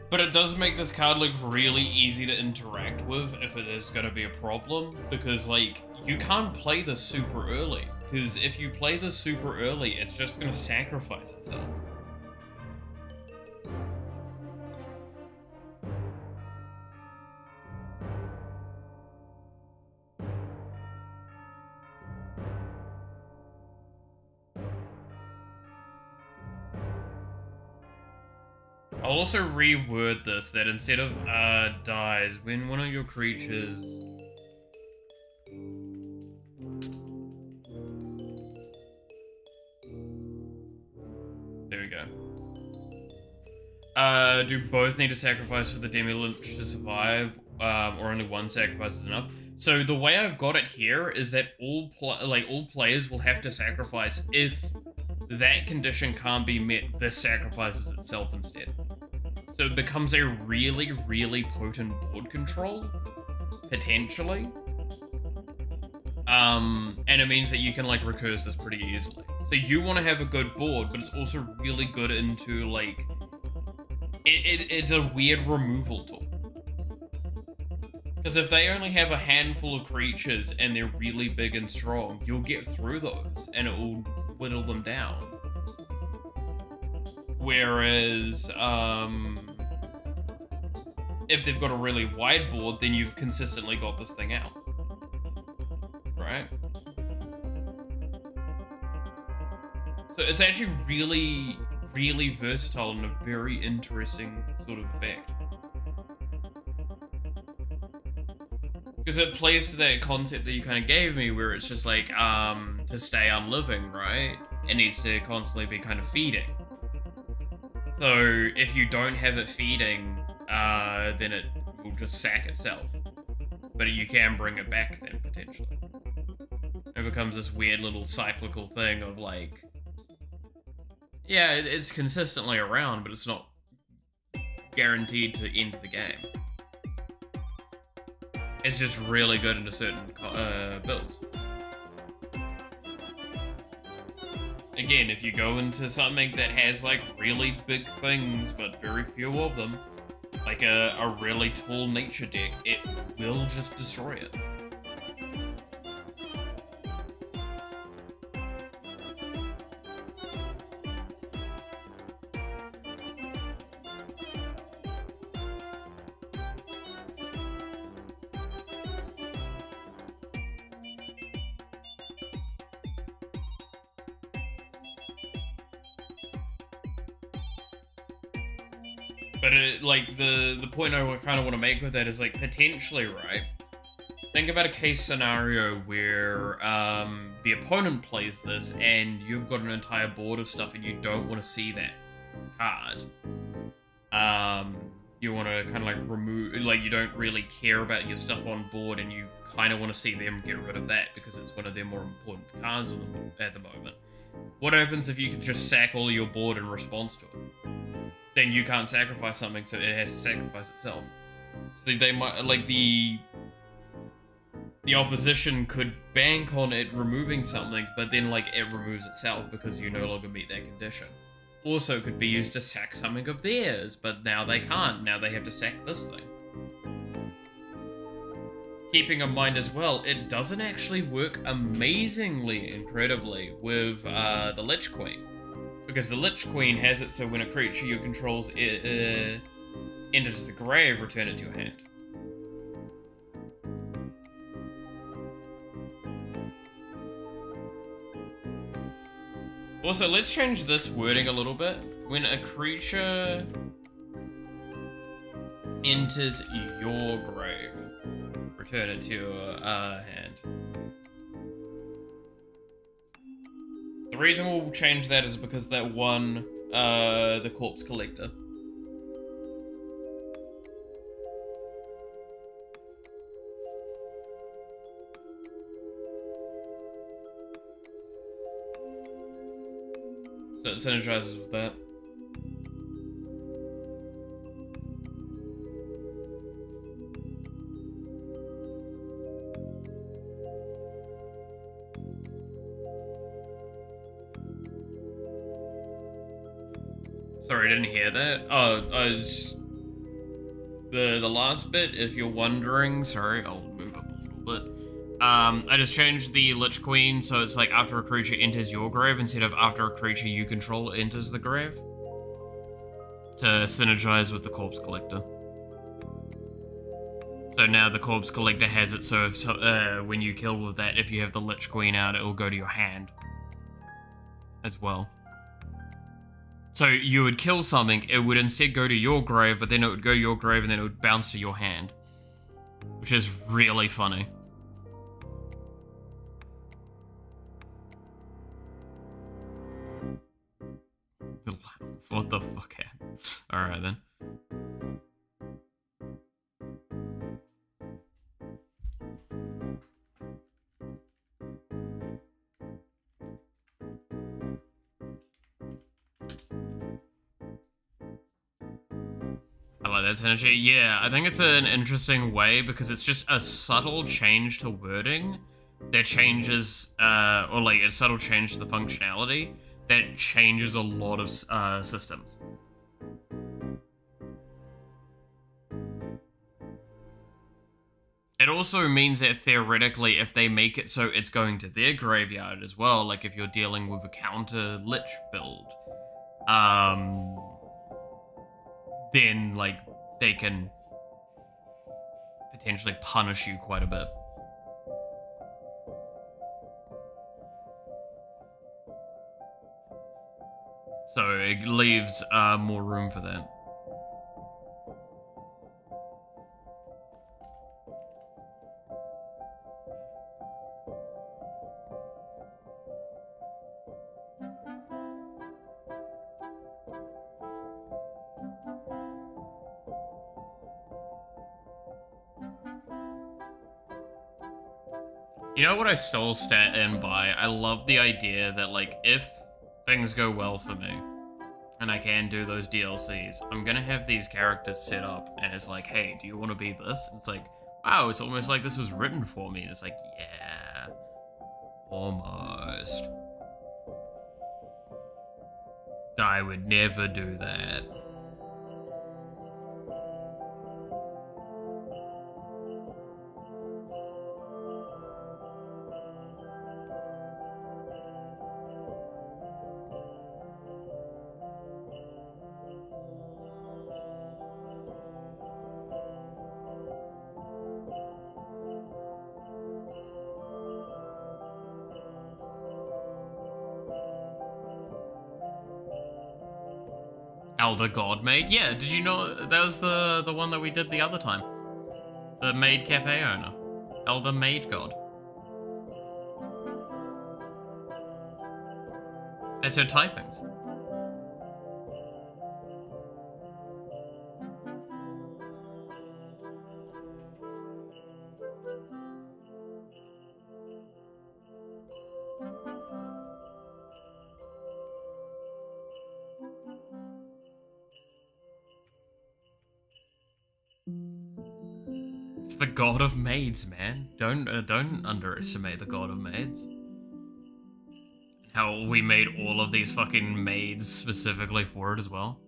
But it does make this card look really easy to interact with if it is going to be a problem, because like you can't play this super early, because if you play this super early, it's just going to sacrifice itself. I'll also reword this, that instead of dies, when one of your creatures... There we go. Do both need to sacrifice for the Demi-Lich to survive, or only one sacrifice is enough? So the way I've got it here is that all players will have to sacrifice if that condition can't be met. This sacrifices itself instead. So it becomes a really, really potent board control, potentially. And it means that you can like recurse this pretty easily. So you want to have a good board, but it's also really good into like, it's a weird removal tool. Because if they only have a handful of creatures and they're really big and strong, you'll get through those and it will whittle them down. Whereas, if they've got a really wide board, then you've consistently got this thing out. Right? So it's actually really, really versatile and a very interesting sort of effect. Because it plays to that concept that you kind of gave me, where it's just like, to stay unliving, right? It needs to constantly be kind of feeding. So if you don't have it feeding, then it will just sack itself. But you can bring it back then, potentially. It becomes this weird little cyclical thing of like, yeah, it's consistently around, but it's not guaranteed to end the game. It's just really good into certain builds. Again, if you go into something that has like really big things, but very few of them, like a really tall nature deck, it will just destroy it. But like the point I kind of want to make with that is like potentially, right? Think about a case scenario where the opponent plays this and you've got an entire board of stuff and you don't want to see that card. You want to kind of like remove, like you don't really care about your stuff on board and you kind of want to see them get rid of that because it's one of their more important cards at the moment. What happens if you can just sack all your board in response to it? Then you can't sacrifice something, so it has to sacrifice itself. So they might, like, the opposition could bank on it removing something, but then, like, it removes itself because you no longer meet that condition. Also could be used to sack something of theirs, but now they can't. Now they have to sack this thing. Keeping in mind as well, it doesn't actually work amazingly, incredibly, with the Lich Queen. Because the Lich Queen has it so when a creature you control enters the grave, return it to your hand. Also, let's change this wording a little bit. When a creature enters your grave, return it to your hand. The reason we'll change that is because that one, the corpse collector. So it synergizes with that. Sorry, I didn't hear that. Oh, I was The last bit, if you're wondering, sorry, I'll move up a little bit. I just changed the Lich Queen, so it's like after a creature enters your grave instead of after a creature you control enters the grave. To synergize with the Corpse Collector. So now the Corpse Collector has it, so if when you kill with that, if you have the Lich Queen out, it will go to your hand. As well. So you would kill something, it would instead go to your grave, but then it would go to your grave and then it would bounce to your hand. Which is really funny. What the fuck happened? Alright then. I like that synergy. Yeah, I think it's an interesting way because it's just a subtle change to wording that changes, or like a subtle change to the functionality that changes a lot of systems. It also means that theoretically, if they make it so it's going to their graveyard as well, like if you're dealing with a counter Lich build, then like they can potentially punish you quite a bit. So it leaves more room for that. You know what I still stand by? I love the idea that, like, if things go well for me, and I can do those DLCs, I'm gonna have these characters set up, and it's like, hey, do you want to be this? And it's like, wow, it's almost like this was written for me. And it's like, yeah, almost. I would never do that. Elder God Maid? Yeah, did you know that was the one that we did the other time? The maid cafe owner. Elder Maid God. That's her typings. It's the god of maids, man. Don't underestimate the god of maids. How we made all of these fucking maids specifically for it as well.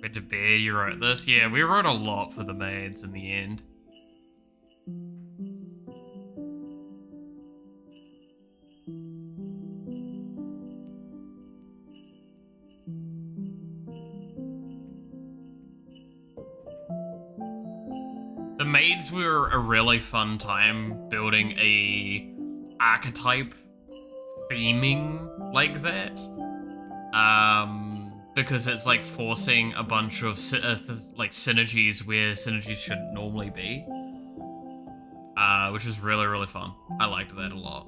Red to Bear, you wrote this? Yeah, we wrote a lot for the maids in the end. The maids were a really fun time building a archetype theming like that. Because it's like forcing a bunch of like synergies where synergies shouldn't normally be. Which was really, really fun. I liked that a lot.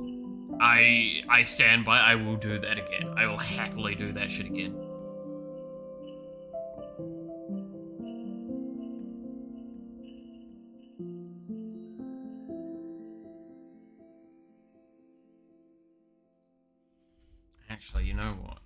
I stand by, I will do that again. I will happily do that shit again. Actually, you know what?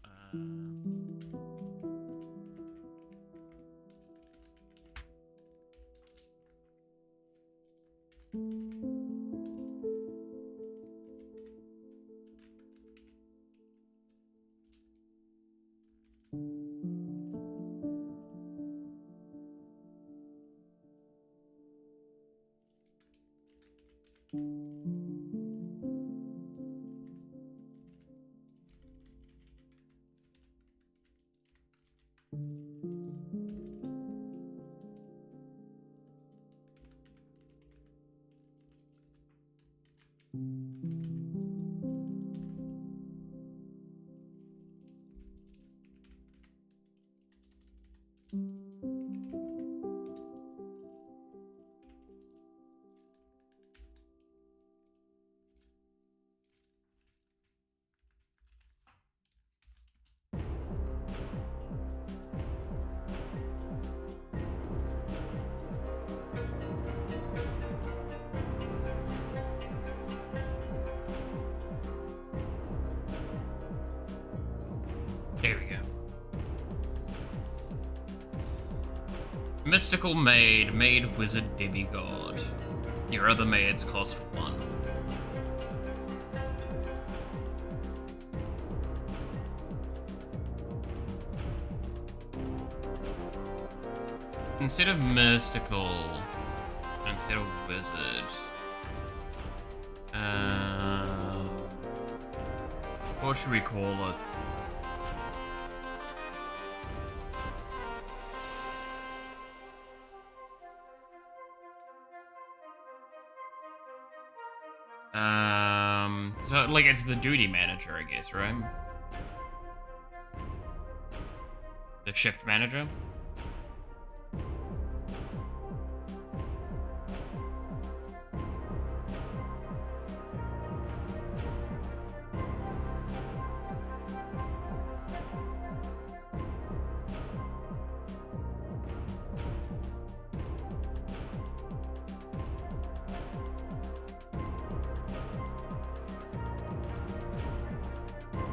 There we go. Mystical maid, maid wizard demigod. Your other maids cost 1. Instead of mystical, instead of wizard. What should we call it? So, like, it's the duty manager, I guess, right? The shift manager?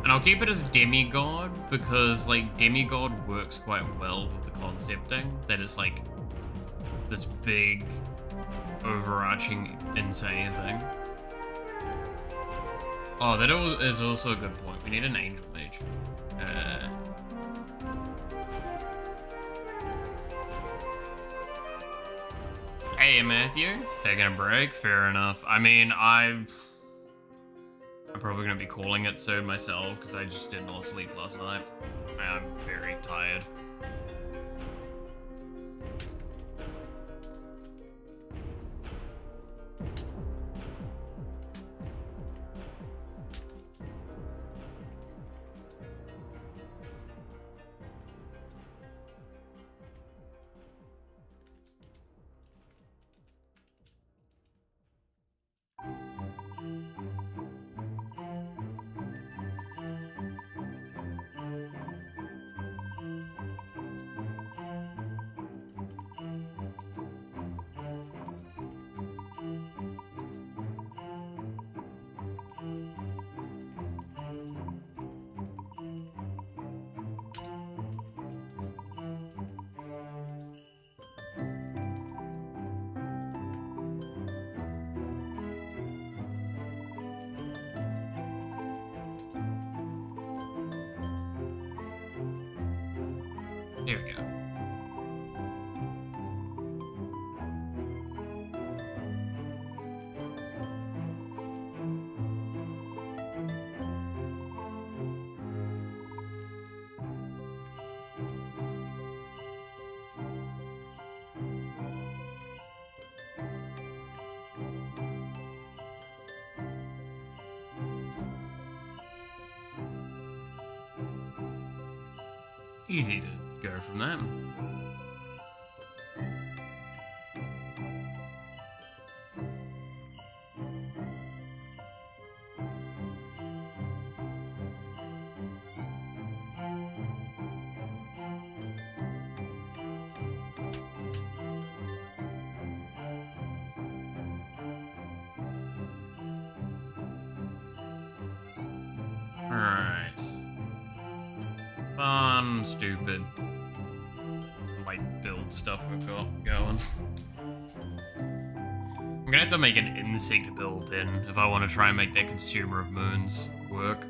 And I'll keep it as demigod because, like, demigod works quite well with the concepting that it's like this big, overarching, insane thing. Oh, that is also a good point. We need an angel mage. Hey, Matthew. Taking a break? Fair enough. I mean, I'm probably going to be calling it soon myself because I just did not sleep last night. I'm very tired. Here we go. Easy to go from that. Alright. Fun, stupid, like, build stuff we've got going. I'm gonna have to make an insect build in if I want to try and make that consumer of moons work.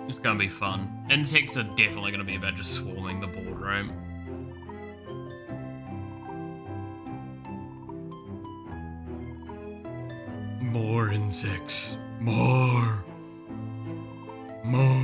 It's gonna be fun. Insects are definitely gonna be about just swarming the board, right? More insects. More. More.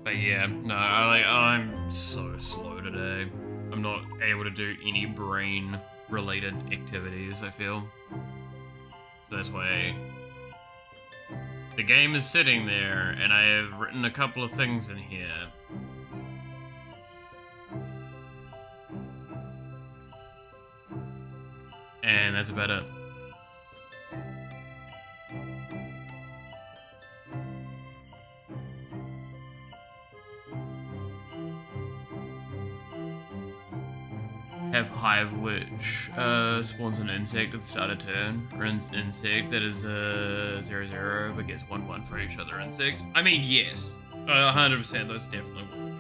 But yeah, no, I'm so slow today. I'm not able to do any brain-related activities, I feel. So that's why the game is sitting there, and I have written a couple of things in here. And that's about it. Have Hive, which spawns an insect at the start of turn, or an insect that is 0/0 but gets 1/1 for each other insect. I mean, yes, 100%. That's definitely what we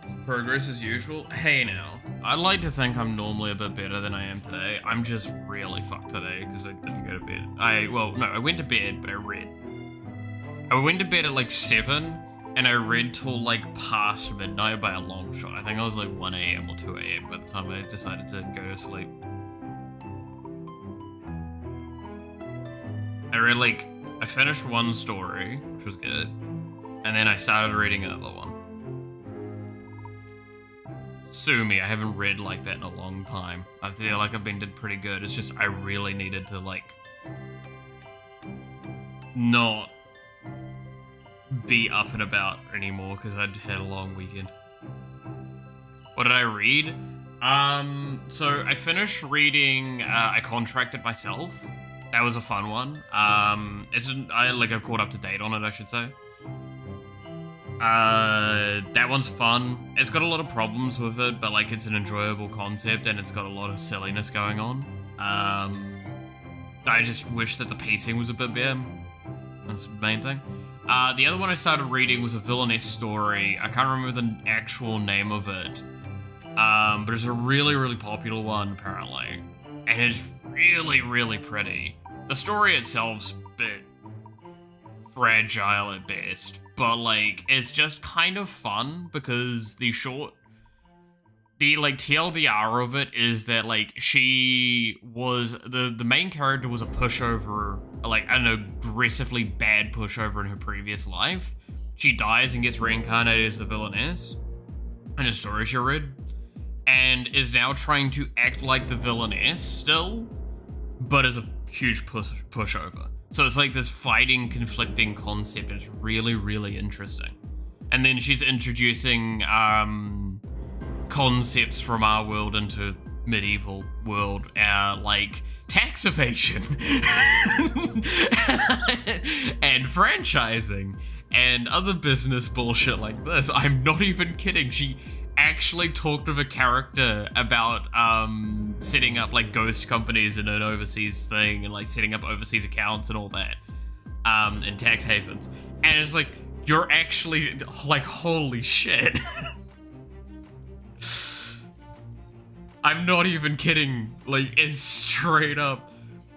do. Progress as usual. Hey now, I'd like to think I'm normally a bit better than I am today. I'm just really fucked today because I didn't go to bed. I went to bed, but I read. I went to bed at like 7. And I read till like past midnight by a long shot. I think I was like 1 AM or 2 AM by the time I decided to go to sleep. I finished one story, which was good, and then I started reading another one. Sue me, I haven't read like that in a long time. I feel like I've did pretty good. It's just I really needed to like not be up and about anymore because I'd had a long weekend. What did I read? So I finished reading I Contracted Myself. That was a fun one. I've caught up to date on it, I should say. That one's fun. It's got a lot of problems with it, but like it's an enjoyable concept and it's got a lot of silliness going on. I just wish that the pacing was a bit better. That's the main thing. The other one I started reading was a villainess story. I can't remember the actual name of it. But it's a really, really popular one, apparently. And it's really, really pretty. The story itself's a bit fragile at best. But, like, it's just kind of fun because the TLDR of it is that, like, she was, the main character was a pushover, like, an aggressively bad pushover in her previous life. She dies and gets reincarnated as the villainess in a story she read, and is now trying to act like the villainess still, but as a huge pushover. So it's like this fighting, conflicting concept, and it's really, really interesting. And then she's introducing, concepts from our world into medieval world, like tax evasion and franchising and other business bullshit like this. I'm not even kidding. She actually talked with a character about setting up like ghost companies in an overseas thing and like setting up overseas accounts and all that in tax havens. And it's like, you're actually like, holy shit. I'm not even kidding, like, it's straight up.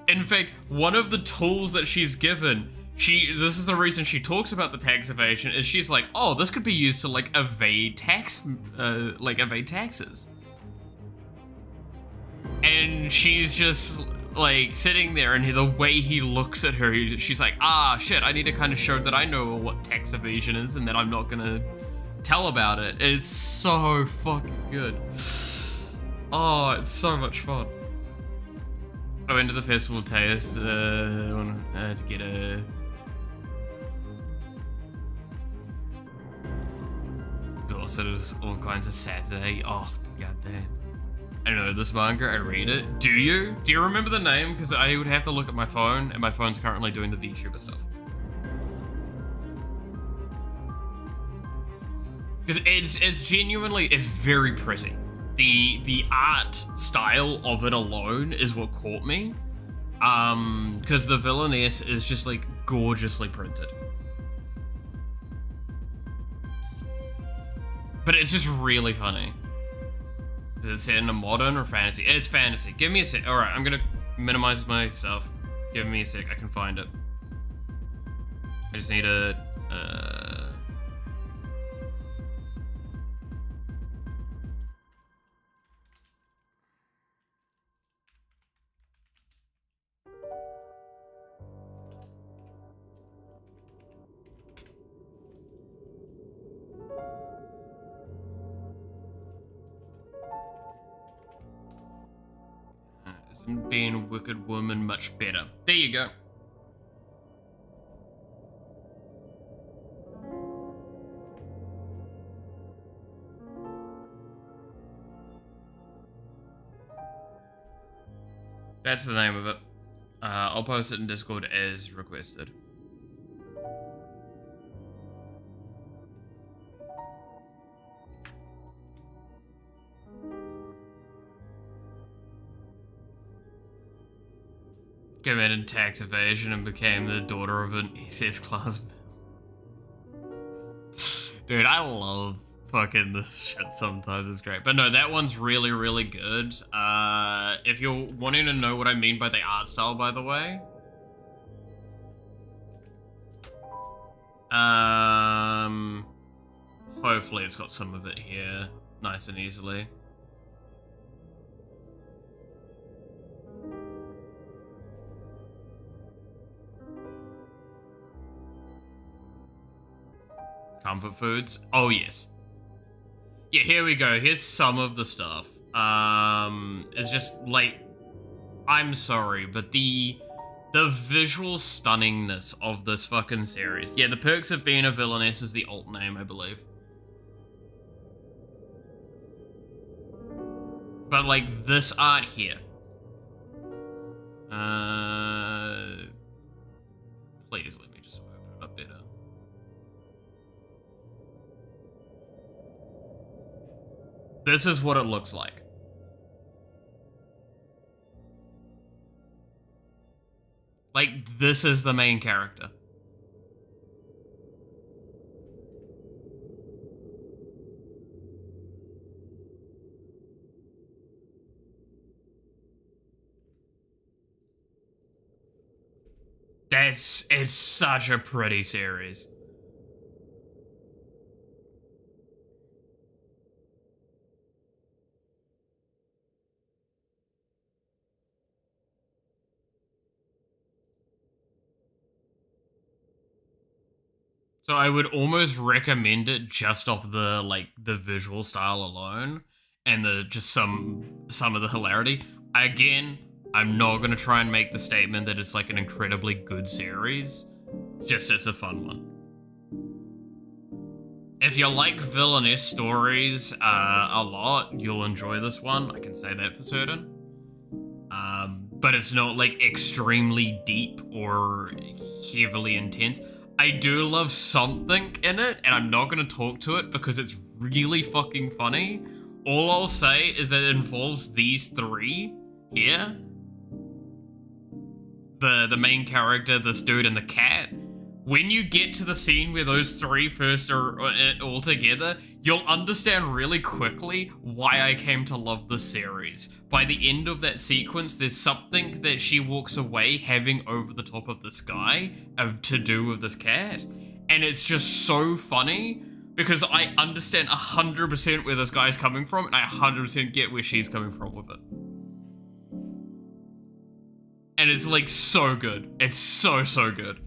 In fact, one of the tools that she's given, this is the reason she talks about the tax evasion, is she's like, oh, this could be used to, like, evade taxes. And she's just, like, sitting there, and the way he looks at her, she's like, ah, shit, I need to kind of show that I know what tax evasion is, and that I'm not gonna tell about it. It's so fucking good. Oh, it's so much fun. I went to the festival taste to get a... So exhausted. It was all kinds of Saturday. Oh, goddamn. I know this manga, I read it. Do you? Do you remember the name? Because I would have to look at my phone, and my phone's currently doing the VTuber stuff. Because it's genuinely, it's very pretty. The art style of it alone is what caught me. Because the villainess is just like gorgeously printed. But it's just really funny. Is it set in a modern or fantasy? It's fantasy. Give me a sec. Alright, I'm gonna minimize my stuff. Give me a sec, I can find it. I just need a... Isn't being a wicked woman much better? There you go. That's the name of it. I'll post it in Discord as requested. Committed tax evasion and became the daughter of an SS class villain. Dude, I love fucking this shit sometimes, it's great. But no, that one's really, really good. If you're wanting to know what I mean by the art style, by the way. Hopefully it's got some of it here, nice and easily. Comfort foods. Oh, yes. Yeah, here we go. Here's some of the stuff. It's just, like... I'm sorry, but the visual stunningness of this fucking series. Yeah, the perks of being a villainess is the alt name, I believe. But, like, this art here. Please let me just open it up better. This is what it looks like. Like, this is the main character. This is such a pretty series. So I would almost recommend it just off the, like, the visual style alone and just some of the hilarity. Again, I'm not going to try and make the statement that it's like an incredibly good series. Just it's a fun one. If you like villainess stories a lot, you'll enjoy this one. I can say that for certain. But it's not like extremely deep or heavily intense. I do love something in it, and I'm not going to talk to it because it's really fucking funny. All I'll say is that it involves these three here. The main character, this dude, and the cat. When you get to the scene where those three first are all together, you'll understand really quickly why I came to love this series. By the end of that sequence, there's something that she walks away having over the top of the sky to do with this cat. And it's just so funny because I understand 100% where this guy's coming from, and I 100% get where she's coming from with it. And it's like so good. It's so good.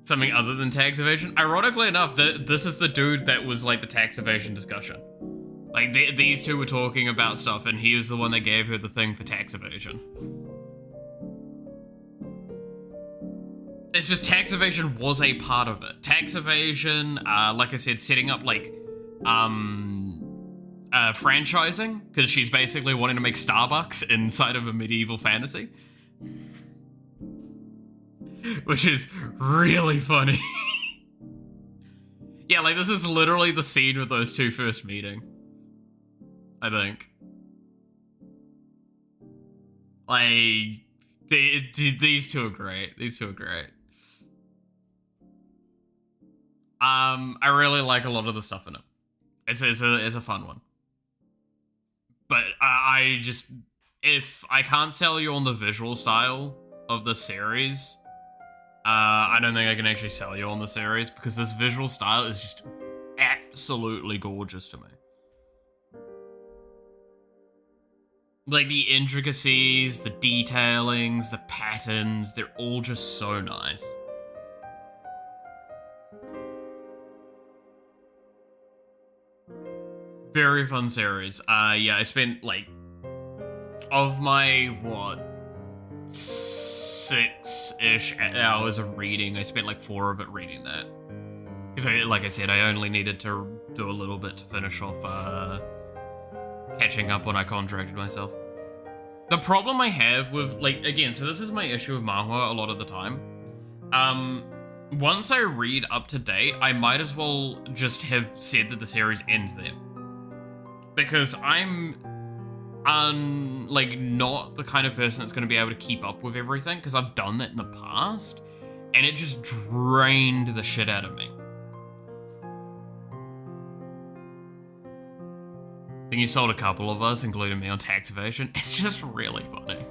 Something other than tax evasion. Ironically enough, this is the dude that was like the tax evasion discussion. Like these two were talking about stuff, and he was the one that gave her the thing for tax evasion. It's just tax evasion was a part of it. Tax evasion, like I said, setting up like franchising, because she's basically wanting to make Starbucks inside of a medieval fantasy. Which is really funny. Yeah, like this is literally the scene with those two first meeting, I think. Like, these two are great. These two are great. I really like a lot of the stuff in it. It's a fun one. But I just, if I can't sell you on the visual style of the series, I don't think I can actually sell you on the series, because this visual style is just absolutely gorgeous to me. Like, the intricacies, the detailings, the patterns, they're all just so nice. Very fun series. Yeah, I spent, like, of my, what, 6-ish hours of reading, I spent like 4 of it reading that. Because, like I said, I only needed to do a little bit to finish off catching up when I contracted myself. The problem I have with, like, again, so this is my issue with manhwa a lot of the time. Once I read up to date, I might as well just have said that the series ends there. Because I'm like not the kind of person that's going to be able to keep up with everything, because I've done that in the past and it just drained the shit out of me. I think you sold a couple of us, including me, on tax evasion. It's just really funny.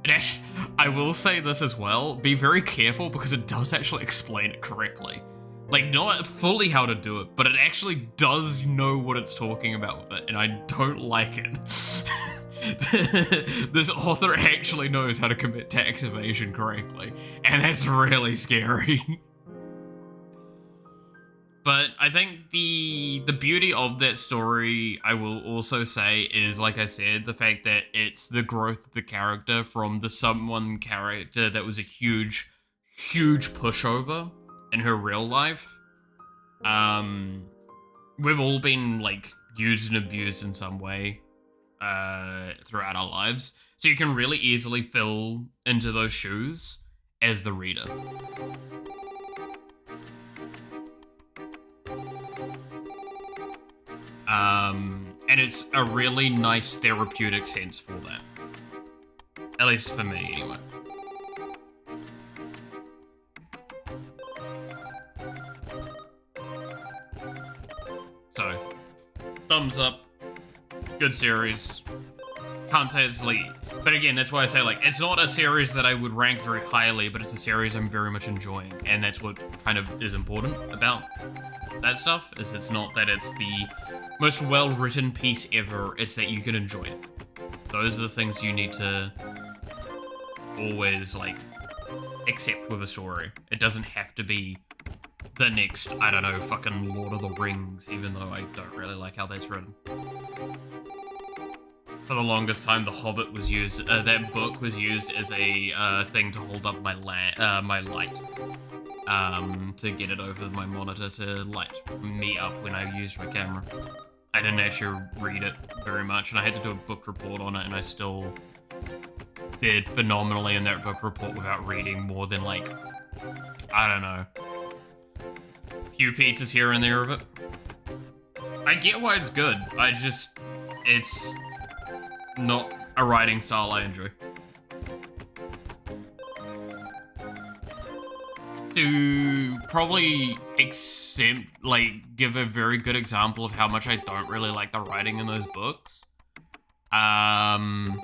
And actually, I will say this as well, be very careful, because it does actually explain it correctly. Like, not fully how to do it, but it actually does know what it's talking about with it, and I don't like it. This author actually knows how to commit tax evasion correctly, and that's really scary. But I think the beauty of that story, I will also say, is, like I said, the fact that it's the growth of the character from the someone character that was a huge pushover in her real life. We've all been, like, used and abused in some way throughout our lives. So you can really easily fill into those shoes as the reader. And it's a really nice therapeutic sense for that. At least for me, anyway. So, thumbs up. Good series. Can't say it's like... But again, that's why I say, like, it's not a series that I would rank very highly, but it's a series I'm very much enjoying. And that's what kind of is important about that stuff, is it's not that it's the most well-written piece ever, it's that you can enjoy it. Those are the things you need to always, like, accept with a story. It doesn't have to be the next, I don't know, fucking Lord of the Rings, even though I don't really like how that's written. For the longest time, The Hobbit was used, that book was used as a thing to hold up my my light. To get it over my monitor to light me up when I used my camera. I didn't actually read it very much, and I had to do a book report on it, and I still did phenomenally in that book report without reading more than, like, I don't know, a few pieces here and there of it. I get why it's good, it's not a writing style I enjoy. To probably give a very good example of how much I don't really like the writing in those books. In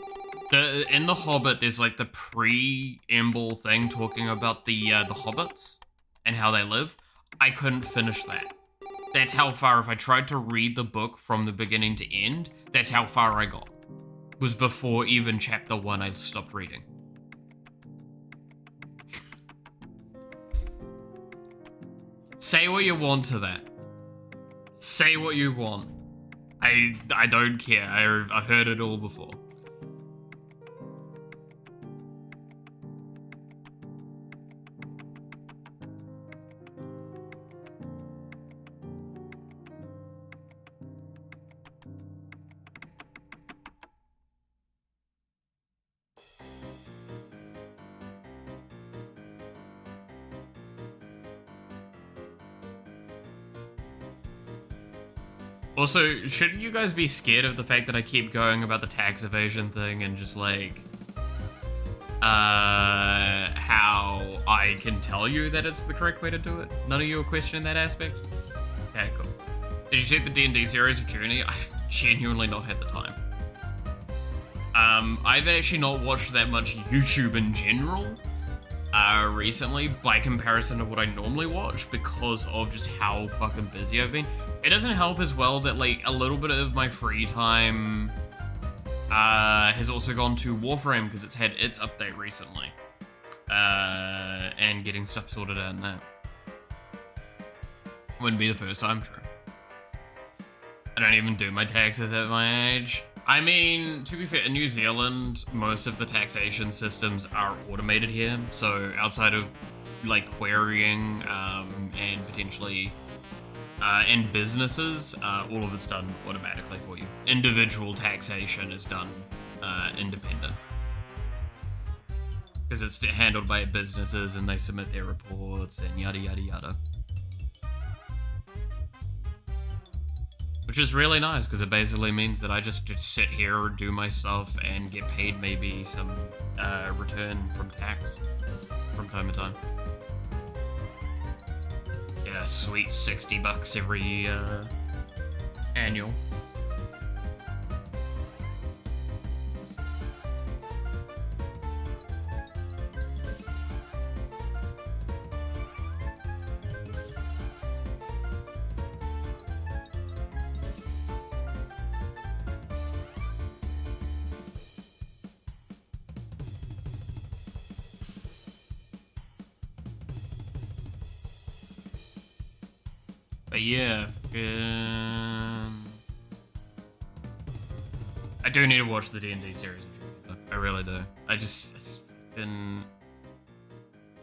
The Hobbit, there's like the preamble thing talking about the hobbits and how they live. I couldn't finish that. That's how far, if I tried to read the book from the beginning to end, that's how far I got. It was before even chapter 1 I stopped reading. Say what you want to that. Say what you want. I don't care. I've heard it all before. Also, shouldn't you guys be scared of the fact that I keep going about the tax evasion thing and just like, how I can tell you that it's the correct way to do it? None of you are questioning that aspect? Okay, cool. Did you see the D&D series of Journey? I've genuinely not had the time. I've actually not watched that much YouTube in general, recently, by comparison to what I normally watch, because of just how fucking busy I've been. It doesn't help as well that, like, a little bit of my free time, has also gone to Warframe, because it's had its update recently. And getting stuff sorted out in that. Wouldn't be the first time, true. I don't even do my taxes at my age. I mean, to be fair, in New Zealand, most of the taxation systems are automated here. So outside of like querying and potentially and businesses, all of it's done automatically for you. Individual taxation is done independent. Because it's handled by businesses and they submit their reports and yada yada yada. Which is really nice, because it basically means that I just sit here, do my stuff, and get paid maybe some return from tax from time to time. Yeah, sweet $60 every annual. But yeah, I do need to watch the D&D series. I really do. It's been...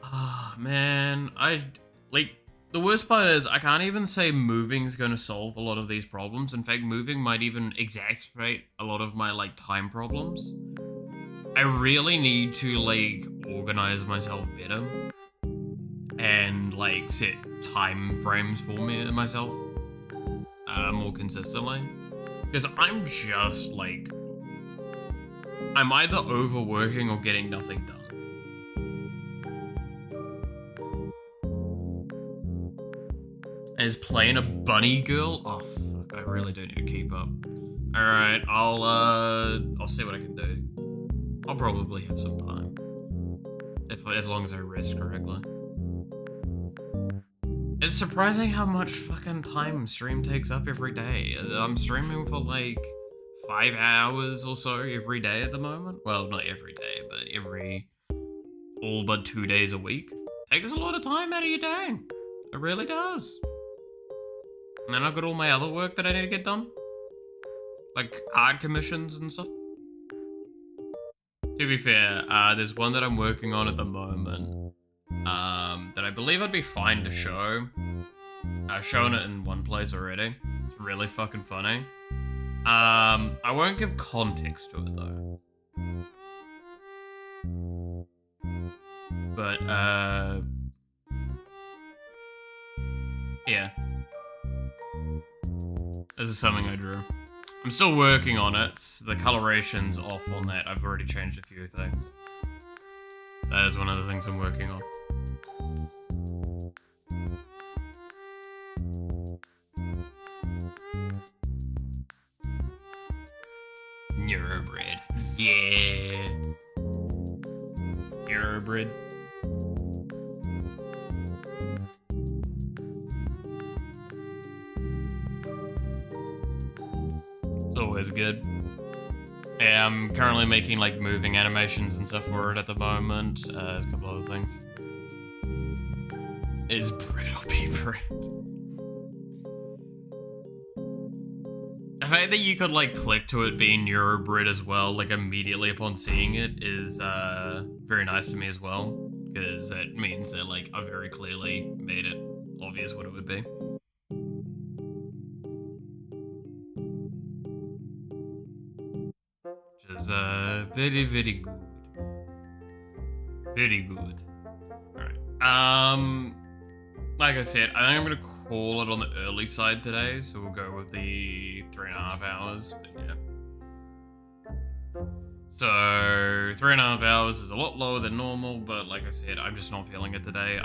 Ah, man. The worst part is, I can't even say moving's gonna solve a lot of these problems. In fact, moving might even exacerbate a lot of my, like, time problems. I really need to, like, organize myself better. And, like, set time frames for me and myself more consistently. Because I'm just, like... I'm either overworking or getting nothing done. Is playing a bunny girl? Oh, fuck, I really do need to keep up. Alright, I'll see what I can do. I'll probably have some time. As long as I rest correctly. It's surprising how much fucking time stream takes up every day. I'm streaming for like 5 hours or so every day at the moment. Well, not every day, but all but 2 days a week. Takes a lot of time out of your day. It really does. And then I've got all my other work that I need to get done. Like art commissions and stuff. To be fair, there's one that I'm working on at the moment. That I believe I'd be fine to show. I've shown it in one place already. It's really fucking funny. I won't give context to it though. But, yeah. This is something I drew. I'm still working on it. The coloration's off on that. I've already changed a few things. That is one of the things I'm working on. Neurobread. Yeah. Neurobread. It's always good. Yeah, I'm currently making like moving animations and stuff for it at the moment. There's a couple other things. Is bread or be bread? The fact that you could like click to it being Eurobread as well, like immediately upon seeing it, is very nice to me as well, because it means that like I very clearly made it obvious what it would be. Which is very, very good. Very good. Alright. Like I said, I think I'm gonna call it on the early side today, so we'll go with the 3.5 hours. But yeah. So 3.5 hours is a lot lower than normal, but like I said, I'm just not feeling it today.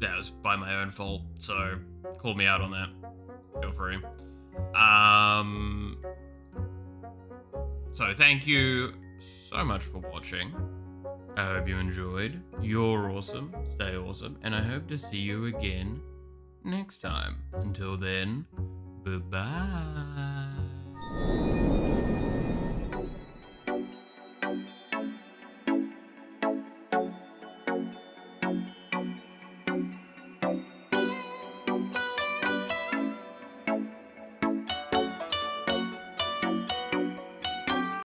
That was by my own fault, so call me out on that. Feel free. So thank you so much for watching. I hope you enjoyed. You're awesome. Stay awesome. And I hope to see you again next time. Until then, bye-bye.